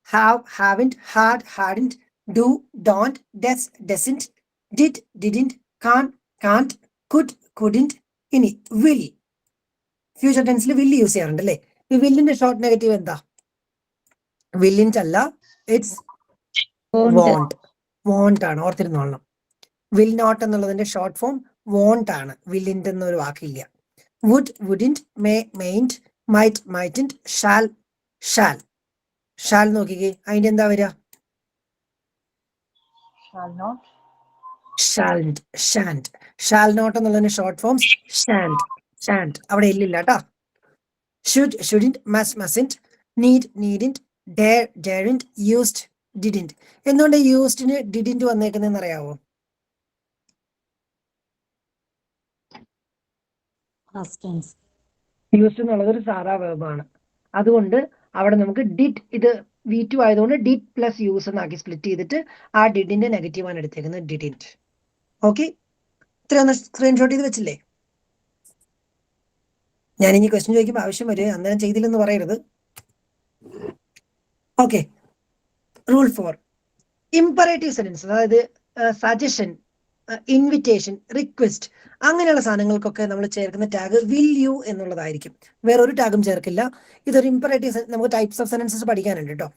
Have haven't, had hadn't, do don't, does doesn't, did didn't, can can't, could couldn't. ഇനി വിൽ, ഫ്യൂച്ചർ ടെൻസിൽ വിൽ യൂസ് ചെയ്യാറുണ്ട് അല്ലേ? ഈ വില്ലിന്റെ ഷോർട്ട് നെഗറ്റീവ് എന്താ? വില്ലിന്റ് അല്ല, ഇറ്റ്സ് വോണ്ട്. വോണ്ട് ആണ്, ഓർത്തിരുന്നോളണം. വിൽ നോട്ട് എന്നുള്ളതിന്റെ ഷോർട്ട് ഫോം വോണ്ട് ആണ്. വില്ലിന്റ് എന്നൊരു വാക്കില്ല. Would wouldn't, may mayn't, might mightn't, shall shall. Shall നോക്കിക്കേ, അതിന്റെ എന്താ വരിക? ഷാൽന്റ് ഷാൻഡ്. ഷാൽ നോട്ട് എന്നുള്ളതിന്റെ ഷോർട്ട് ഫോംസ് ഷാൻഡ് ഷാൻഡ്. അവിടെ ഇല്ലില്ല കേട്ടോ. Should shouldn't, must mustn't, need needn't, dare daren't, used didn't. എന്തുകൊണ്ട് യൂസ്ഡിന് ഡിഡിന്റ് വന്നേക്കുന്നതെന്ന് അറിയാവോ? യൂസ്ഡ് എന്നുള്ളത് ഒരു സാധാ വെർബാണ്. അതുകൊണ്ട് അവിടെ നമുക്ക് ഡിഡ്, ഇത് V2 ആയതുകൊണ്ട് ഡിഡ് പ്ലസ് യൂസ് എന്നാക്കി സ്പ്ലിറ്റ് ചെയ്തിട്ട് ആ ഡിഡിന്റെ നെഗറ്റീവ് ആണ് എടുത്തേക്കുന്നത്, ഡിഡിന്റ്. ഓക്കെ, ഇത്രയൊന്ന് സ്ക്രീൻഷോട്ട് ചെയ്ത് വെച്ചില്ലേ? ഞാൻ ഇനി ക്വസ്റ്റ്യൻ ചോദിക്കുമ്പോൾ ആവശ്യം വരും, അന്നേരം ചെയ്തില്ലെന്ന് പറയരുത്. ഓക്കെ, റൂൾ 4, ഇമ്പറേറ്റീവ് സെന്റൻസ്, അതായത് സജഷൻ, ഇൻവിറ്റേഷൻ, റിക്വസ്റ്റ്, അങ്ങനെയുള്ള സാധനങ്ങൾക്കൊക്കെ നമ്മൾ ചേർക്കുന്ന ടാഗ് വിൽ യു എന്നുള്ളതായിരിക്കും. വേറൊരു ടാഗും ചേർക്കില്ല. ഇതൊരു ഇമ്പറേറ്റീവ്. നമുക്ക് ടൈപ്സ് ഓഫ് സെന്റൻസസ് പഠിക്കാനുണ്ട് കേട്ടോ.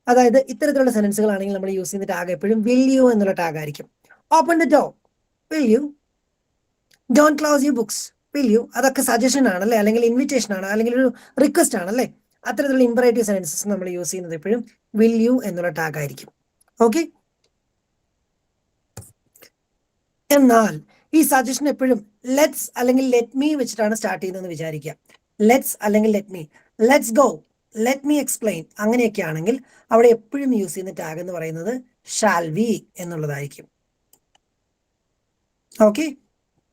അതായത് ഇത്തരത്തിലുള്ള സെന്റൻസുകളാണെങ്കിൽ നമ്മൾ യൂസ് ചെയ്യുന്ന ടാഗ് എപ്പോഴും വിൽ യു എന്നുള്ള ടാഗ് ആയിരിക്കും. Open the door, will you. Don't close you books, will you. അതൊക്കെ സജഷൻ ആണല്ലേ, അല്ലെങ്കിൽ ഇൻവിറ്റേഷൻ ആണ്, അല്ലെങ്കിൽ ഒരു റിക്വസ്റ്റ് ആണല്ലേ. അത്തരത്തിലുള്ള ഇമ്പറേറ്റീവ് സെന്റൻസസ് നമ്മൾ യൂസ് ചെയ്യുന്നത് എപ്പോഴും വിൽ യു എന്നുള്ള ടാഗ് ആയിരിക്കും. ഓക്കെ, എന്നാൽ ഈ സജഷൻ എപ്പോഴും ലെറ്റ്സ് അല്ലെങ്കിൽ ലെറ്റ് മീ വെച്ചിട്ടാണ് സ്റ്റാർട്ട് ചെയ്യുന്നതെന്ന് വിചാരിക്കുക. ലെറ്റ്സ് അല്ലെങ്കിൽ let me, let's go, let me explain, അങ്ങനെയൊക്കെ ആണെങ്കിൽ അവിടെ എപ്പോഴും യൂസ് ചെയ്യുന്ന ടാഗ് എന്ന് പറയുന്നത് ഷാൽ വി എന്നുള്ളതായിരിക്കും. ഓക്കെ,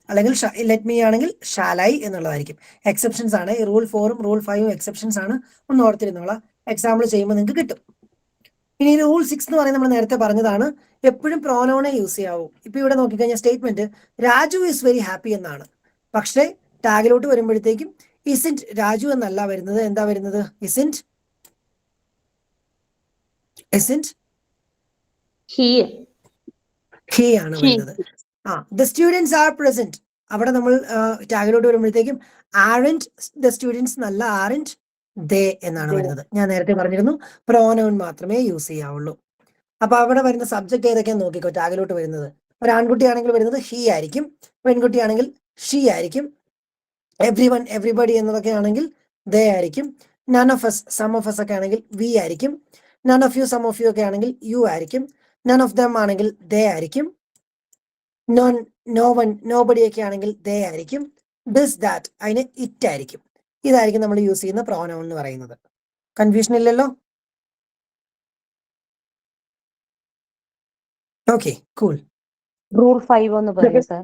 അല്ലെങ്കിൽ ലെറ്റ് മീ ആണെങ്കിൽ ഷാൽ ഐ എന്നുള്ളതായിരിക്കും. എക്സെപ്ഷൻസ് ആണ്. ഈ റൂൾ 4ഉം റൂൾ 5ഉം എക്സെപ്ഷൻസ് ആണ്. ഒന്ന് ഓർത്തിരുന്നോളാം, എക്സാമ്പിൾ ചെയ്യുമ്പോൾ നിങ്ങൾക്ക് കിട്ടും. ഇനി റൂൾ 6 എന്ന് പറയുന്നത് നമ്മൾ നേരത്തെ പറഞ്ഞതാണ്, എപ്പോഴും പ്രോനൗണെ യൂസ് ചെയ്യാവൂ. ഇപ്പൊ ഇവിടെ നോക്കിക്കഴിഞ്ഞാൽ statement Raju is very happy എന്നാണ്. പക്ഷേ ടാഗിലോട്ട് വരുമ്പോഴത്തേക്കും ഇസിന്റ് രാജു എന്നല്ല വരുന്നത്. എന്താ വരുന്നത്? ഇസിന്റ് ഹി ആണ് വരുന്നത്. The students are present. അവിടെ നമ്മൾ ടാഗിലോട്ട് വരുമ്പോഴത്തേക്കും ആറന്റ് ദ സ്റ്റുഡൻസ് എന്നല്ല, ആറന്റ് ദേ എന്നാണ് വരുന്നത്. ഞാൻ നേരത്തെ പറഞ്ഞിരുന്നു പ്രോനൗൺ മാത്രമേ യൂസ് ചെയ്യാവുള്ളൂ. അപ്പൊ അവിടെ വരുന്ന സബ്ജക്ട് ഏതൊക്കെയാന്ന് നോക്കിക്കോ. ടാഗിലോട്ട് വരുന്നത് ഒരു ആൺകുട്ടിയാണെങ്കിൽ വരുന്നത് ഹി ആയിരിക്കും, പെൺകുട്ടിയാണെങ്കിൽ ഷീ ആയിരിക്കും, എവ്രി വൺ എവ്രിബഡി എന്നതൊക്കെ ആണെങ്കിൽ ദേ ആയിരിക്കും, none of us some of us ഒക്കെ ആണെങ്കിൽ വി ആയിരിക്കും, none of you some of you ഒക്കെ ആണെങ്കിൽ യു ആയിരിക്കും, നൺ ഓഫ് ദം ആണെങ്കിൽ ദേ ആയിരിക്കും, നോ വൺ നോബഡി ഒക്കെ ആണെങ്കിൽ ദേ ആയിരിക്കും, ദിസ് ദാറ്റ് അതിന് ഇറ്റ് ആയിരിക്കും. ഇതായിരിക്കും നമ്മൾ യൂസ് ചെയ്യുന്ന പ്രോനൗൺ എന്ന് പറയുന്നത്. കൺഫ്യൂഷൻ ഇല്ലല്ലോ? Okay, cool. റൂൾ 5 എന്ന് പറയും സാർ.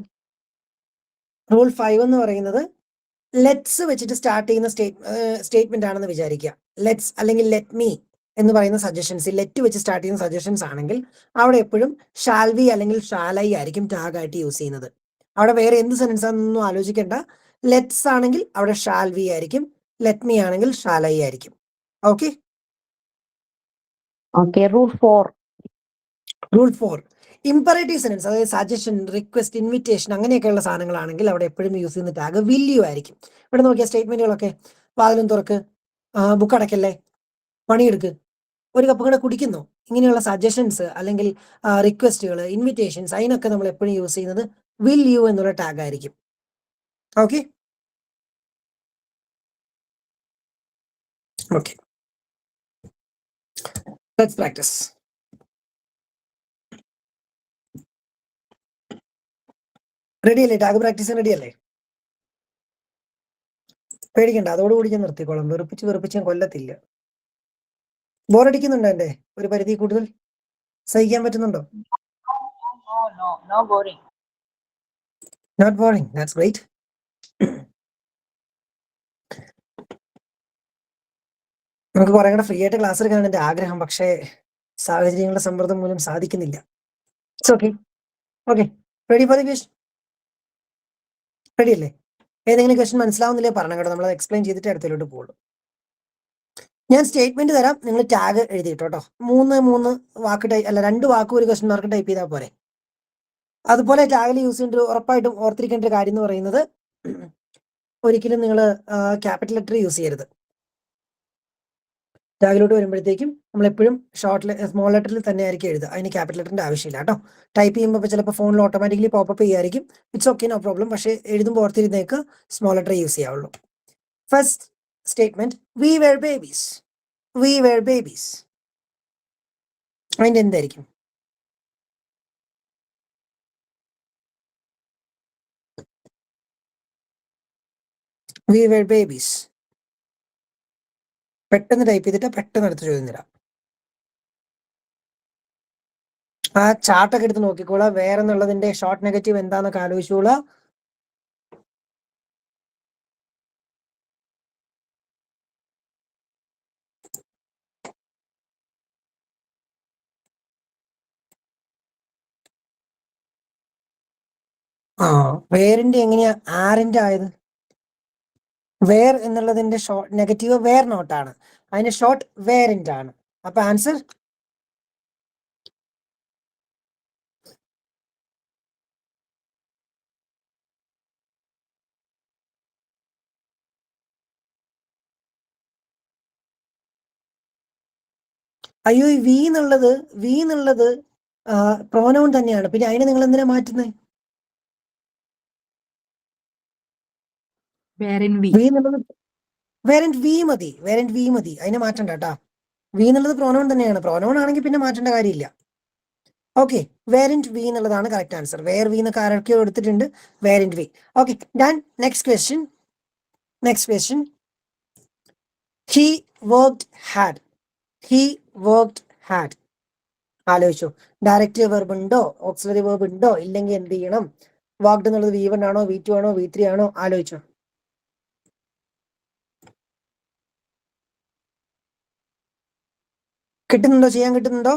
റൂൾ 5 എന്ന് പറയുന്നത് ലെറ്റ്സ് വെച്ചിട്ട് സ്റ്റാർട്ട് ചെയ്യുന്ന സ്റ്റേറ്റ്മെന്റ് ആണെന്ന് വിചാരിക്കുക. ലെറ്റ്സ് അല്ലെങ്കിൽ ലെറ്റ് മീ എന്ന് പറയുന്ന സജഷൻസ്, ലെറ്റ് വെച്ച് സ്റ്റാർട്ട് ചെയ്യുന്ന സജഷൻസ് ആണെങ്കിൽ അവിടെ എപ്പോഴും ഷാൽ വി അല്ലെങ്കിൽ ഷാൽ ഐ ആയിരിക്കും ടാഗ് ആയിട്ട് യൂസ് ചെയ്യുന്നത്. അവിടെ വേറെ എന്ത് സെൻസ് ആണെന്നൊന്നും ആലോചിക്കേണ്ട. ലെറ്റ്സ് ആണെങ്കിൽ അവിടെ ഷാൽ വി ആയിരിക്കും, ലെറ്റ് മീ ആണെങ്കിൽ ഷാൽ ഐ ആയിരിക്കും. Okay. Okay. Rule 4. Rule 4, imperative sense, അതായത് സജഷൻ, റിക്വസ്റ്റ്, ഇൻവിറ്റേഷൻ അങ്ങനെയൊക്കെയുള്ള സാധനങ്ങളാണെങ്കിൽ അവിടെ എപ്പോഴും യൂസ് ചെയ്യുന്ന ടാഗ് വിൽ യു ആയിരിക്കും. ഇവിടെ നോക്കിയ സ്റ്റേറ്റ്മെന്റുകളൊക്കെ, വാതിലും തുറക്ക്, ബുക്ക് അടയ്ക്കല്ലേ, പണിയെടുക്ക്, ഒരു കപ്പ് കൂടെ കുടിക്കുന്നു, ഇങ്ങനെയുള്ള സജഷൻസ് അല്ലെങ്കിൽ റിക്വസ്റ്റുകൾ, ഇൻവിറ്റേഷൻസ്, അതിനൊക്കെ നമ്മൾ എപ്പോഴും യൂസ് ചെയ്യുന്നത് വിൽ യു എന്നുള്ള ടാഗ് ആയിരിക്കും. Okay okay, let's practice. Ready അല്ലേ? ടാഗ് പ്രാക്ടീസ് റെഡി അല്ലേ? പേടിക്കണ്ട, അതോടുകൂടി ഞാൻ നിർത്തിക്കോളാം. വെറുപ്പിച്ച് ഞാൻ കൊല്ലത്തില്ല. ബോറടിക്കുന്നുണ്ടോ? എന്റെ ഒരു പരിധി കൂടുതൽ സഹിക്കാൻ പറ്റുന്നുണ്ടോ? No boring. Not boring. That's great. നമുക്ക് കുറെ കൂടെ ഫ്രീ ആയിട്ട് ക്ലാസ് എടുക്കാൻ എന്റെ ആഗ്രഹം, പക്ഷേ സാഹചര്യങ്ങളുടെ സമ്മർദ്ദം മൂലം സാധിക്കുന്നില്ല. It's okay. Okay, ready for the question? Ready അല്ലേ? ഏതെങ്കിലും ക്വസ്റ്റ്യൻ മനസ്സിലാവുന്നില്ലേ പറഞ്ഞ കേട്ടോ, നമ്മൾ എക്സ്പ്ലെയിൻ ചെയ്തിട്ട് അടുത്തിലോട്ട് പോകുള്ളൂ. ഞാൻ സ്റ്റേറ്റ്മെന്റ് തരാം, നിങ്ങൾ ടാഗ് എഴുതിയിട്ടോ കേട്ടോ. 3 വാക്ക് അല്ല 2 വാക്ക് ഒരു ക്വസ്റ്റ്യൻ മാർക്ക് ടൈപ്പ് ചെയ്താൽ പോരെ. അതുപോലെ ടാഗിൽ യൂസ് ചെയ്തിട്ട് ഉറപ്പായിട്ടും ഓർത്തിരിക്കേണ്ട ഒരു കാര്യം എന്ന് പറയുന്നത്, ഒരിക്കലും നിങ്ങൾ ക്യാപിറ്റൽ ലെറ്റർ യൂസ് ചെയ്യരുത്. ടാഗിലോട്ട് വരുമ്പോഴത്തേക്കും നമ്മൾ എപ്പോഴും സ്മോൾ ലെറ്ററിൽ തന്നെ ആയിരിക്കും എഴുതുക. അതിന് ക്യാപിറ്റൽ ലെറ്ററിന്റെ ആവശ്യമില്ല കേട്ടോ. ടൈപ്പ് ചെയ്യുമ്പോൾ ചിലപ്പോൾ ഫോണിൽ ഓട്ടോമാറ്റിക്കലി പോപ്പപ്പ് ചെയ്യായിരിക്കും. It's okay, no problem. പക്ഷേ എഴുതുമ്പോൾ ഓർത്തിരുന്നേക്ക് സ്മോൾ ലെറ്റർ യൂസ് ചെയ്യാവുള്ളൂ. First statement, we were babies. We were babies, അതിന്റെ എന്തായിരിക്കും? We were babies. പെട്ടെന്ന് ടൈപ്പ് ചെയ്തിട്ട് പെട്ടെന്ന് അടുത്ത ചോദ്യം തരാം. ആ ചാർട്ടൊക്കെ എടുത്ത് നോക്കിക്കോളാം. വേറെ എന്നുള്ളതിന്റെ ഷോർട്ട് നെഗറ്റീവ് എന്താന്നൊക്കെ ആലോചിച്ചോളാം. വേറിന്റെ എങ്ങനെയാ ആറിന്റെ ആയത്? വേർ എന്നുള്ളതിന്റെ ഷോർട്ട് നെഗറ്റീവ് വേർ നോട്ടാണ്, അതിന്റെ ഷോർട്ട് വേറിന്റ് ആണ്. അപ്പൊ ആൻസർ അയ്യോ, വി എന്നുള്ളത് പ്രോനൗൺ തന്നെയാണ്. പിന്നെ അതിനെ നിങ്ങൾ എന്തിനാ മാറ്റുന്നത്? വി എന്നുള്ളത് വേറെന്റ് വി മതി, അതിനെ മാറ്റണ്ട കേട്ടാ. വി എന്നുള്ളത് പ്രോനൗൺ തന്നെയാണ്. പ്രോനൗൺ ആണെങ്കിൽ പിന്നെ മാറ്റേണ്ട കാര്യമില്ല. ഓക്കെ, വേറെന്റ് വി എന്നുള്ളതാണ് കറക്റ്റ് ആൻസർ. വേർ വി എന്നൊക്കെ ആരൊക്കെയോ എടുത്തിട്ടുണ്ട്, weren't we. Okay done. Next question, he worked hard. He worked hard. ആലോചിച്ചു, ഡയറക്റ്റ് വെർബ് ഉണ്ടോ, ഓക്സിലറി വെർബ് ഉണ്ടോ, ഇല്ലെങ്കിൽ എന്ത് ചെയ്യണം? വർക്ക്ഡ് എന്നുള്ളത് V1 ആണോ, V2 ആണോ, V3 ആണോ? ആലോചിച്ചോ. ചെയ്യാൻ കിട്ടുന്നുണ്ടോ?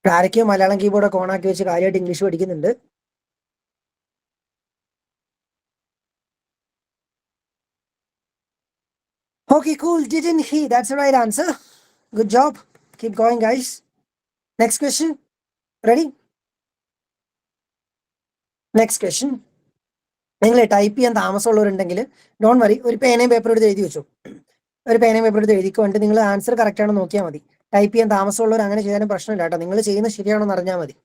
ആരൊക്കെയോ മലയാളം കീബോർഡൊക്കെ ഓണാക്കി വെച്ച് കാര്യമായിട്ട് ഇംഗ്ലീഷ് പഠിക്കുന്നുണ്ട്. Okay, cool. Didn't he? That's the right answer. Good job. Keep going, guys. Next question. Ready? Next question. നിങ്ങൾ ടൈപ്പ് ചെയ്യാൻ താമസമുള്ളവരുണ്ടെങ്കിൽ ഡോണ്ട് വറി, ഒരു പേനയും പേപ്പർ എടുത്ത് എഴുതി വെച്ചു. ഒരു പേനയും പേപ്പർ എടുത്ത് എഴുതിക്കൊണ്ട് നിങ്ങൾ ആൻസർ കറക്റ്റ് ആണോ നോക്കിയാൽ മതി. ടൈപ്പ് ചെയ്യാൻ താമസമുള്ളവർ അങ്ങനെ ചെയ്യാനും പ്രശ്നമില്ല കേട്ടോ. നിങ്ങൾ ചെയ്യുന്നത് ശരിയാണോ എന്ന് അറിഞ്ഞാൽ മതി.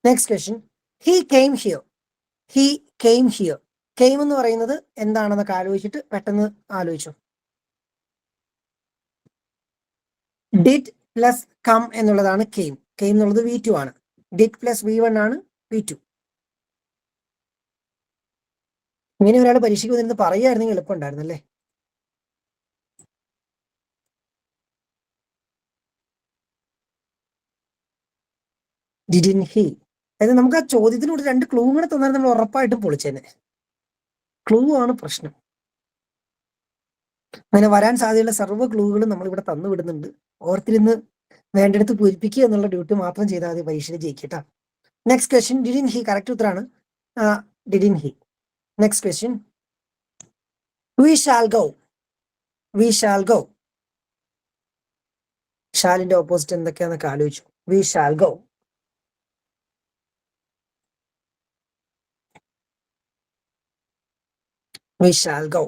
Next question, he came here. He came here. Came എന്ന് പറയുന്നത് എന്താണെന്നൊക്കെ ആലോചിച്ചിട്ട് പെട്ടെന്ന് ആലോചിച്ചു. ഡിഡ് പ്ലസ് കം എന്നുള്ളതാണ് കെയിം. കെയിം എന്നുള്ളത് V2 ആണ്. ഡിഡ് പ്ലസ് V1 ആണ് V2. ഇങ്ങനെ ഒരാൾ പരീക്ഷയ്ക്ക് വന്നിരുന്ന് പറയുകയായിരുന്നെങ്കിൽ എളുപ്പമുണ്ടായിരുന്നു അല്ലേ? Didn't he. അതായത് നമുക്ക് ആ ചോദ്യത്തിനോട് 2 ക്ലൂ കൂടെ തന്നാൽ നമ്മൾ ഉറപ്പായിട്ടും പൊളിച്ചേനെ. ക്ലൂ ആണ് പ്രശ്നം. അങ്ങനെ വരാൻ സാധ്യതയുള്ള സർവ്വ ക്ലൂകളും നമ്മൾ ഇവിടെ തന്നു വിടുന്നുണ്ട്. ഓർത്തിരുന്ന് വേണ്ടിടത്ത് പൂരിപ്പിക്കുക എന്നുള്ള ഡ്യൂട്ടി മാത്രം ചെയ്താൽ മതി, പരീക്ഷയിൽ ജയിക്കട്ടാ. Next question, didn't he correct ഉത്തരാണ്. Didn't he. Next question, we shall go. We shall go. ഷാലിന്റെ ഓപ്പോസിറ്റ് എന്തൊക്കെയാന്നൊക്കെ ആലോചിച്ചു. We shall go. We shall go.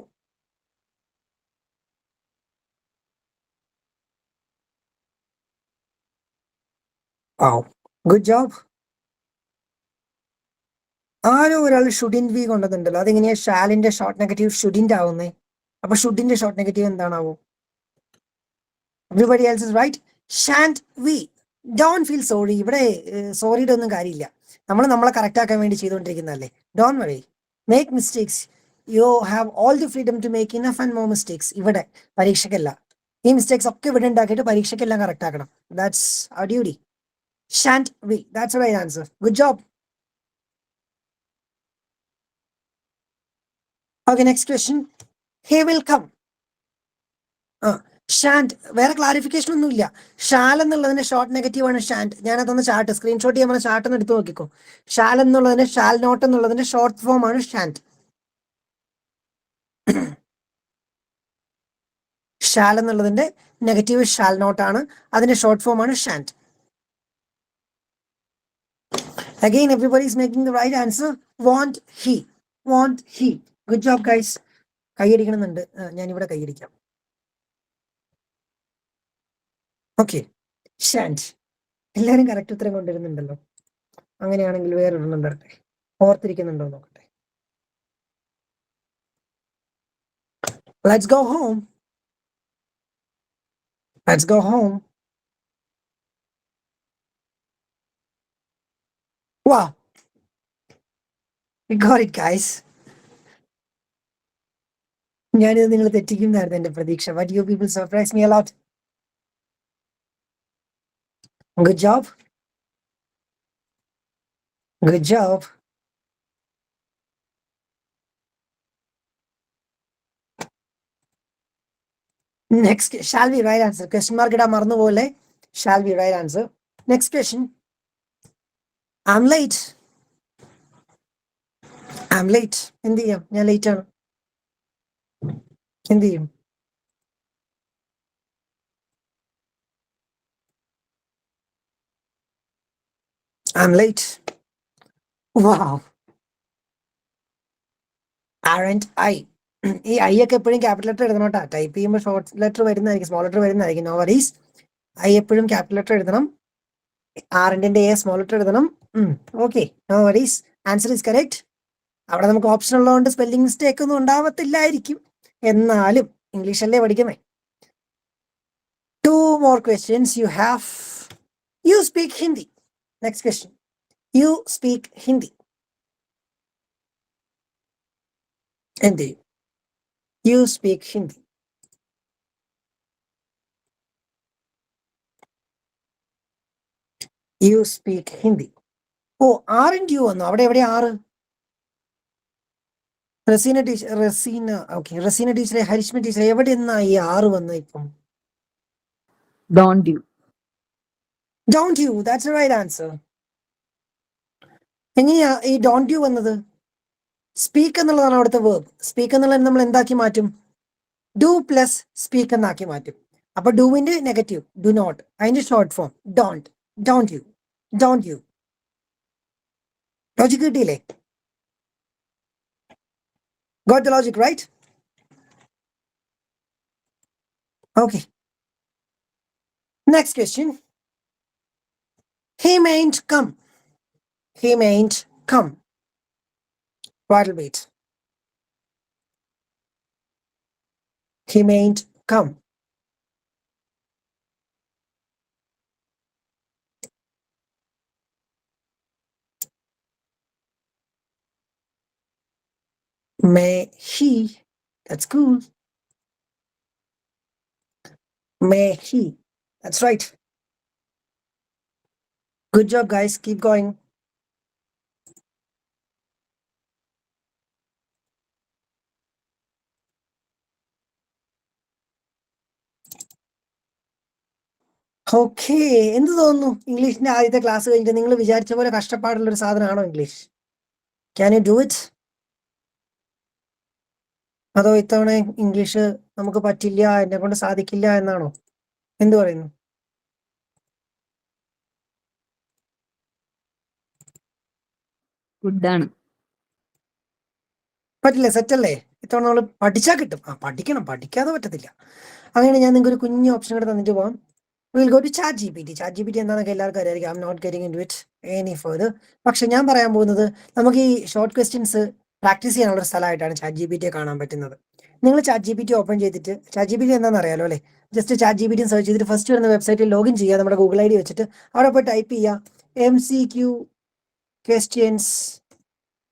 Wow. Good job. ആരോ ഒരാൾ ഷുഡിൻ ബി കൊണ്ടതുണ്ടല്ലോ, അതെങ്ങനെയാ ഷാലിന്റെ ഷോർട്ട് നെഗറ്റീവ് ഷുഡിന്റെ ആവുന്നേ? അപ്പൊ ഷുഡിന്റെ ഷോർട്ട് നെഗറ്റീവ് എന്താണാവോ? Everybody else is right. Shan't we. Don't feel sorry. ഇവിടെ സോറിയുടെ ഒന്നും കാര്യമില്ല. നമ്മൾ നമ്മളെ കറക്റ്റ് ആക്കാൻ വേണ്ടി ചെയ്തുകൊണ്ടിരിക്കുന്നതല്ലേ. Don't worry. Make mistakes. You have all the freedom to make enough and more mistakes. ഇവിടെ പരീക്ഷയ്ക്കല്ല. ഈ മിസ്റ്റേക്സ് ഒക്കെ ഇവിടെ ഉണ്ടാക്കിയിട്ട് പരീക്ഷയ്ക്കെല്ലാം കറക്റ്റ് ആക്കണം. That's our duty. Shan't we. That's the right answer. Good job. Okay, next question. He will come. ഷാൻഡ്, വേറെ ക്ലാരിഫിക്കേഷൻ ഒന്നും ഇല്ല. ഷാൽ എന്നുള്ളതിന്റെ ഷോർട്ട് നെഗറ്റീവ് ആണ് ഷാൻഡ്. ഞാനതൊന്ന് ചാർട്ട് സ്ക്രീൻഷോട്ട് ചെയ്യാൻ ചാർട്ട് ഒന്ന് എടുത്തു നോക്കിക്കോ. ഷാൽ എന്നുള്ളതിന്റെ ഷാൽ നോട്ട് എന്നുള്ളതിന്റെ ഷോർട്ട് ഫോം ആണ് ഷാൻഡ്. ഷാൽ എന്നുള്ളതിന്റെ നെഗറ്റീവ് ഷാൽ നോട്ട് ആണ്, അതിന്റെ ഷോർട്ട് ഫോം ആണ് ഷാൻഡ്. Again, everybody is making the right answer. Want he. Want he. Good job, guys. കൈയടിക്കണമെന്നുണ്ട്, ഞാൻ ഇവിടെ കൈയടിക്കാം. ഓക്കെ, ഷാൻഡ്. എല്ലാവരും കറക്റ്റ് ഉത്തരം കൊണ്ടുവരുന്നുണ്ടല്ലോ. അങ്ങനെയാണെങ്കിൽ വേറെ ഒരെണ്ണം തരട്ടെ, ഓർത്തിരിക്കുന്നുണ്ടോ നോക്കട്ടെ. Let's go home. Let's go home. Wow. We got it, guys. ഞാനിത് നിങ്ങൾ തെറ്റിക്കുന്നതായിരുന്നു എന്റെ പ്രതീക്ഷ. But you people surprised me a lot. Good job. Good job. Next, shall be right answer. Question mark ഇടാൻ മറന്നു പോലെ. Shall be right answer. Next question. I'm late. I'm late. എന്ത് ചെയ്യാം? ഞാൻ ലേറ്റ് ആണ്. എന്ത് ചെയ്യും? I'm late. Wow. Aren't I? ഈ ഐ ഒക്കെ എപ്പോഴും ക്യാപിറ്റൽ ലെറ്റർ എഴുതണം കേട്ടോ. ടൈപ്പ് ചെയ്യുമ്പോൾ ഷോർട്ട് ലെറ്റർ വരുന്നതായിരിക്കും, സ്മോൾ ലെറ്റർ വരുന്നതായിരിക്കും. No worries. ഐ എപ്പോഴും ക്യാപിറ്റൽ ലെറ്റർ എഴുതണം. ആറിന്റെ എ സ്മോൾ ലെറ്റർ എഴുതണം. Okay, no worries. Answer is correct. അവിടെ നമുക്ക് ഓപ്ഷൻ ഉള്ളതുകൊണ്ട് സ്പെല്ലിംഗ് മിസ്റ്റേക്ക് ഒന്നും ഉണ്ടാവത്തില്ലായിരിക്കും. എന്നാലും ഇംഗ്ലീഷല്ലേ പഠിക്കുന്നേ. 2 more questions you have. You speak Hindi. Next question. You speak Hindi. Hindi. You speak Hindi. You speak Hindi. ഓ, ആറിൻ്റെ യു വന്നു. അവിടെ എവിടെ ആറ്? റസീന ടീച്ചർ, റസീന ടീച്ചറെ, ഹരിഷ്മ ടീച്ചറെ, എവിടെ നിന്നാ ഈ ആറ് വന്നത് ഇപ്പം? Don't you? Don't you. That's the right answer. എങ്ങനെയാ ഈ ഡോണ്ട് യു വന്നത്? സ്പീക്ക് എന്നുള്ളതാണ് അവിടുത്തെ വേർബ്. സ്പീക്ക് എന്നുള്ളത് നമ്മൾ എന്താക്കി മാറ്റും? ഡു പ്ലസ് സ്പീക്ക് എന്നാക്കി മാറ്റും. അപ്പൊ ഡുവിന്റെ നെഗറ്റീവ് ഡു നോട്ട്, അതിന്റെ short form don't. Don't you. Don't you. Logic കിട്ടിയില്ലേ? Got the logic, right? Okay. Next question. He mayn't come. He mayn't come. What'll be it? He mayn't come. May he. That's cool. May he. That's right. Good job, guys. Keep going. Okay, എന്ത് തോന്നുന്നു ഇംഗ്ലീഷിന്റെ ആദ്യത്തെ ക്ലാസ് കഴിഞ്ഞിട്ട്? നിങ്ങൾ വിചാരിച്ച പോലെ കഷ്ടപ്പാടുള്ള ഒരു സാധനമാണോ English? Can you do it? അതോ ഇത്തവണ ഇംഗ്ലീഷ് നമുക്ക് പറ്റില്ല, എന്നെ കൊണ്ട് സാധിക്കില്ല എന്നാണോ? എന്ത് പറയുന്നു? ഗുഡാണ്. പറ്റില്ല, സെറ്റല്ലേ? ഇത്തവണ നമ്മൾ പഠിച്ചാൽ കിട്ടും. പഠിക്കണം, പഠിക്കാതെ പറ്റത്തില്ല. അങ്ങനെ ഞാൻ നിങ്ങൾക്ക് ഒരു കുഞ്ഞു ഓപ്ഷൻ കൂടെ തന്നിട്ട് പോകാം. Will go to chat G P T. Chat G P T എന്താണെന്നൊക്കെ എല്ലാവർക്കും അറിയാം. I'm not getting into it any further. പക്ഷെ ഞാൻ പറയാൻ പോകുന്നത്, നമുക്ക് ഈ ഷോർട്ട് ക്വസ്റ്റ്യൻസ് പ്രാക്ടീസ് ചെയ്യാനുള്ള ഒരു സ്ഥലമായിട്ടാണ് ചാറ്റ് ജി പി ടിയെ കാണാൻ പറ്റുന്നത്. നിങ്ങൾ chat G P T open ചെയ്തിട്ട്, ചാറ്റ് ജി പി ടി എന്താണെന്ന് അറിയാലോ അല്ലേ? Just chat G P T search ചെയ്തിട്ട് ഫസ്റ്റ് വരുന്ന വെബ്സൈറ്റിൽ ലോഗിൻ ചെയ്യുക, നമ്മുടെ ഗൂഗിൾ ഐ ഡി വെച്ചിട്ട് അവിടെ പോയി ടൈപ്പ് ചെയ്യുക MCQ questions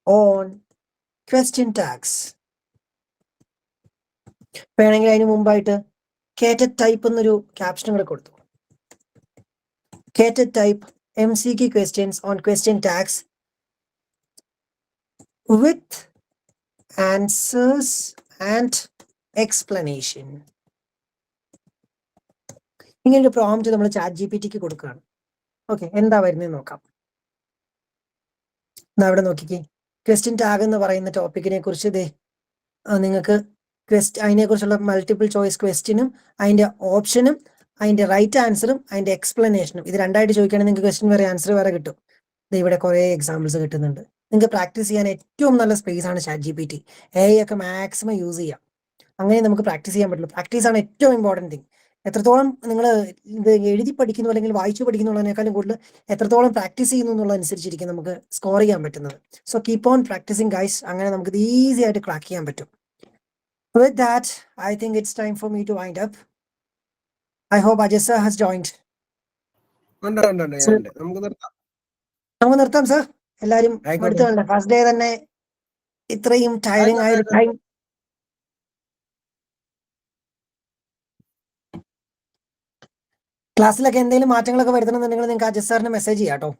on question tags. വേണമെങ്കിൽ അതിന് മുമ്പായിട്ട് കേറ്റഡ് ടൈപ്പ് എന്നൊരു ക്യാപ്ഷൻ കൂടെ കൊടുത്തു. കേറ്റഡ് type MCQ questions on question tags with answers and explanation. ഇങ്ങനൊരു പ്രോംപ്റ്റ് നമ്മൾ ചാറ്റ് ജി പി ടിക്ക് കൊടുക്കുകയാണ്. ഓക്കെ, എന്താ വരുന്നത് നോക്കാം. അവിടെ നോക്കിക്കേ, ക്വസ്റ്റ്യൻ ടാഗ് എന്ന് പറയുന്ന ടോപ്പിക്കിനെ കുറിച്ച് നിങ്ങൾക്ക് അതിനെക്കുറിച്ചുള്ള മൾട്ടിപ്പിൾ ചോയ്സ് ക്വസ്റ്റ്യനും അതിന്റെ ഓപ്ഷനും അതിന്റെ റൈറ്റ് ആൻസറും അതിന്റെ എക്സ്പ്ലനേഷനും ഇത് രണ്ടായിട്ട് ചോദിക്കുകയാണെങ്കിൽ നിങ്ങൾക്ക് ക്വസ്റ്റ്യൻ വേറെ ആൻസർ വേറെ കിട്ടും. ഇവിടെ കുറെ എക്സാമ്പിൾസ് കിട്ടുന്നുണ്ട്. നിങ്ങൾക്ക് പ്രാക്ടീസ് ചെയ്യാൻ ഏറ്റവും നല്ല സ്പേസ് ആണ് chat G P T. AI ഒക്കെ മാക്സിമം യൂസ് ചെയ്യാം. അങ്ങനെ നമുക്ക് പ്രാക്ടീസ് ചെയ്യാൻ പറ്റുള്ളൂ. പ്രാക്ടീസ് ആണ് ഏറ്റവും ഇമ്പോർട്ടൻറ്റ് തിങ്. എത്രത്തോളം നിങ്ങൾ ഇത് എഴുതി പഠിക്കുന്നു അല്ലെങ്കിൽ വായിച്ചു പഠിക്കുന്നുള്ളതിനേക്കാളും കൂടുതൽ എത്രത്തോളം പ്രാക്ടീസ് ചെയ്യുന്നു എന്നുള്ളതനുസരിച്ചിരിക്കും നമുക്ക് സ്കോർ ചെയ്യാൻ പറ്റുന്നത്. So keep on practising guys. അങ്ങനെ നമുക്ക് ഇത് ഈസി ആയിട്ട് ക്രാക്ക് ചെയ്യാൻ പറ്റും. With that, I think it's time for me to wind up. I hope Ajay sir has joined. ഉണ്ട്. നമുക്ക് നിർത്താം. നമുക്ക് നിർത്താം സർ. എല്ലാരും എടുത്തുണ്ട്. ഫസ്റ്റ് ഡേ തന്നെ ഇത്രയും ടയറിംഗ് ആയ ടൈം. ക്ലാസ്സിലൊക്കെ എന്തെങ്കിലും മാറ്റങ്ങളൊക്കെ വരുത്തണമെന്നുണ്ടെങ്കിൽ നിങ്ങൾക്ക് അജയ് സാറിന് മെസ്സേജ് ചെയ്യാം കേട്ടോ.